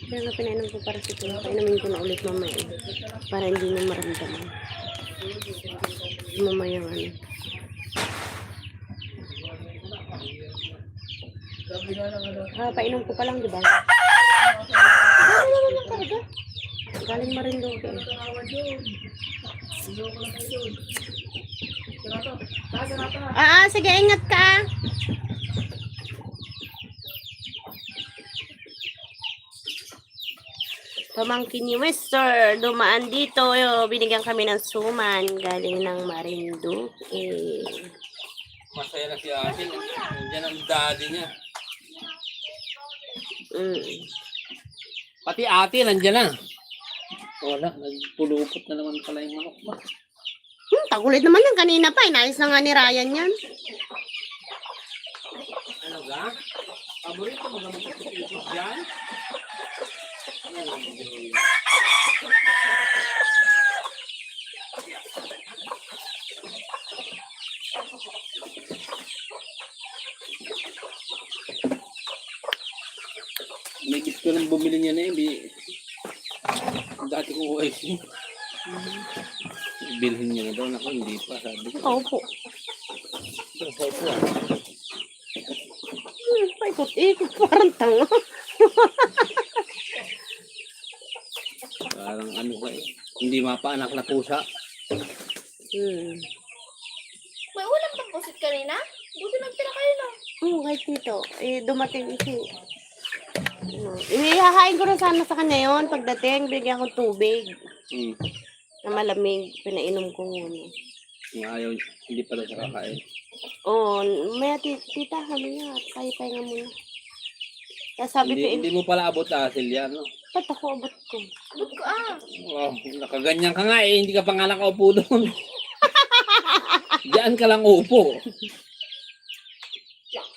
Kaya nga pinainom ko para sa ito. Painumin ko na ulit mamaya. Para hindi na maramdaman. Mamaya ano. Painom ko pa lang, di ba? Ano naman yung karga? Galing Marinduque. Sige, ingat ka. Pamangkin ni Wester, dumaan dito. Binigyan kami ng suman. Galing ng Marinduque. Masaya na si ate. Nandiyan ang daddy niya. Pati ate, nandiyan na. Wala, nagpulupot na naman pala yung manok ba? Tagulit naman yan kanina pa. Inayos na nga ni Ryan yan. Ano ga? Paborito mo gamot sa pipos dyan? May gusto nang bumili niya na hindi. Dati kong OIC. Bilhin niya na daw. Naku, hindi pa. Sabi ko. Opo. Ito, sa upo ah. Paikot-ikot. Parang tanga. Parang ano ka eh. Hindi mapaanak na pusa. May ulam pang pusit kanina? Buti nagtira kayo na. Oo, kahit dito. Dumating isi. Ihahain ko na sana sa kanya yun. Pagdating, bigyan ko tubig. Na malamig. Pinainom ko muna. Yung ayaw, hindi pala siya kakain. Oo, may tita, kami nga. Kaya muna. Kaya sabi ko, Hindi mo pala abot asil yan, no? ba't ako abot ko? Abot ko Wow, nakaganyan ka nga eh. Hindi ka pa nga nakaupo doon. Diyan ka lang upo.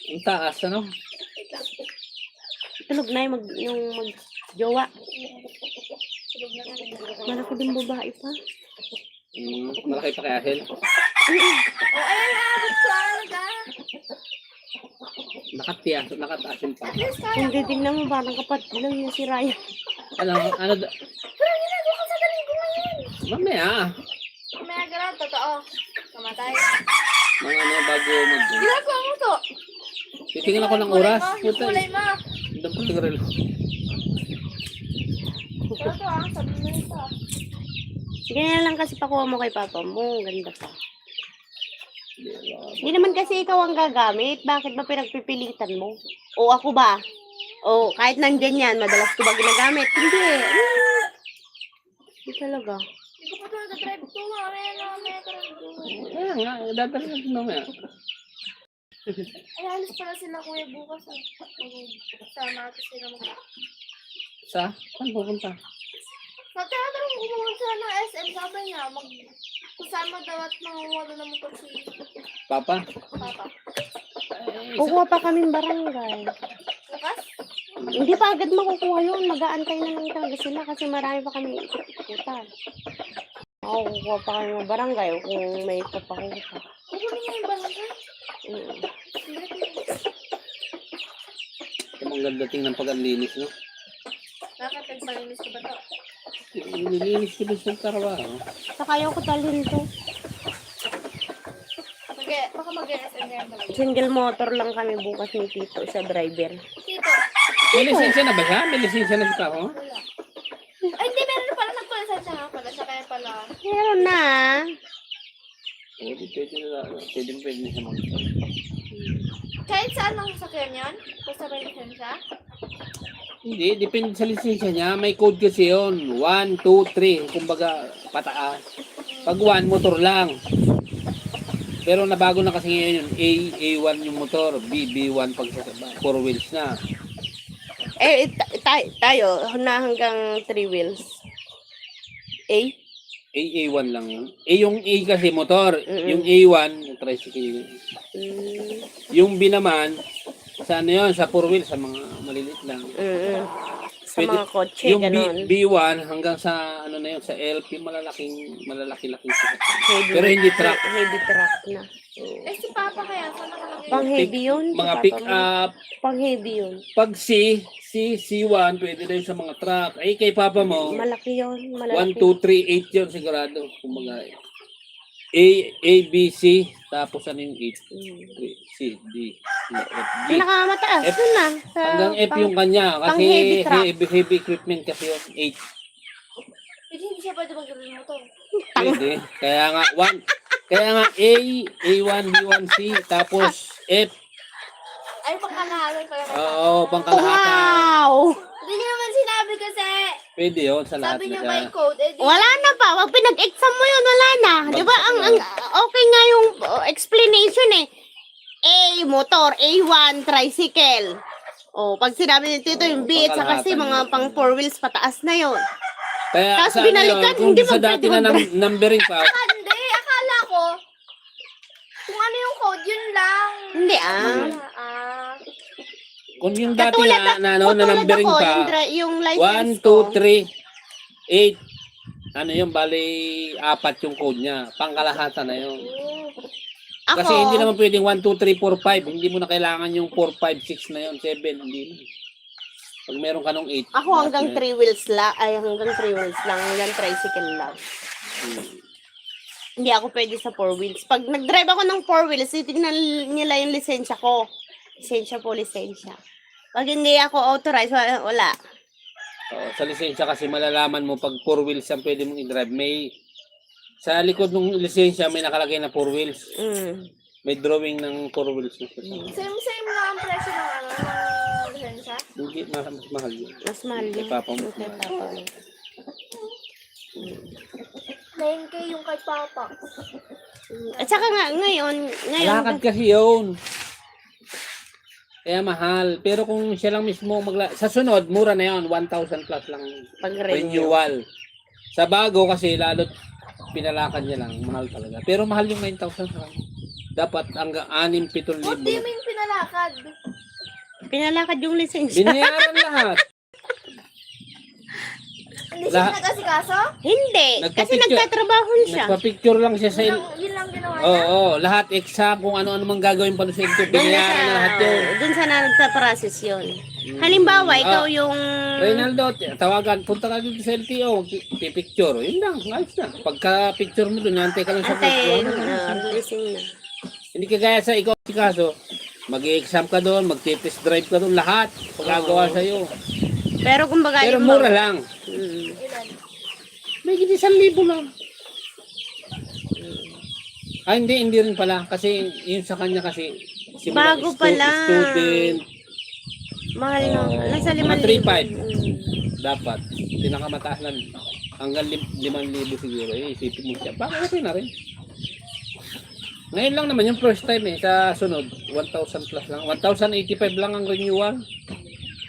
Ang taas, ano? Tulog na yung mag-jowa. Malaki din babae pa. Malaki pa kay Ahel. Oh, ayun na, abot ko alaga. Nakataasin pa. Kung titignan mo, parang kapatid lang yung si Ryan. Ano, Pero ginagawa ko sa galing ko ngayon. mamaya. May agaraw, totoo. Kamatay. Mga ano, bago mag... Ginagawa mo to. Titingin ako ng oras. Yung kulay mo. Doon po tingin. Ito sabi mo nito. Ganyan lang kasi pakuha mo kay papa mo. Ganda pa. Hindi naman kasi ikaw ang gagamit. Bakit ba pinagpipilitan mo? O ako ba? O kahit nandyan yan, madalas ko ba ginagamit? Hindi. Hindi talaga. Hindi ko pa ito nag-drive ko. Mamaya ka rin ko. Kaya nga, dadalhin natin mamaya. Ay, alis pala sila kuya bukas. Sama natin sila mag... Saan pupunta? Sa teatro, kumuha sila ng SM. Sabi niya, kasama daw at nangunguha ng motor si Papa? Papa. Kukuha pa kaming barangay. Bukas? Hindi pa agad makukuha yun. Mag-aantay na lang talaga sila kasi marami pa kami ikutan. Oo, kukuha pa kami ng barangay kung may papakuha. Kukunin niya yung barangay. Ang ganda tingnan pag ang linis, no? Bakit nagpalinis ko ba ito? Nilinis ko doon sa trabaho. Saka ayaw ko talhin to. Baka mag-SM yan talaga. Single motor lang kami bukas ni Tito sa driver. Tito. May lisensya na ba siya? May lisensya na siya ako? Wala. Ay, hindi. Meron na pala. Nagpalisan siya nga pala. Siya kaya pala. Meron na. Oo, di pwede na. Pwede na siya mag Kahit saan ang sasakyan yun? Basta may lisensya? Hindi, depende sa lisensya niya. May code kasi yun. 1, 2, 3. Kumbaga, pataas. Pag 1, motor lang. Pero nabago na kasi ngayon yun. A1 yung motor. B1 pag 4 wheels na. Tayo na hanggang 3 wheels. A1 lang yun. Yung A kasi motor. Mm-mm. Yung A1, yung tricycle. Yung B naman, sa ano yun, sa 4 wheels, sa mga maliliit lang. Sa Pwede- mga kotse, Yung ganun. B1 hanggang sa ano na yun, sa LP, malalaki-laki sila. Heavy, Pero hindi truck. Heavy truck na. Eh, si Papa kaya, saan nakalagay? Pang heavy yun. Mga si pick Papa mo. up, Pang heavy yun. pag C1, pwede na yun sa mga truck. Ay, kay papa mo, Malaki yun. 1, Malaki. 2, 3, 8 yun sigurado. Kumbaga, A, B, C, tapos ano yung 8? C, D, E, F, G. Pinakamataas. F. Yun na. Sa Hanggang F yung kanya. pang Kasi heavy truck. heavy equipment kasi yung 8. Hindi siya pwede mag-run mo to. Pwede. Kaya nga, A1, B1, C, tapos F. Ay, pangkalahalan pala. Oo, pangkalahatan. Wow! Hindi niyo naman sinabi kasi. Pwede yun sa lahat Sabi na niyo siya. may code. Eh, di- Wala na pa. Wag pinag-exam mo yun. Wala na. Di ba? Ang okay nga yung explanation eh. A, motor. A1, tricycle. Pag sinabi nito ito yung B, at saka kasi mga pang 4 wheels pataas na yun. Kaya Tapos sa ano binalikan, yun, kung hindi sa mo dati pwede na mag- numbering pa, Hindi, akala ko. Kung ano yung code, yun lang. Hindi kung yung dati Katulad na numbering ako, pa, yung 1, license 2, ko. 3, 8. Ano yung bali 4 yung code niya. Pangkalahatan na yun. Ako, Kasi hindi naman pwedeng 1, 2, 3, 4, 5. Hindi mo na kailangan yung 4, 5, 6 na yun. 7, hindi na. Pag meron ka nung 8. ako hanggang 3 wheels lang. Ay, hanggang 3 wheels lang. Hanggang tricycle lang. Hindi ako pwede sa 4 wheels. Pag nag-drive ako ng 4 wheels, titignan nila yung lisensya ko. Lisensya po, lisensya. Pag hindi ako authorized, wala. Sa lisensya kasi malalaman mo pag 4 wheels ang pwede mong i-drive. May sa likod ng lisensya may nakalagay na 4 wheels. May drawing ng 4 wheels na siya. Same lang ang presyo ng ano, ng lisensya. Hindi, mas mahal yun. Mas mahal Kay yun. Papa mo. Kay Papa mo. 9K yung kay Papa. At saka nga, ngayon, Lakad kasi yun. Kaya mahal. Pero kung siya lang mismo sa sunod, mura na yun. 1,000 plus lang pag-renew. renewal. Sa bago kasi lalo pinalakad niya lang. Mahal talaga. Pero mahal yung 9,000 sa kanya. Dapat hanggang 6-7 What do you libo. mean pinalakad? Pinalakad yung lisensya. Binayaran lahat. Hindi siya Lahat. nag-asikaso? Hindi. Kasi Nagpa-picture. nagtatrabaho siya. Nagpa-picture lang siya sa Yun lang ginawa niya? Oo, lahat exam kung ano-ano mang gagawin pa sa ito. Binayaran na lahat yun. Doon sa nagta-process yun. Halimbawa, ikaw yung... Reynaldo, tawagan, punta ka dito sa LTO, pipicture. Yun lang, ayos na. Pagka-picture mo doon, nantay ka lang sa Ate, picture. releasing na. Hindi ka gaya sa ikaw, si kaso, mag-exam ka doon, mag-test drive ka doon, lahat. Pagkagawa sa'yo. Pero kumbaga... Pero yung- mura lang. Ilan? May 1,000 lang. Hindi rin pala. Kasi yun sa kanya kasi, Bago pa lang. student, Mahal na. Nasa mga 5,000. 3,500. Dapat. Pinakamataas lang. Hanggang 5,000 siguro. Isipin mo siya. Baka kasi na rin. Ngayon lang naman yung first time sa sunod. 1,000 plus lang. 1,085 lang ang renewal.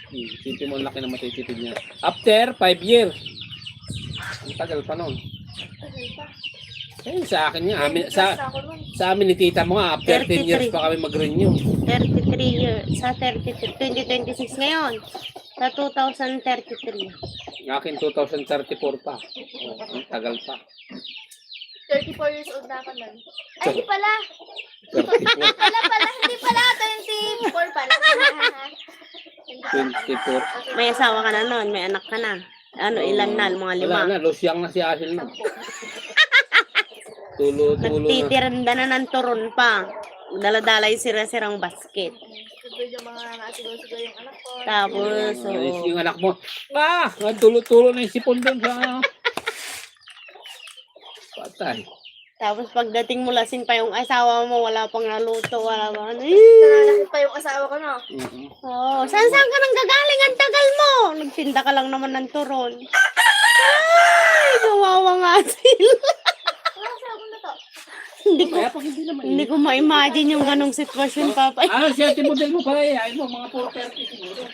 Isipin mo ang laki na matitipid niya. After 5 years. Ang tagal pa nun. Sa akin nga. Sa amin ni tita mo nga. After 10 years 33. pa kami mag-renew. 33 years. Sa 2026 ngayon. Sa 2033. Akin 2034 pa. Ang tagal pa. 34 years old na ako nun. Ay, hindi pala. 34. Hindi pala. 24 pala. 24. May asawa ka na noon. May anak ka na. Ano, ilan na? Mga 5. Wala na, losyang na si Asil na. Tulo-tulo na. Nagtitiranda na ng turon pa. Dala-dala yung sira-sirang basket. Siguro yung mga nasigaw-sigaw yung anak ko. Tapos, Alis yung anak mo. Tulo-tulo na yung sipon doon sa... Patay. Tapos pagdating mo lasing pa yung asawa mo, wala pang naluto, wala pang ano. Nananakit pa yung asawa ko, no? Oo, saan ka nang gagaling? Ang tagal mo! Nagtinda ka lang naman ng turon. Ay, kawawa nga sila. Ano ang asawa ko na to? Kaya pag hindi naman Hindi ko ma-imagine yung ganong sitwasyon, Papa. siya model mo pala eh. Ayun mo, mga 430 siguro.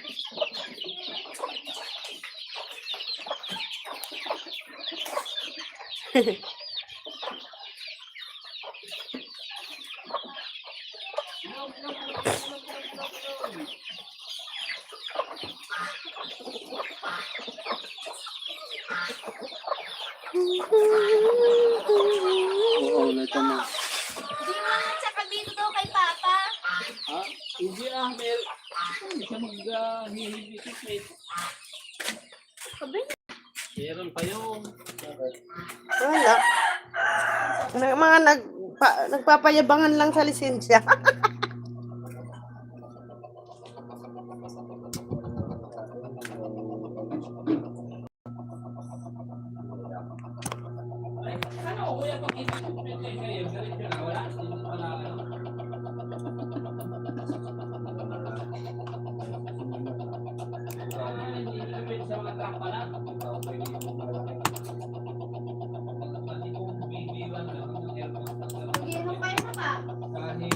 Oo, nito na. Hindi mo lang tsaka dito daw kay Papa. Ah, hindi hindi siya mag-hihibisip Sabi niya. Meron pa yung... Wala. Mga nagpapayabangan lang sa lisensya. Ano, kuya, pag hindi ko pwede kayo, galit ka na, wala. Hindi mo pala. Hindi ko pwede sa mga truck pala. Hindi mo kayo na ba? Kahit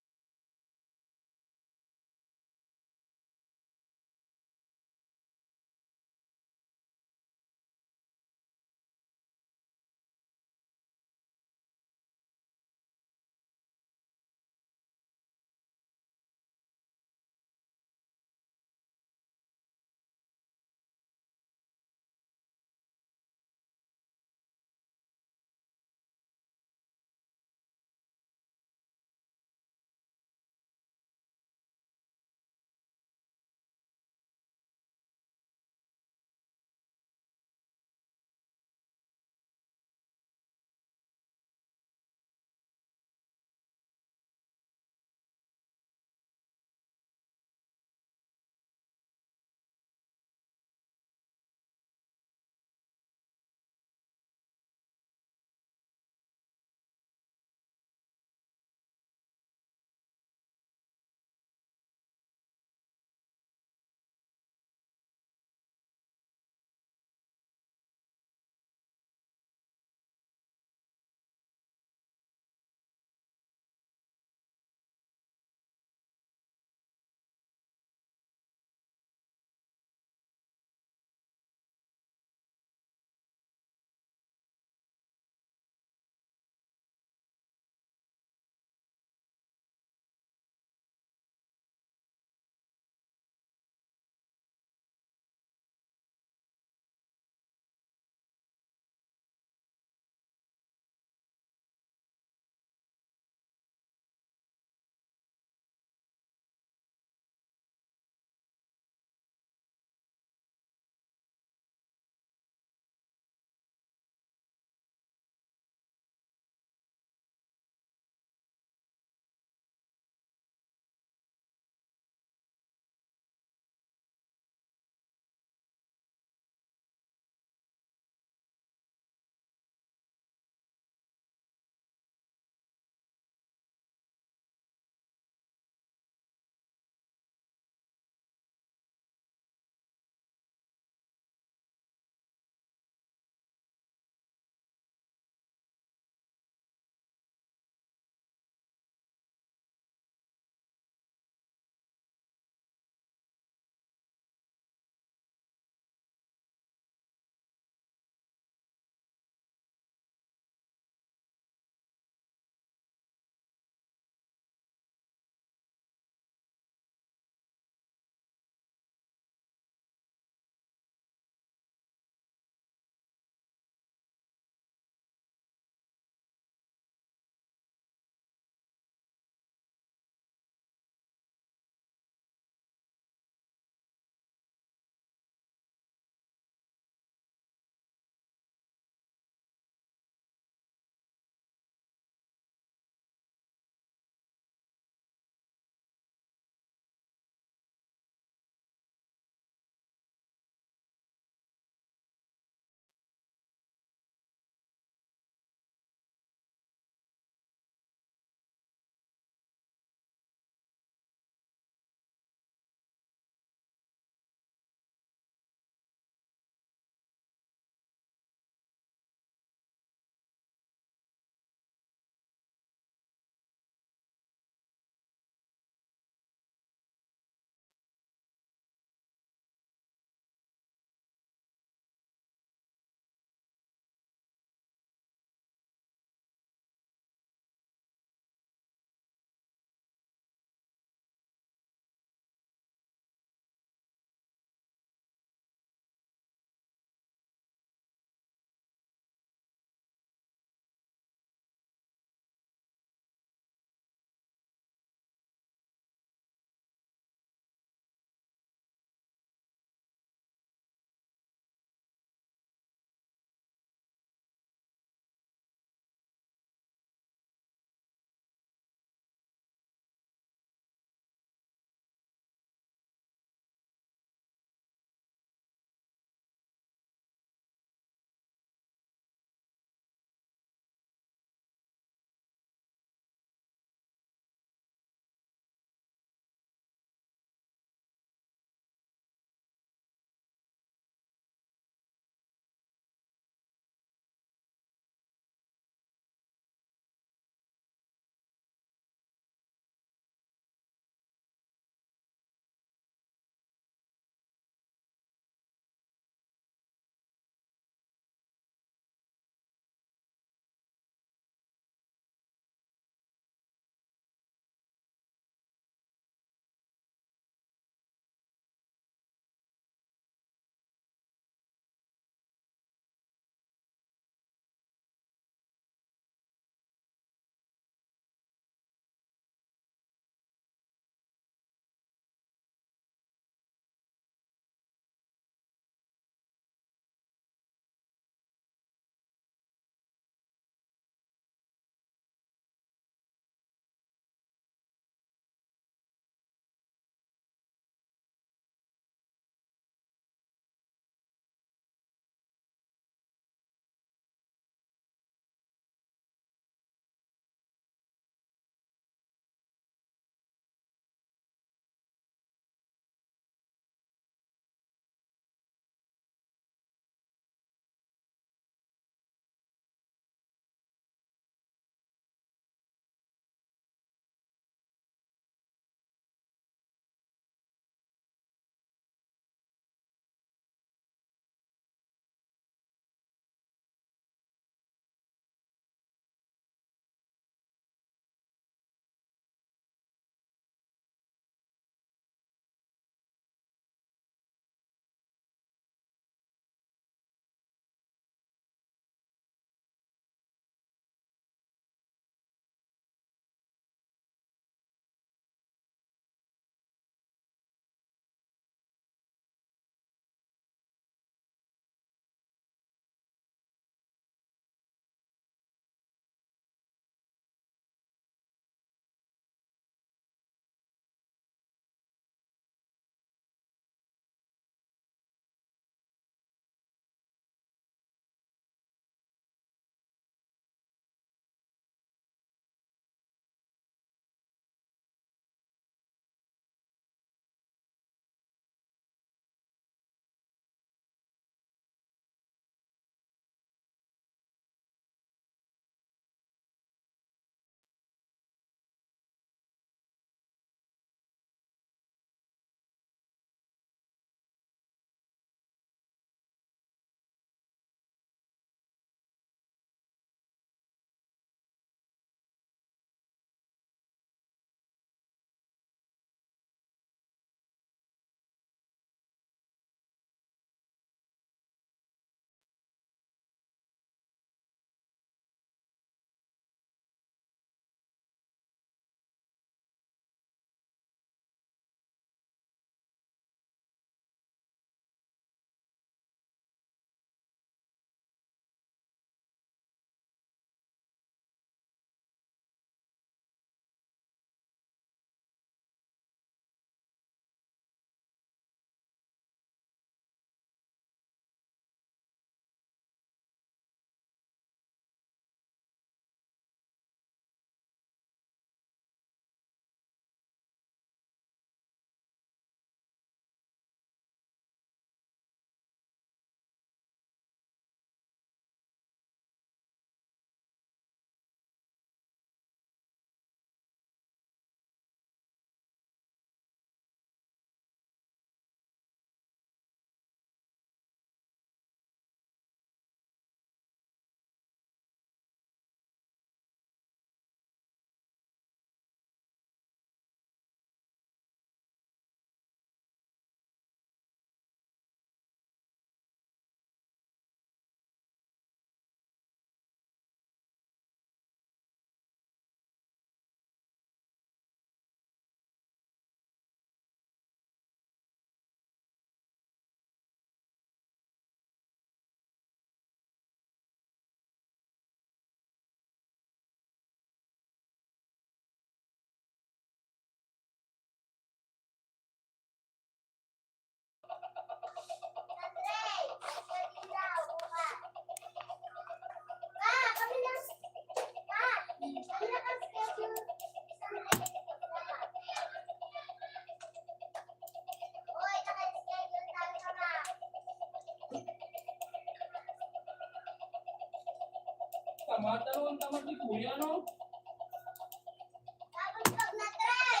Tapos pag na-try,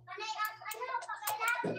panay ang pakailangan.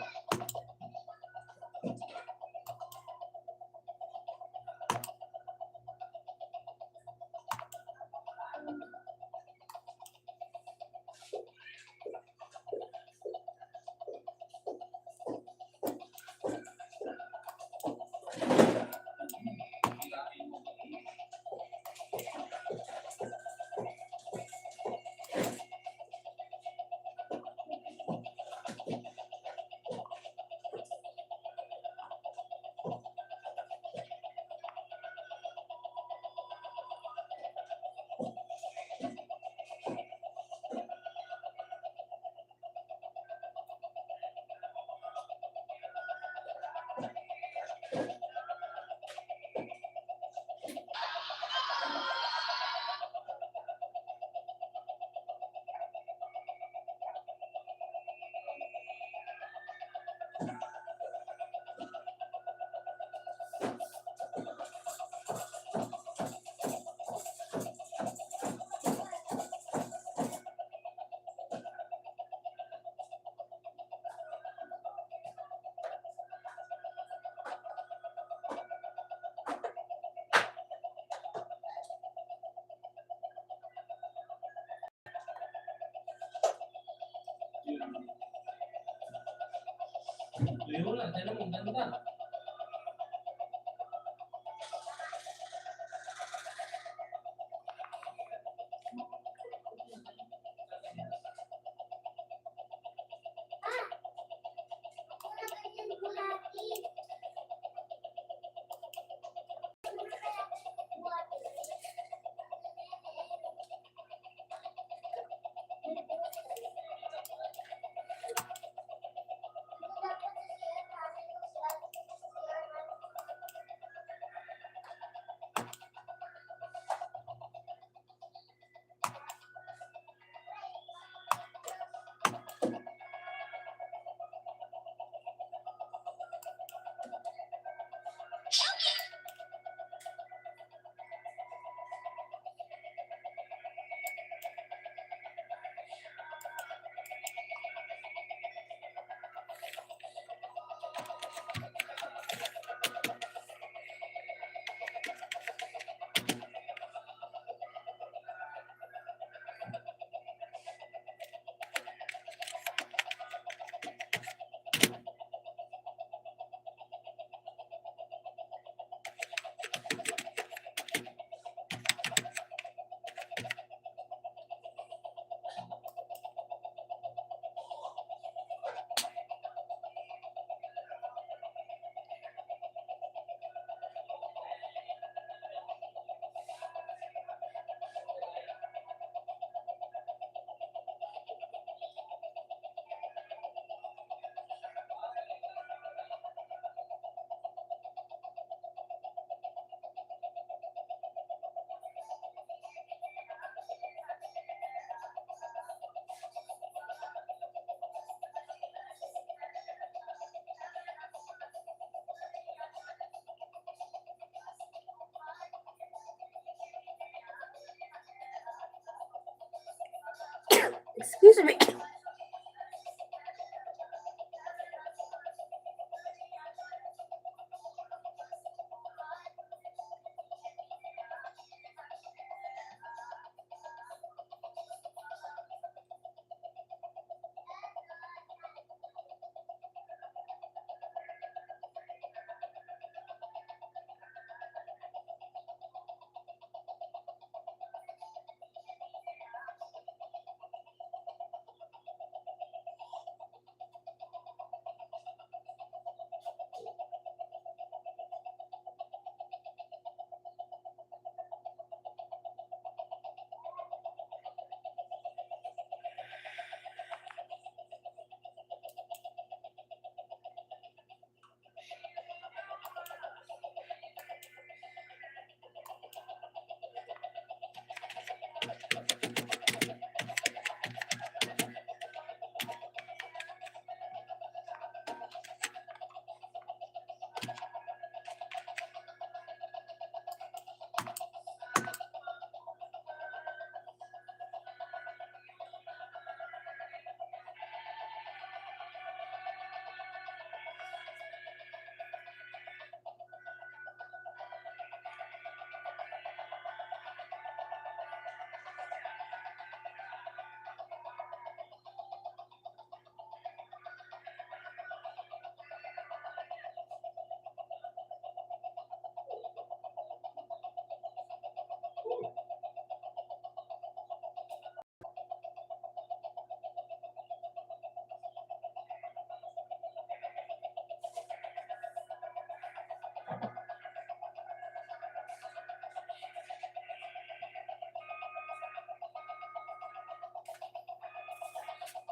Ako na ganyan bulati. Ako na kaya bulati. Excuse me.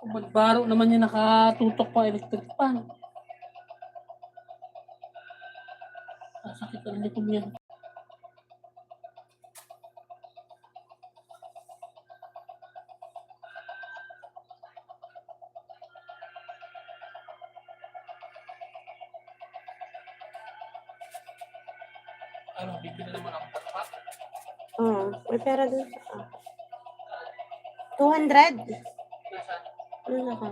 Baro naman yung nakatutok pa electric pan. Sakit ang likod niya. Ano, bibili naman ako ng pa. Oo, may pera dun. 200. Ano ka?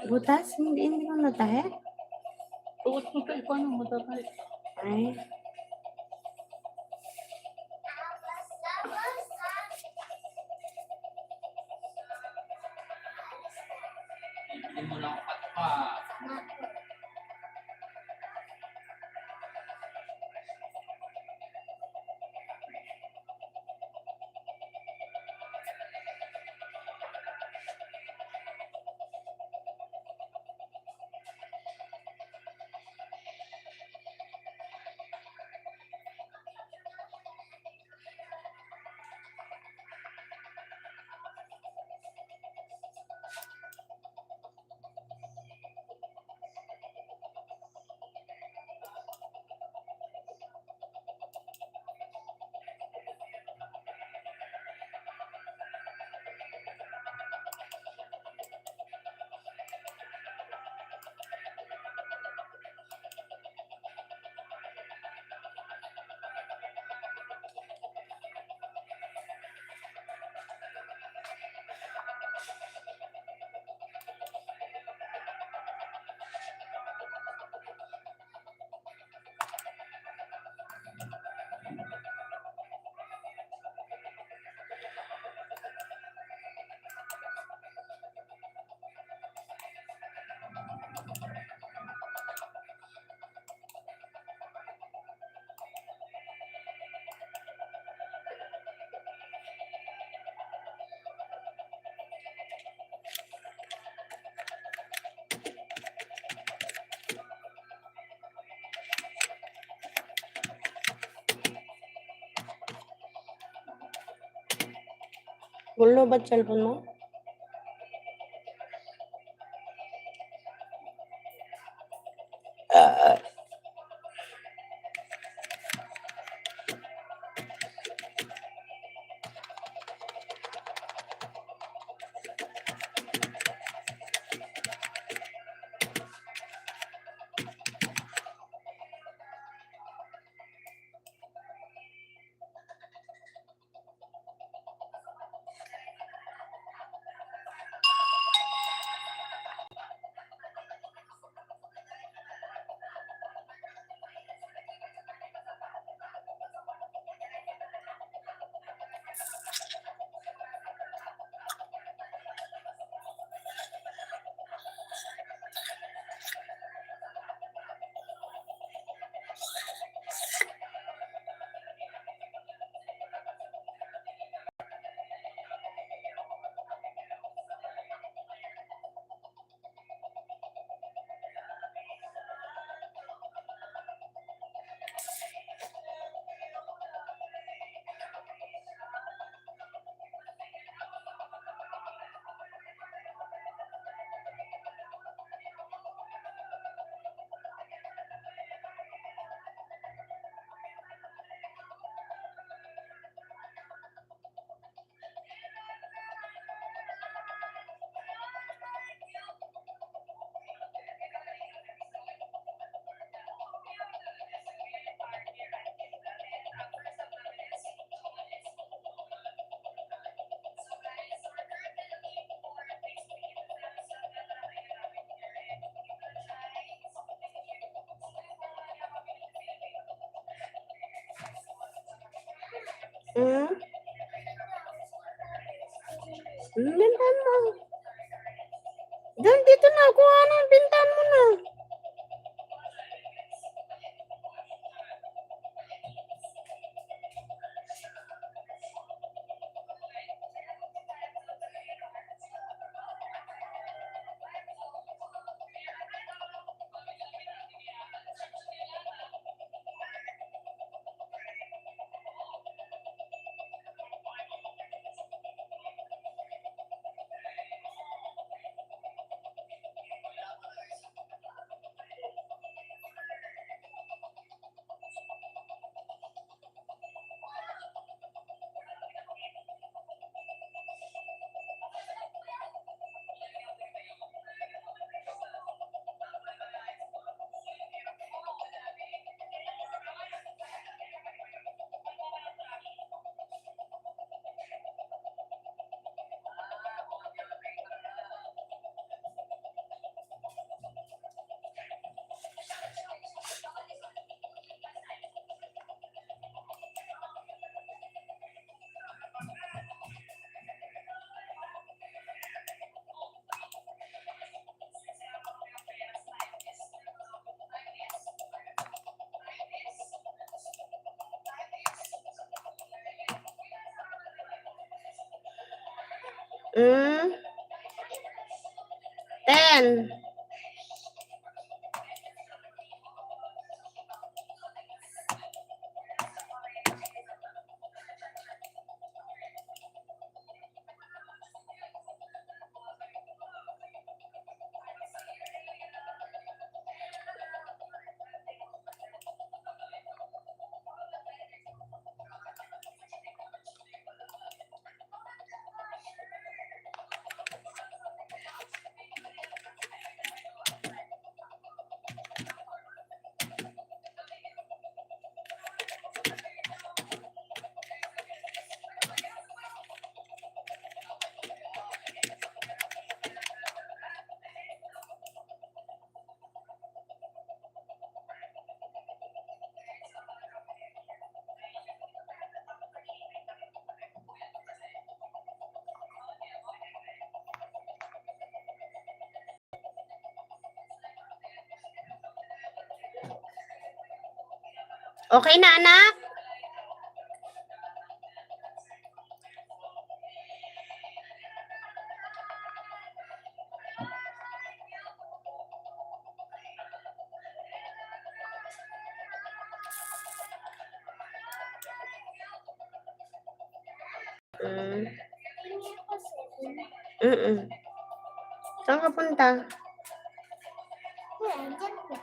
Butas? Hindi ko natahe. Tuwad mo tayo, paano matatay? Ay. Hindi mo lang pa. Gulo ba't cellphone mo? Hmm? Bintahan mo. Doon, dito na. Kuha na. Bintahan mo na. Hmm? 10. Okay na, anak? Hmm. Tingin ko 7. Mm-mm. Saan ka punta? Kaya, dyan po.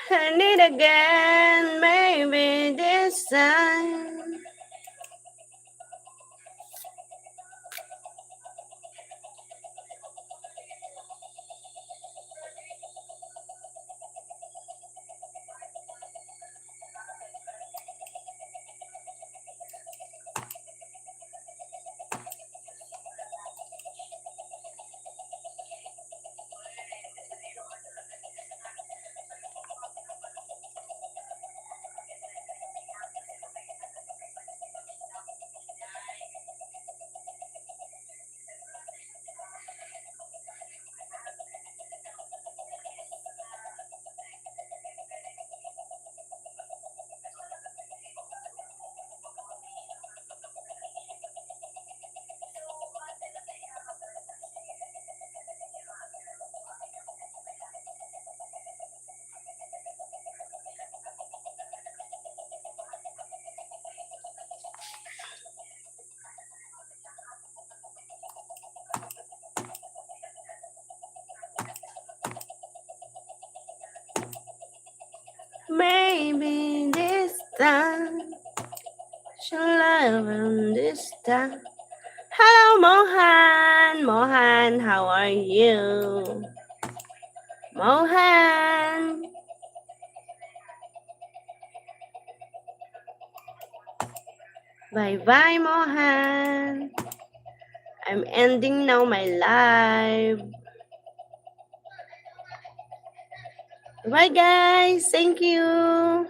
I need again, maybe this time. Maybe this time, she'll love him this time. Hello, Mohan. Mohan, how are you? Mohan. Bye bye, Mohan. I'm ending now my live. Bye, guys. Thank you.